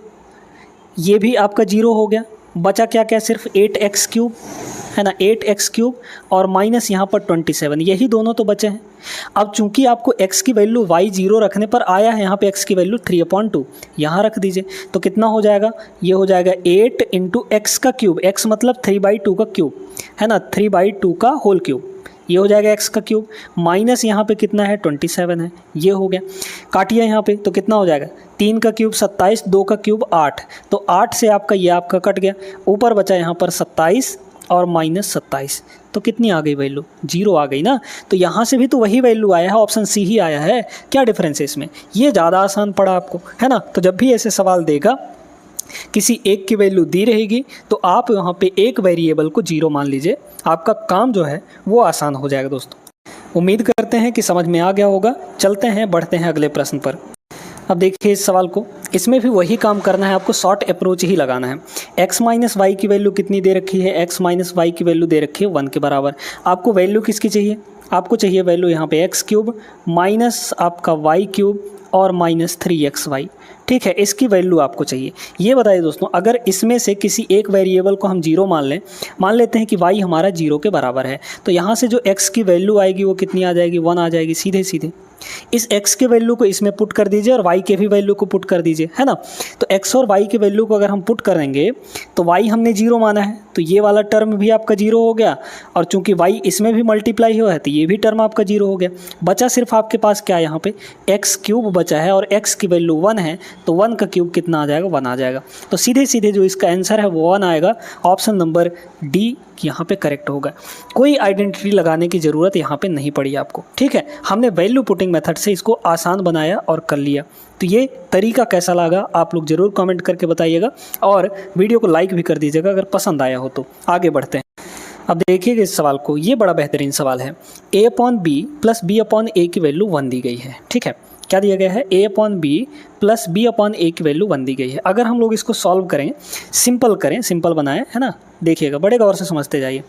ये भी आपका 0 हो गया, बचा क्या क्या सिर्फ 8x क्यूब है ना, 8x क्यूब और माइनस यहाँ पर 27, यही दोनों तो बचे हैं। अब चूंकि आपको x की वैल्यू y 0 रखने पर आया है, यहाँ पे x की वैल्यू 3/2 यहाँ रख दीजिए, तो कितना हो जाएगा, ये हो जाएगा 8 इंटू एक्स का क्यूब, x मतलब 3/2 का क्यूब है ना, 3/2 का होल क्यूब, ये हो जाएगा x का क्यूब, माइनस यहाँ पे कितना है 27 है, ये हो गया। काटिए यहाँ पे तो कितना हो जाएगा, 3 का क्यूब 27, 2 का क्यूब 8, तो 8 से आपका ये आपका कट गया, ऊपर बचा यहाँ पर 27 और माइनस 27, तो कितनी आ गई वैल्यू 0 आ गई ना। तो यहाँ से भी तो वही वैल्यू आया है, ऑप्शन सी ही आया है, क्या डिफरेंस है इसमें। ये ज़्यादा आसान पड़ा आपको, है ना। तो जब भी ऐसे सवाल देगा, किसी एक की वैल्यू दी रहेगी तो आप यहाँ पे एक वेरिएबल को 0 मान लीजिए, आपका काम जो है वो आसान हो जाएगा दोस्तों। उम्मीद करते हैं कि समझ में आ गया होगा। चलते हैं, बढ़ते हैं अगले प्रश्न पर। अब देखिए इस सवाल को, इसमें भी वही काम करना है, आपको शॉर्ट अप्रोच ही लगाना है। x माइनस वाई की वैल्यू कितनी दे रखी है, x माइनस वाई की वैल्यू दे रखी है 1 के बराबर। आपको वैल्यू किसकी चाहिए, आपको चाहिए वैल्यू यहाँ पे x क्यूब माइनस आपका y क्यूब और माइनस 3xy, ठीक है, इसकी वैल्यू आपको चाहिए। ये बताइए दोस्तों, अगर इसमें से किसी एक वेरिएबल को हम 0 मान लेते हैं कि y हमारा 0 के बराबर है, तो यहाँ से जो x की वैल्यू आएगी वो कितनी आ जाएगी 1 आ जाएगी सीधे सीधे। इस x के वैल्यू को इसमें पुट कर दीजिए और y के भी वैल्यू को पुट कर दीजिए, है ना। तो x और y की वैल्यू को अगर हम पुट करेंगे तो y हमने 0 माना है, तो ये वाला टर्म भी आपका 0 हो गया, और चूंकि y इसमें भी मल्टीप्लाई हुआ है तो ये भी टर्म आपका 0 हो गया। बचा सिर्फ आपके पास क्या, यहाँ पे x क्यूब बचा है और x की वैल्यू 1 है, तो 1 का क्यूब कितना आ जाएगा 1 आ जाएगा। तो सीधे सीधे जो इसका आंसर है वो 1 आएगा। ऑप्शन नंबर डी यहाँ पे करेक्ट होगा। कोई आइडेंटिटी लगाने की ज़रूरत यहाँ पे नहीं पड़ी आपको, ठीक है। हमने वैल्यू पुटिंग मेथड से इसको आसान बनाया और कर लिया। तो ये तरीका कैसा लगा आप लोग ज़रूर कमेंट करके बताइएगा, और वीडियो को लाइक भी कर दीजिएगा अगर पसंद आया हो तो। आगे बढ़ते हैं। अब देखिएगा इस सवाल को, ये बड़ा बेहतरीन सवाल है। a/b प्लस b/a की वैल्यू 1 दी गई है, ठीक है। क्या दिया गया है, a/b प्लस b/a की वैल्यू 1 दी गई है। अगर हम लोग इसको सॉल्व करें, सिंपल बनाएं, है ना, देखिएगा बड़े गौर से समझते जाइए।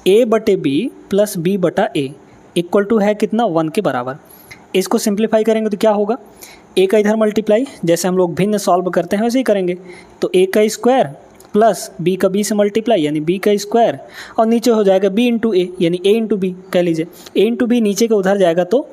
a/b plus b/a equal to है कितना 1 के बराबर। इसको सिंप्लीफाई करेंगे तो क्या होगा, a का इधर मल्टीप्लाई, जैसे हम लोग भिन्न सॉल्व करते हैं वैसे ही करेंगे, तो a का स्क्वायर प्लस b का b से मल्टीप्लाई यानी b का स्क्वायर, और नीचे हो जाएगा b इंटू ए यानी a इंटू बी, कह लीजिए a इंटू बी नीचे के उधर जाएगा तो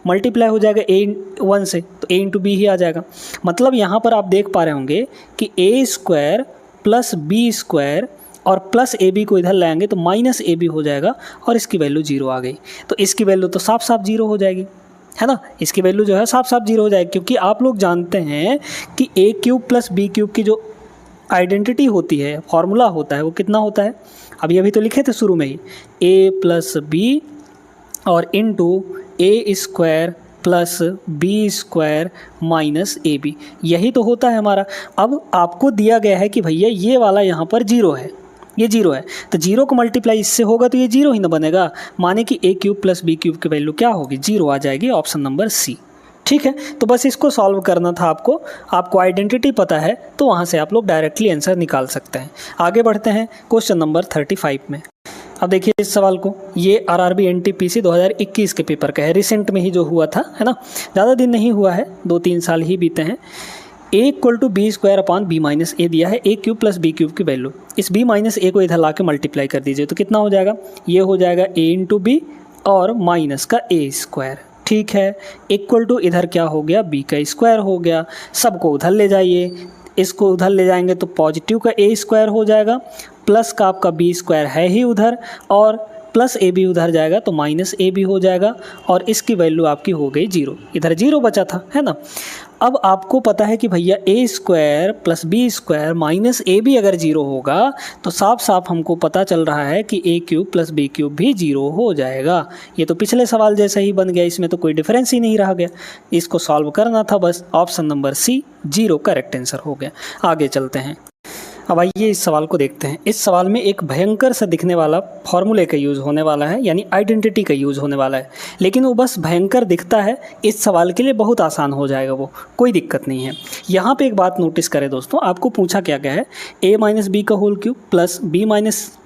मल्टीप्लाई हो जाएगा a1 से, तो a इंटू बी ही आ जाएगा। मतलब यहाँ पर आप देख पा रहे होंगे कि a square plus B square और प्लस ए बी को इधर लाएंगे तो माइनस ए बी हो जाएगा, और इसकी वैल्यू 0 आ गई। तो इसकी वैल्यू तो साफ साफ 0 हो जाएगी, है ना। इसकी वैल्यू जो है साफ साफ 0 हो जाएगी, क्योंकि आप लोग जानते हैं कि a cube plus b cube की जो आइडेंटिटी होती है, फॉर्मूला होता है, वो कितना होता है, अभी अभी तो लिखे थे शुरू में ही, a प्लस बी और into a square plus B square minus a b, यही तो होता है हमारा। अब आपको दिया गया है कि भैया ये वाला यहाँ पर 0 है, ये 0 है, तो 0 को मल्टीप्लाई इससे होगा तो ये 0 ही ना बनेगा, माने कि a cube plus b cube की वैल्यू क्या होगी 0 आ जाएगी। ऑप्शन नंबर सी, ठीक है, तो बस इसको सॉल्व करना था आपको आइडेंटिटी पता है तो वहाँ से आप लोग डायरेक्टली आंसर निकाल सकते हैं। आगे बढ़ते हैं क्वेश्चन नंबर 35 में। अब देखिए इस सवाल को, ये आरआरबी एनटीपीसी 2021 के पेपर का है, रिसेंट में ही जो हुआ था, है ना, ज़्यादा दिन नहीं हुआ है, 2-3 साल ही बीते हैं। a = b² (b - a) दिया है, a³ + b³ की वैल्यू, इस b - a को इधर ला के मल्टीप्लाई कर दीजिए तो कितना हो जाएगा, ये हो जाएगा a × b और माइनस का a², ठीक है, इक्वल टू इधर क्या हो गया, b का स्क्वायर हो गया। सबको उधर ले जाइए, इसको उधर ले जाएंगे तो पॉजिटिव का a² हो जाएगा, प्लस का आपका b² है ही उधर, और प्लस a भी उधर जाएगा तो माइनस a भी हो जाएगा, और इसकी वैल्यू आपकी हो गई 0, इधर 0 बचा था, है ना। अब आपको पता है कि भैया a² + b² माइनस a भी अगर 0 होगा तो साफ साफ हमको पता चल रहा है कि a³ + b³ भी 0 हो जाएगा। ये तो पिछले सवाल जैसा ही बन गया, इसमें तो कोई डिफरेंस ही नहीं रह गया। इसको सॉल्व करना था बस, option number C 0 correct answer हो गया। आगे चलते हैं। अब आइए इस सवाल को देखते हैं। इस सवाल में एक भयंकर सा दिखने वाला फॉर्मूले का यूज़ होने वाला है, यानी आइडेंटिटी का यूज़ होने वाला है, लेकिन वो बस भयंकर दिखता है, इस सवाल के लिए बहुत आसान हो जाएगा, वो कोई दिक्कत नहीं है। यहाँ पे एक बात नोटिस करें दोस्तों, आपको पूछा क्या क्या है, a - b² plus b -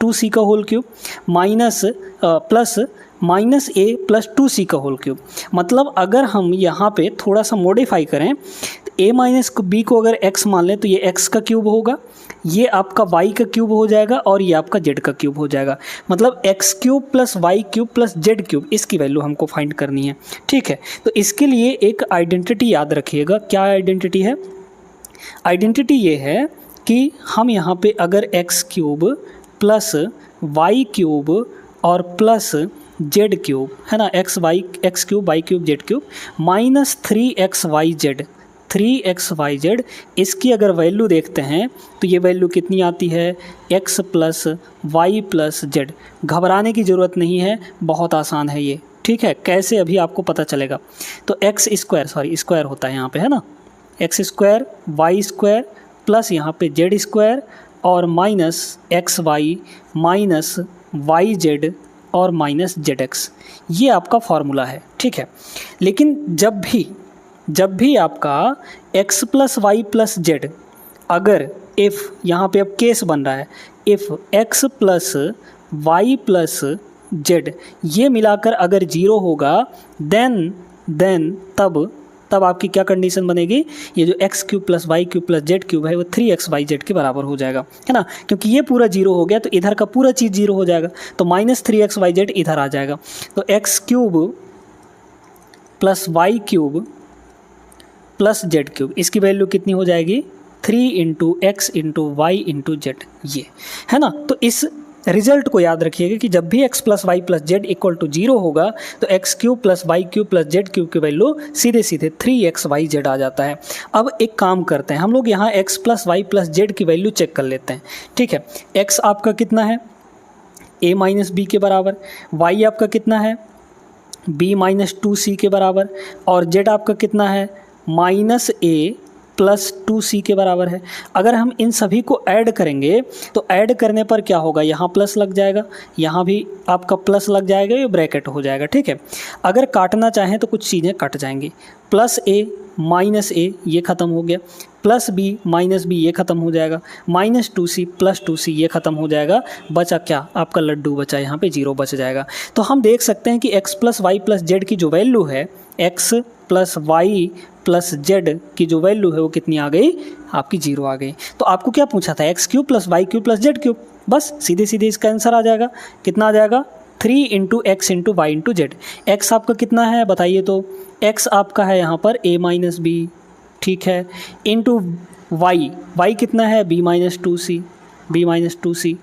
2c³ minus plus -a + 2c³। मतलब अगर हम यहाँ पे थोड़ा सा मॉडिफाई करें, a - b को अगर x मान लें तो ये x का क्यूब होगा, ये आपका y का क्यूब हो जाएगा, और ये आपका z का क्यूब हो जाएगा। मतलब x³ + y³ + z³, इसकी वैल्यू हमको फाइंड करनी है, ठीक है। तो इसके लिए एक आइडेंटिटी याद रखिएगा। क्या आइडेंटिटी है? आइडेंटिटी ये है कि हम यहाँ पे अगर x³ + y³ और प्लस z³ है ना, x³ y³ z³ minus 3xyz इसकी अगर वैल्यू देखते हैं तो ये वैल्यू कितनी आती है, x + y + z। घबराने की ज़रूरत नहीं है, बहुत आसान है ये, ठीक है। कैसे अभी आपको पता चलेगा। तो स्क्वायर होता है यहाँ पे, है ना, x² y² प्लस यहाँ पे z² और माइनस xy माइनस yz और माइनस zx, ये आपका फॉर्मूला है, ठीक है। लेकिन जब भी आपका x + y + z, अगर इफ़ यहाँ पे अब केस बन रहा है, इफ़ x + y + z ये मिलाकर अगर 0 होगा देन तब आपकी क्या कंडीशन बनेगी, ये जो x³ + y³ + z³ है वो 3xyz के बराबर हो जाएगा, है ना, क्योंकि ये पूरा 0 हो गया तो इधर का पूरा चीज़ 0 हो जाएगा, तो -3xyz इधर आ जाएगा। तो x³ + y³ + z³, इसकी वैल्यू कितनी हो जाएगी, 3 × x × y × z, ये है ना। तो इस रिजल्ट को याद रखिएगा कि जब भी x + y + z = 0 होगा तो x³ + y³ + z³ की वैल्यू सीधे 3xyz आ जाता है। अब एक काम करते हैं, हम लोग यहाँ x + y + z की वैल्यू चेक कर लेते हैं, ठीक है। x आपका कितना है, a - b के बराबर, y आपका कितना है, b - 2c के बराबर, और z आपका कितना है, -a + 2c के बराबर है। अगर हम इन सभी को ऐड करेंगे तो ऐड करने पर क्या होगा, यहाँ प्लस लग जाएगा, यहाँ भी आपका प्लस लग जाएगा, ये ब्रैकेट हो जाएगा, ठीक है। अगर काटना चाहें तो कुछ चीज़ें कट जाएंगी, +a -a ये ख़त्म हो गया, +b -b ये ख़त्म हो जाएगा, -2c + 2c ये ख़त्म हो जाएगा, बचा क्या, आपका लड्डू बचा, यहाँ पे 0 बच जाएगा। तो हम देख सकते हैं कि x + y + z की जो वैल्यू है, x + y + z की जो वैल्यू है वो कितनी आ गई, आपकी 0 आ गई। तो आपको क्या पूछा था, x³ + y³ + z³, बस सीधे इसका आंसर आ जाएगा, कितना आ जाएगा, 3 × x × y × z। x आपका कितना है बताइए, तो x आपका है यहाँ पर a - b, ठीक है, इंटू y कितना है, b - 2c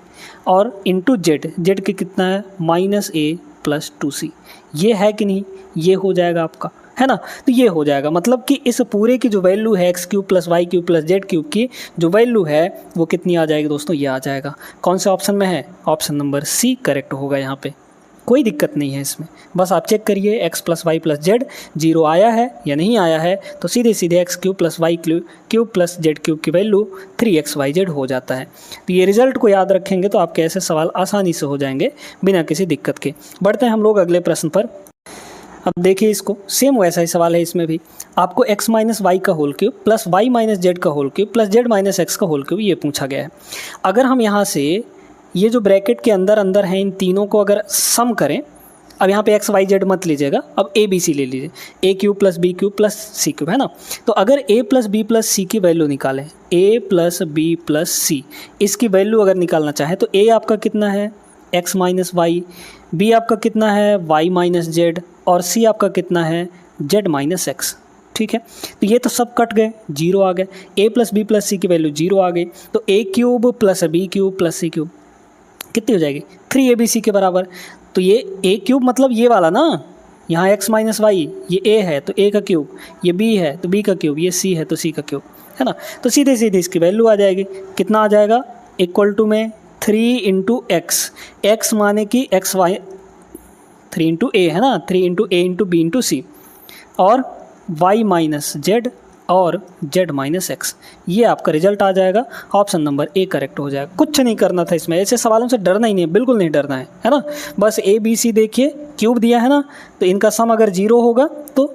और इंटू z के कितना है, -a + 2c। ये है कि नहीं, ये हो जाएगा आपका, है ना। तो ये हो जाएगा, मतलब कि इस पूरे की जो वैल्यू है x³ + y³ + z³ की जो वैल्यू है वो कितनी आ जाएगी दोस्तों, ये आ जाएगा। कौन से ऑप्शन में है, ऑप्शन नंबर सी करेक्ट होगा। यहाँ पे कोई दिक्कत नहीं है इसमें, बस आप चेक करिए x + y + z 0 आया है या नहीं आया है, तो सीधे x³ + y³ + z³ की वैल्यू 3xyz हो जाता है। तो ये रिजल्ट को याद रखेंगे तो आपके ऐसे सवाल आसानी से हो जाएंगे बिना किसी दिक्कत के। बढ़ते हैं हम लोग अगले प्रश्न पर। अब देखिए इसको, सेम वैसा ही सवाल है इसमें भी। आपको x माइनस वाई का whole cube plus y minus z का whole cube plus z minus x का होल क्यूब ये पूछा गया है। अगर हम यहाँ से ये जो ब्रैकेट के अंदर अंदर हैं इन तीनों को अगर सम करें, अब यहाँ पे एक्स वाई जेड मत लीजिएगा, अब ए बी सी ले लीजिए, a cube plus b cube plus c cube, है ना। तो अगर a plus b plus c की वैल्यू निकालें, a plus b plus c, इसकी वैल्यू अगर निकालना चाहें तो ए आपका कितना है एक्स माइनस वाई, बी आपका कितना है वाई माइनस जेड, और सी आपका कितना है जेड माइनस एक्स। ठीक है, तो ये तो सब कट गए, जीरो आ गए। A plus b plus c की वैल्यू जीरो आ गई, तो a cube plus b cube plus c cube कितनी हो जाएगी 3abc के बराबर। तो ये ए क्यूब मतलब ये वाला ना, यहाँ एक्स माइनस वाई, ये ए है तो ए का क्यूब, ये बी है तो बी का क्यूब, ये सी है तो सी का क्यूब, है ना। तो सीधे सीधे इसकी वैल्यू आ जाएगी, कितना आ जाएगा इक्वल टू में 3 इंटू एक्स, एक्स माने कि एक्स वाई 3 इंटू ए है ना, 3 into A into b into सी, और वाई माइनस जेड और जेड माइनस एक्स, ये आपका रिजल्ट आ जाएगा। ऑप्शन नंबर ए करेक्ट हो जाएगा। कुछ नहीं करना था इसमें, ऐसे सवालों से डरना ही नहीं है, बिल्कुल नहीं डरना है ना। बस ए बी सी देखिए, क्यूब दिया है ना, तो इनका सम अगर जीरो होगा तो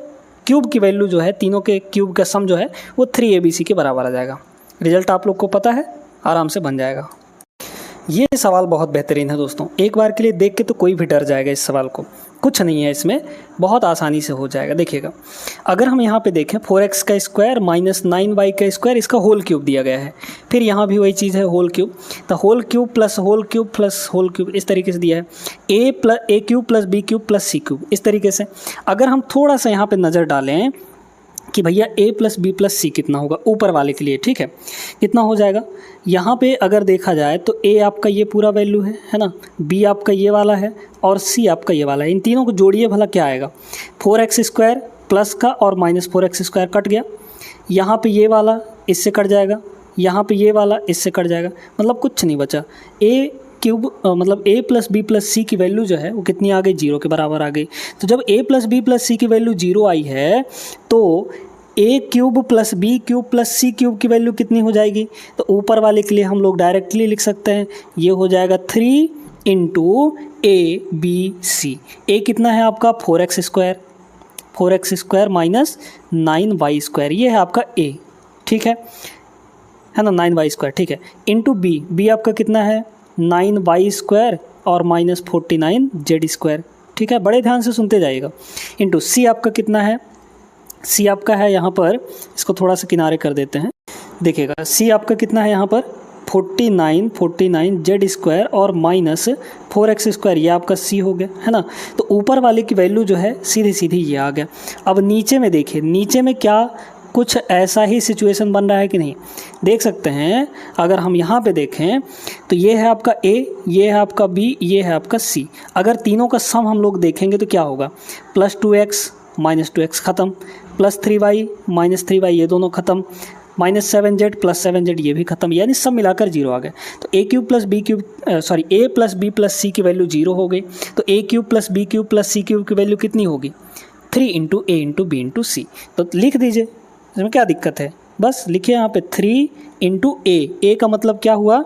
क्यूब की वैल्यू जो है, तीनों के क्यूब का सम जो है वो 3abc के बराबर आ जाएगा। रिजल्ट आप लोग को पता है, आराम से बन जाएगा। ये सवाल बहुत बेहतरीन है दोस्तों, एक बार के लिए देख के तो कोई भी डर जाएगा इस सवाल को, कुछ नहीं है इसमें, बहुत आसानी से हो जाएगा। देखिएगा, अगर हम यहाँ पे देखें 4x का स्क्वायर माइनस 9y का स्क्वायर, इसका होल क्यूब दिया गया है, फिर यहाँ भी वही चीज़ है होल क्यूब, तो whole cube plus whole cube plus whole cube इस तरीके से दिया है, a cube plus b cube plus c cube इस तरीके से। अगर हम थोड़ा सा यहाँ पर नज़र डालें कि भैया a प्लस बी प्लस सी कितना होगा ऊपर वाले के लिए, ठीक है, कितना हो जाएगा। यहाँ पे अगर देखा जाए तो a आपका ये पूरा वैल्यू है ना, b आपका ये वाला है और c आपका ये वाला है। इन तीनों को जोड़िए भला क्या आएगा, 4x स्क्वायर प्लस का और माइनस 4x स्क्वायर कट गया, यहाँ पे ये वाला इससे कट जाएगा, यहाँ पे ये वाला इससे कट जाएगा, मतलब कुछ नहीं बचा। a क्यूब मतलब a plus b plus c की वैल्यू जो है वो कितनी आ गई, जीरो के बराबर आ गई। तो जब a plus b plus c की वैल्यू जीरो आई है तो a cube plus b cube plus c cube की वैल्यू कितनी हो जाएगी, तो ऊपर वाले के लिए हम लोग डायरेक्टली लिख सकते हैं, ये हो जाएगा 3 इंटू ए बी सी। ए कितना है आपका 4x square minus 9y square, ये है आपका a, ठीक है ना, 9y स्क्वायर, ठीक है, इंटू बी आपका कितना है 9y स्क्वायर और माइनस 49 जेड स्क्वायर, ठीक है, बड़े ध्यान से सुनते जाइएगा, इंटू सी आपका कितना है, सी आपका है यहाँ पर, इसको थोड़ा सा किनारे कर देते हैं, देखिएगा सी आपका कितना है यहाँ पर 49 जेड स्क्वायर और माइनस 4x स्क्वायर, ये आपका सी हो गया, है ना। तो ऊपर वाले की वैल्यू जो है सीधी सीधी ये आ गया। अब नीचे में देखिए, नीचे में क्या कुछ ऐसा ही सिचुएशन बन रहा है कि नहीं, देख सकते हैं। अगर हम यहाँ पे देखें तो ये है आपका a, ये है आपका b, ये है आपका c। अगर तीनों का सम हम लोग देखेंगे तो क्या होगा, प्लस 2x माइनस 2x ख़त्म, प्लस 3y माइनस 3y ये दोनों ख़त्म, माइनस 7z प्लस 7z ये भी ख़त्म, यानी सब मिलाकर जीरो आ गए। तो a cube plus b cube a plus b plus c की वैल्यू जीरो हो गई, तो a cube plus b cube plus c cube की वैल्यू कितनी होगी 3 into a into b into c. तो लिख दीजिए, इसमें क्या दिक्कत है, बस लिखिए यहाँ पे 3 इंटू ए का मतलब क्या हुआ,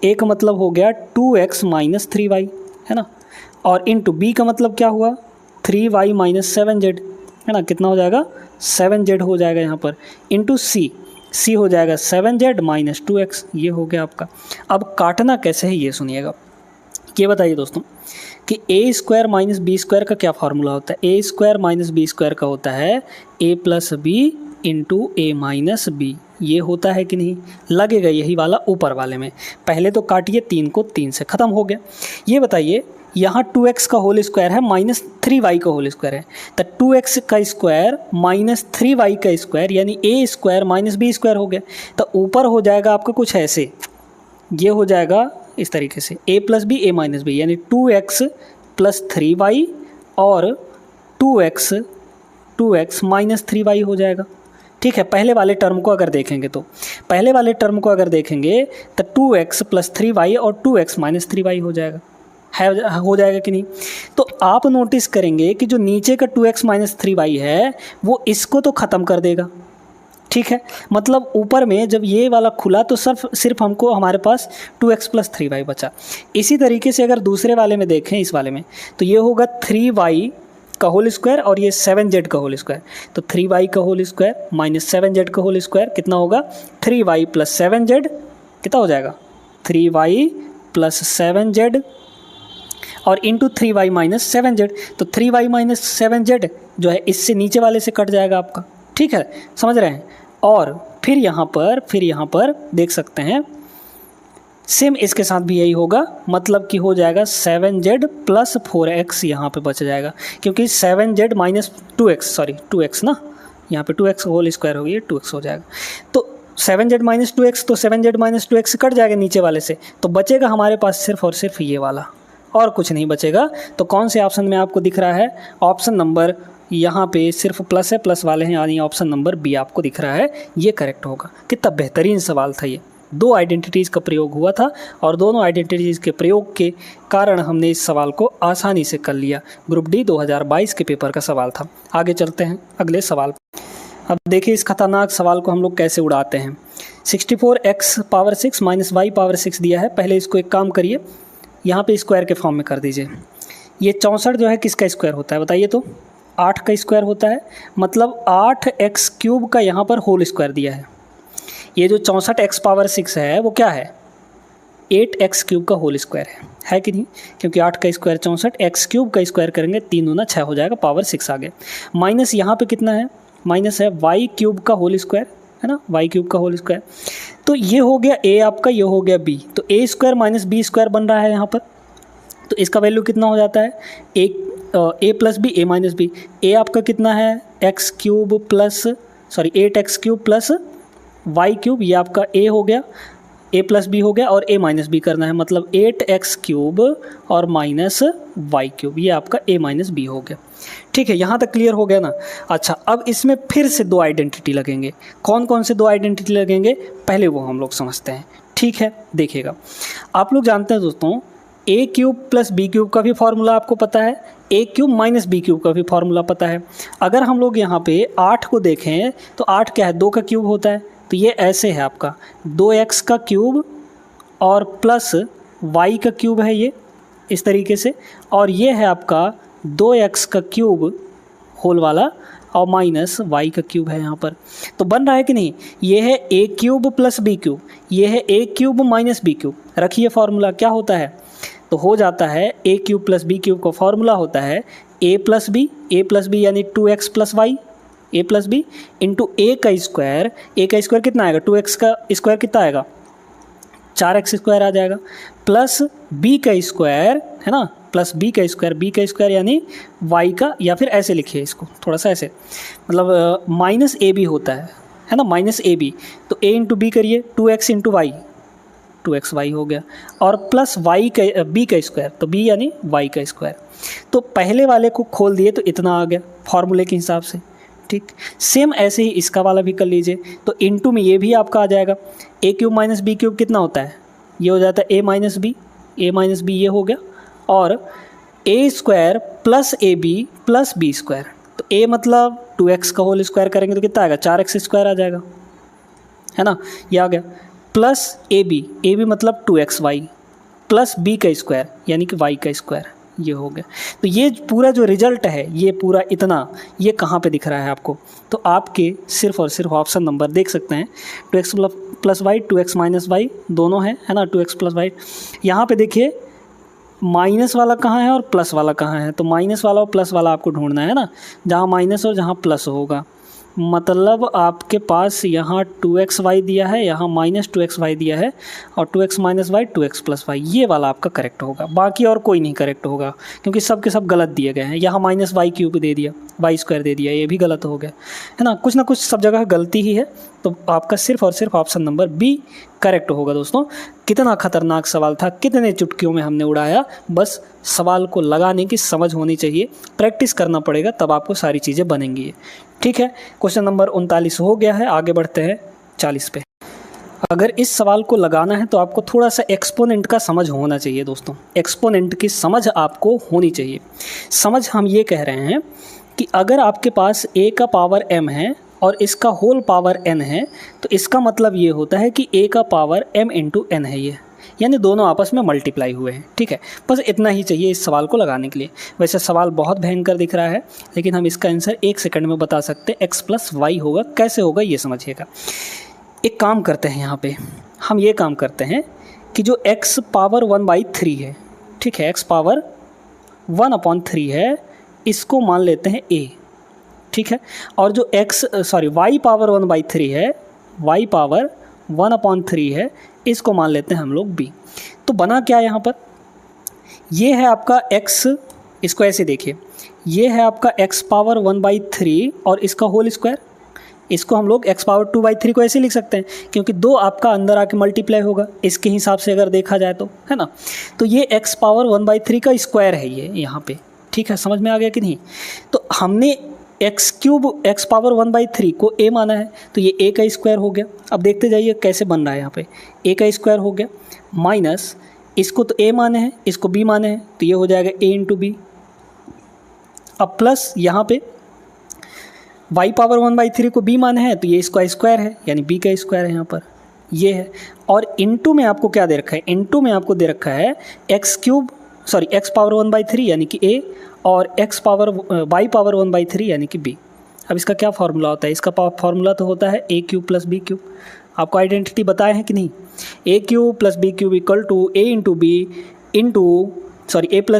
a का मतलब हो गया 2x माइनस 3y, है ना, और इंटू बी का मतलब क्या हुआ 3y माइनस 7z, है ना, कितना हो जाएगा 7z हो जाएगा यहाँ पर, इंटू सी हो जाएगा 7z माइनस 2x, ये हो गया आपका। अब काटना कैसे है ये सुनिएगा, ये बताइए दोस्तों कि a square minus B square का क्या फार्मूला होता है, a square minus B square का होता है a plus b into a minus b, ये होता है कि नहीं, लगेगा यही वाला ऊपर वाले में। पहले तो काटिए, 3 को 3 से ख़त्म हो गया। ये बताइए यहाँ 2x का होल स्क्वायर है माइनस 3y का होल स्क्वायर है, तो 2x का स्क्वायर माइनस 3y का स्क्वायर यानी a square minus B square हो गया। तो ऊपर हो जाएगा आपका कुछ ऐसे, ये हो जाएगा इस तरीके से a plus b a minus b, यानी 2x प्लस 3y और 2x माइनस 3y हो जाएगा, ठीक है। पहले वाले टर्म को अगर देखेंगे तो तो 2x प्लस 3y और 2x माइनस 3y हो जाएगा, हो जाएगा कि नहीं। तो आप नोटिस करेंगे कि जो नीचे का 2x माइनस 3y है वो इसको तो ख़त्म कर देगा, ठीक है। मतलब ऊपर में जब ये वाला खुला तो सिर्फ हमको हमारे पास 2x प्लस 3y बचा। इसी तरीके से अगर दूसरे वाले में देखें, इस वाले में, तो ये होगा 3y का होल स्क्वायर और ये 7z का होल स्क्वायर, तो 3y का होल स्क्वायर माइनस 7z का होल स्क्वायर कितना होगा 3y प्लस 7z, कितना हो जाएगा 3y प्लस 7z और इंटू 3y माइनस 7z, तो 3y माइनस 7z जो है इससे नीचे वाले से कट जाएगा आपका, ठीक है, समझ रहे हैं। और फिर यहाँ पर देख सकते हैं सेम इसके साथ भी यही होगा, मतलब कि हो जाएगा 7z प्लस 4x यहाँ पे बच जाएगा, क्योंकि 7z माइनस 2x ना, यहाँ पे 2x होल स्क्वायर हो गया 2x हो जाएगा, तो 7z माइनस 2x, तो 7z माइनस 2x से कट जाएगा नीचे वाले से, तो बचेगा हमारे पास सिर्फ और सिर्फ ये वाला, और कुछ नहीं बचेगा। तो कौन से ऑप्शन में आपको दिख रहा है, ऑप्शन नंबर यहाँ पे सिर्फ प्लस है, प्लस वाले हैं, यानी ऑप्शन नंबर बी आपको दिख रहा है, ये करेक्ट होगा। कितना बेहतरीन सवाल था ये, 2 आइडेंटिटीज़ का प्रयोग हुआ था और दोनों आइडेंटिटीज़ के प्रयोग के कारण हमने इस सवाल को आसानी से कर लिया। ग्रुप डी 2022 के पेपर का सवाल था। आगे चलते हैं अगले सवाल। अब देखिए इस खतरनाक सवाल को हम लोग कैसे उड़ाते हैं। 64x power 6 minus Y power 6 दिया है। पहले इसको एक काम करिए, यहाँ पे स्क्वायर के फॉर्म में कर दीजिए। ये 64 जो है किसका स्क्वायर होता है बताइए तो, 8 का स्क्वायर होता है, मतलब 8x क्यूब का यहाँ पर होल स्क्वायर दिया है। ये जो 64x पावर 6 है वो क्या है, 8x क्यूब का होल स्क्वायर है कि नहीं, क्योंकि 8 का स्क्वायर 64, x क्यूब का स्क्वायर करेंगे 3 दूना 6 हो जाएगा, पावर 6 आ गया। माइनस यहाँ पे कितना है, माइनस है y क्यूब का होल स्क्वायर, है ना, y क्यूब का होल स्क्वायर। तो ये हो गया a आपका, ये हो गया b, तो a square minus b square बन रहा है यहाँ पर। तो इसका वैल्यू कितना हो जाता है, a plus B, a minus b. a आपका कितना है, x cube plus 8x cube plus y cube, ये आपका a हो गया, a प्लस बी हो गया, और a माइनस बी करना है, मतलब 8x क्यूब और माइनस y क्यूब, ये आपका a माइनस बी हो गया। ठीक है, यहाँ तक क्लियर हो गया ना। अच्छा, अब इसमें फिर से 2 आइडेंटिटी लगेंगे। कौन कौन से 2 आइडेंटिटी लगेंगे पहले वो हम लोग समझते हैं, ठीक है। देखिएगा, आप लोग जानते हैं दोस्तों, a cube plus b cube का भी फॉर्मूला आपको पता है, a cube minus b cube का भी फॉर्मूला पता है। अगर हम लोग यहाँ पे 8 को देखें तो 8 क्या है, 2 का क्यूब होता है, तो ये ऐसे है आपका 2x का क्यूब और प्लस y का क्यूब है, ये इस तरीके से, और ये है आपका 2x का क्यूब होल वाला और माइनस y का क्यूब है यहाँ पर। तो बन रहा है कि नहीं, ये है a cube plus b cube, ये है a cube minus b cube. रखिए फार्मूला क्या होता है, तो हो जाता है a cube plus b cube का फार्मूला होता है a प्लस बी यानी 2x plus y, a plus b into a का स्क्वायर कितना आएगा, 2x का स्क्वायर कितना आएगा 4x स्क्वायर आ जाएगा, प्लस b का स्क्वायर, है ना, प्लस b का स्क्वायर यानी y का, या फिर ऐसे लिखिए इसको थोड़ा सा ऐसे, मतलब माइनस ए बी होता है ना, माइनस ए बी, तो a इंटू बी करिए 2x इंटू वाई, 2xy हो गया, और प्लस y का b का स्क्वायर, तो b यानी y का स्क्वायर। तो पहले वाले को खोल दिए तो इतना आ गया फॉर्मूले के हिसाब से, ठीक। सेम ऐसे ही इसका वाला भी कर लीजिए, तो इनटू में ये भी आपका आ जाएगा, a cube minus b cube कितना होता है, ये हो जाता है a माइनस बी ये हो गया, और a square plus a b plus B square, तो a मतलब 2x का होल स्क्वायर करेंगे तो कितना आएगा 4x स्क्वायर आ जाएगा, है ना, ये आ गया, प्लस ए बी मतलब 2xy प्लस b का स्क्वायर यानी कि y का स्क्वायर, ये हो गया। तो ये पूरा जो रिजल्ट है, ये पूरा इतना, ये कहाँ पे दिख रहा है आपको, तो आपके सिर्फ और सिर्फ ऑप्शन नंबर देख सकते हैं, 2x plus Y 2x minus Y दोनों है ना, 2x प्लस वाई। यहाँ पे देखिए माइनस वाला कहाँ है और प्लस वाला कहाँ है, तो माइनस वाला और प्लस वाला आपको ढूंढना है ना, जहाँ माइनस और जहाँ प्लस होगा, मतलब आपके पास यहाँ 2xy दिया है, यहाँ माइनस 2xy दिया है, और 2x minus Y 2x plus Y, ये वाला आपका करेक्ट होगा, बाकी और कोई नहीं करेक्ट होगा, क्योंकि सब के सब गलत दिए गए हैं। यहाँ माइनस वाई क्यूब दे दिया, वाई स्क्वायर दे दिया, ये भी गलत हो गया, है ना, कुछ ना कुछ सब जगह गलती ही है। तो आपका सिर्फ और सिर्फ ऑप्शन नंबर बी करेक्ट होगा। दोस्तों, कितना खतरनाक सवाल था, कितने चुटकियों में हमने उड़ाया, बस सवाल को लगाने की समझ होनी चाहिए, प्रैक्टिस करना पड़ेगा, तब आपको सारी चीज़ें बनेंगी। ठीक है, क्वेश्चन नंबर 39 हो गया है, आगे बढ़ते हैं 40 पे। अगर इस सवाल को लगाना है तो आपको थोड़ा सा एक्सपोनेंट का समझ होना चाहिए। दोस्तों, एक्सपोनेंट की समझ आपको होनी चाहिए। समझ हम ये कह रहे हैं कि अगर आपके पास a का पावर m है और इसका होल पावर n है, तो इसका मतलब ये होता है कि a का पावर m इंटू n है ये, यानी दोनों आपस में मल्टीप्लाई हुए हैं। ठीक है, बस इतना ही चाहिए इस सवाल को लगाने के लिए। वैसे सवाल बहुत भयंकर दिख रहा है, लेकिन हम इसका आंसर 1 सेकंड में बता सकते हैं। x + y होगा, कैसे होगा ये समझिएगा। एक काम करते हैं, यहाँ पे हम ये काम करते हैं कि जो x पावर 1/3 है, ठीक है, x पावर 1/3 है, इसको मान लेते हैं a, ठीक है। और जो y पावर 1/3 है, y पावर 1/3 है, इसको मान लेते हैं हम लोग b। तो बना क्या यहाँ पर, ये है आपका x, इसको ऐसे देखिए, ये है आपका x पावर 1/3 और इसका होल स्क्वायर। इसको हम लोग x पावर 2/3 को ऐसे लिख सकते हैं, क्योंकि 2 आपका अंदर आके मल्टीप्लाई होगा इसके हिसाब से अगर देखा जाए तो, है ना। तो ये x पावर 1/3 का स्क्वायर है ये यहाँ पे, ठीक है, समझ में आ गया कि नहीं। तो हमने x पावर 1/3 को a माना है, तो ये a का स्क्वायर हो गया। अब देखते जाइए कैसे बन रहा है, यहाँ पे a का स्क्वायर हो गया, माइनस इसको तो a माने हैं, इसको b माने हैं, तो ये हो जाएगा a इंटू बी। अब प्लस यहाँ पे y पावर 1/3 को b माने हैं, तो ये इसका स्क्वायर है, यानी b का स्क्वायर है यहाँ पर, ये है। और इनटू में आपको क्या दे रखा है, इनटू में आपको दे रखा है x पावर 1/3 यानी कि a, और y पावर 1/3 यानी कि b। अब इसका क्या फार्मूला होता है, इसका फार्मूला तो होता है a³ + b³। आपको आइडेंटिटी बताए हैं कि नहीं, a³ + b³ equal to a +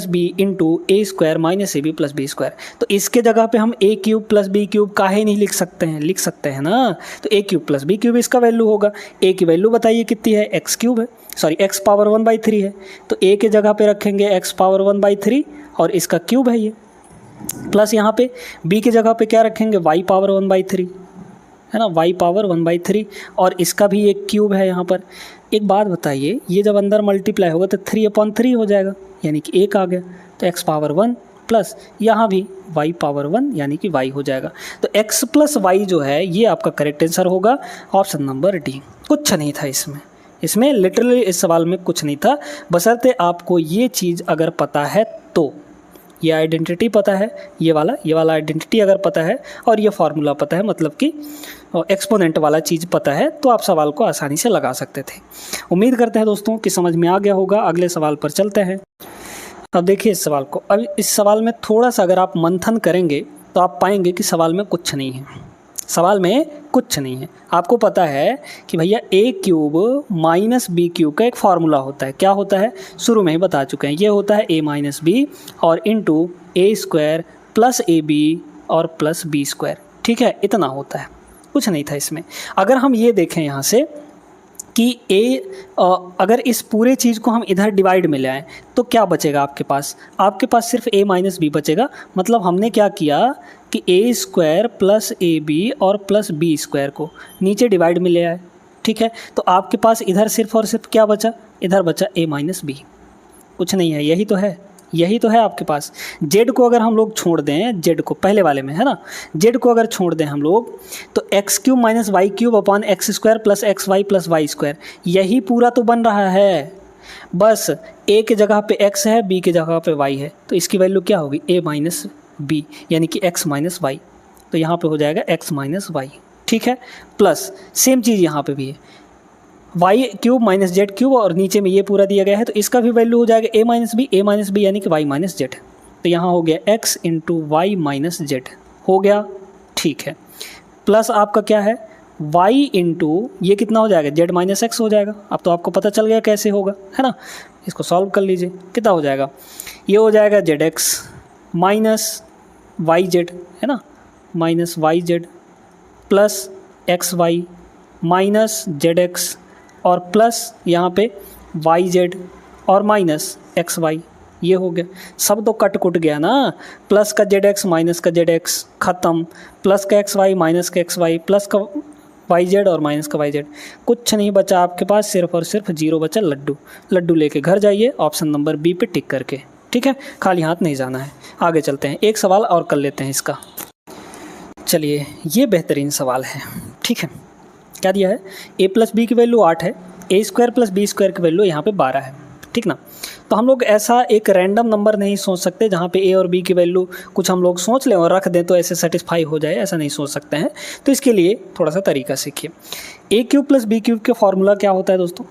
b into a² minus ab + b²। तो इसके जगह पे हम a³ + b³ काहे नहीं लिख सकते हैं, लिख सकते हैं ना। तो a³ + b³ इसका वैल्यू होगा, a की वैल्यू बताइए कितनी है, x³ है, x पावर 1/3 है, तो a के जगह पे रखेंगे x पावर 1/3 और इसका क्यूब है ये, प्लस यहाँ पे b की जगह पे क्या रखेंगे, y पावर 1/3, है ना, y पावर 1/3, और इसका भी एक क्यूब है यहाँ पर। एक बात बताइए, ये जब अंदर मल्टीप्लाई होगा तो 3/3 हो जाएगा, यानी कि 1 आ गया, तो x पावर 1 प्लस यहाँ भी y पावर 1 यानी कि y हो जाएगा। तो x + y जो है ये आपका करेक्ट आंसर होगा, ऑप्शन नंबर डी। कुछ नहीं था इसमें लिटरली इस सवाल में कुछ नहीं था, बशर्ते आपको ये चीज़ अगर पता है तो, ये आइडेंटिटी पता है, ये वाला आइडेंटिटी अगर पता है और ये फार्मूला पता है, मतलब कि एक्सपोनेंट वाला चीज़ पता है, तो आप सवाल को आसानी से लगा सकते थे। उम्मीद करते हैं दोस्तों कि समझ में आ गया होगा। अगले सवाल पर चलते हैं। अब देखिए इस सवाल को, अब इस सवाल में थोड़ा सा अगर आप मंथन करेंगे तो आप पाएंगे कि सवाल में कुछ नहीं है, सवाल में कुछ नहीं है। आपको पता है कि भैया a³ - b³ का एक फार्मूला होता है, क्या होता है, शुरू में ही बता चुके हैं, ये होता है a - b और इंटू a² + ab और प्लस b², ठीक है, इतना होता है, कुछ नहीं था इसमें। अगर हम ये देखें यहाँ से कि अगर इस पूरे चीज़ को हम इधर डिवाइड में ले आएँ तो क्या बचेगा आपके पास सिर्फ a - b बचेगा। मतलब हमने क्या किया कि a² + ab और प्लस b² को नीचे डिवाइड में ले आए, ठीक है। तो आपके पास इधर सिर्फ और सिर्फ क्या बचा, इधर बचा a - b, कुछ नहीं है, यही तो है आपके पास। z को अगर हम लोग छोड़ दें, z को पहले वाले में है ना, z को अगर छोड़ दें हम लोग तो x³ - y³ upon x² + xy + y², यही पूरा तो बन रहा है। बस a के जगह पे x है, b के जगह पे y है, तो इसकी वैल्यू क्या होगी, a - b यानी कि x - y, तो यहाँ पे हो जाएगा x - y, ठीक है। प्लस सेम चीज़ यहाँ पे भी है, y³ - z³ और नीचे में ये पूरा दिया गया है, तो इसका भी वैल्यू हो जाएगा a - b यानी कि y - z, तो यहाँ हो गया x × y - z हो गया, ठीक है। प्लस आपका क्या है, y इंटू ये कितना हो जाएगा, z - x हो जाएगा। अब तो आपको पता चल गया कैसे होगा, है ना। इसको सॉल्व कर लीजिए, कितना हो जाएगा, ये हो जाएगा zx - yz, है ना, -yz plus xy minus zx और प्लस यहाँ पे yz और माइनस xy, ये हो गया। सब तो कट कुट गया ना, प्लस का zx माइनस का zx ख़त्म, प्लस का xy माइनस का xy, प्लस का yz और माइनस का yz, कुछ नहीं बचा आपके पास, सिर्फ और सिर्फ 0 बचा, लड्डू लेके घर जाइए ऑप्शन नंबर बी पे टिक करके, ठीक है, खाली हाथ नहीं जाना है। आगे चलते हैं, एक सवाल और कर लेते हैं इसका। चलिए, ये बेहतरीन सवाल है, ठीक है। क्या दिया है, a + b की वैल्यू 8 है, a² + b² की वैल्यू यहाँ पे 12 है, ठीक ना। तो हम लोग ऐसा एक रैंडम नंबर नहीं सोच सकते जहाँ पे a और b की वैल्यू कुछ हम लोग सोच लें और रख दें तो ऐसे सेटिस्फाई हो जाए, ऐसा नहीं सोच सकते हैं। तो इसके लिए थोड़ा सा तरीका सीखिए। a³ + b³ का फॉर्मूला क्या होता है दोस्तों,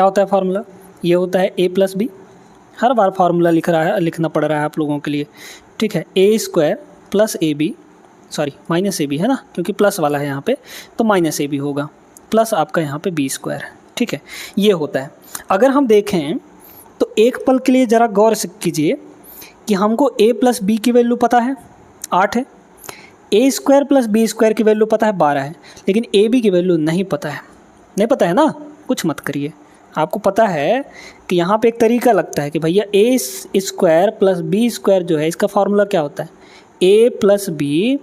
क्या होता है फार्मूला, ये होता है a प्लस बी, हर बार फार्मूला लिखना पड़ रहा है आप लोगों के लिए, ठीक है। A square plus a b, sorry minus a b है ना, क्योंकि प्लस वाला है यहाँ पे, तो माइनस ए बी होगा, प्लस आपका यहाँ पे बी स्क्वायर, ठीक है, ये होता है। अगर हम देखें तो एक पल के लिए ज़रा गौर से कीजिए कि हमको a प्लस बी की वैल्यू पता है 8 है, a square plus B square की वैल्यू पता है 12 है, लेकिन ए बी की वैल्यू नहीं पता है। नहीं पता है ना, कुछ मत करिए, आपको पता है कि यहाँ पे एक तरीका लगता है कि भैया ए स्क्वायर प्लस बी स्क्वायर जो है इसका फार्मूला क्या होता है, ए प्लस बी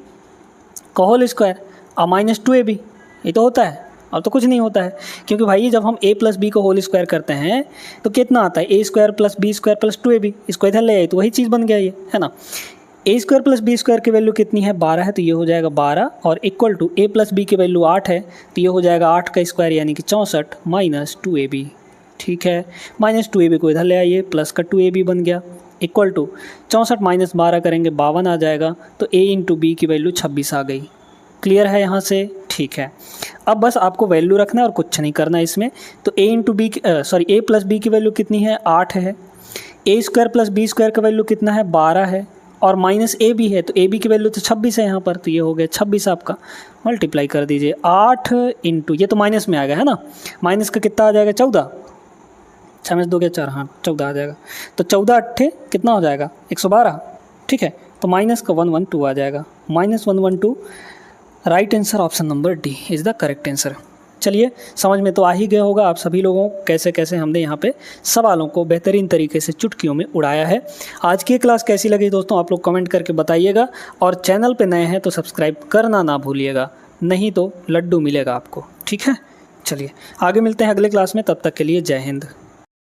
का होल स्क्वायर और माइनस 2ab, ये तो होता है, और तो कुछ नहीं होता है। क्योंकि भाई जब हम a प्लस बी को होल स्क्वायर करते हैं तो कितना आता है, a square plus B square plus 2ab, इसको इधर ले आए तो वही चीज़ बन गया ये, है ना। A square plus B square की वैल्यू कितनी है, 12 है, तो ये हो जाएगा 12, और equal to a plus b की वैल्यू 8 है, तो ये हो जाएगा 8 का स्क्वायर यानी कि 64 माइनस 2ab, ठीक है। माइनस 2ab को इधर ले आइए, प्लस का 2ab बन गया, इक्वल टू 64 माइनस 12 करेंगे 52 आ जाएगा, तो a इंटू बी की वैल्यू 26 आ गई। क्लियर है यहाँ से, ठीक है। अब बस आपको वैल्यू रखना है और कुछ नहीं करना है इसमें। तो a into B a plus b की वैल्यू कितनी है, 8 है, a square plus B square का वैल्यू कितना है, 12 है, और माइनस ए बी है, तो ए बी की वैल्यू तो 26 है यहाँ पर, तो ये हो गया 26 आपका, मल्टीप्लाई कर दीजिए 8 इंटू, ये तो माइनस में आ गया है ना, माइनस का कितना आ जाएगा 14, 6 में 2 गया 4, हाँ 14 आ जाएगा, तो 14 अट्ठे कितना हो जाएगा 112, ठीक है। तो माइनस का 112 आ जाएगा, minus 112, right answer option number D is the correct answer. चलिए समझ में तो आ ही गया होगा आप सभी लोगों कैसे कैसे हमने यहाँ पे सवालों को बेहतरीन तरीके से चुटकियों में उड़ाया है। आज की क्लास कैसी लगी दोस्तों आप लोग कमेंट करके बताइएगा, और चैनल पे नए हैं तो सब्सक्राइब करना ना भूलिएगा, नहीं तो लड्डू मिलेगा आपको, ठीक है। चलिए आगे मिलते हैं अगले क्लास में, तब तक के लिए जय हिंद।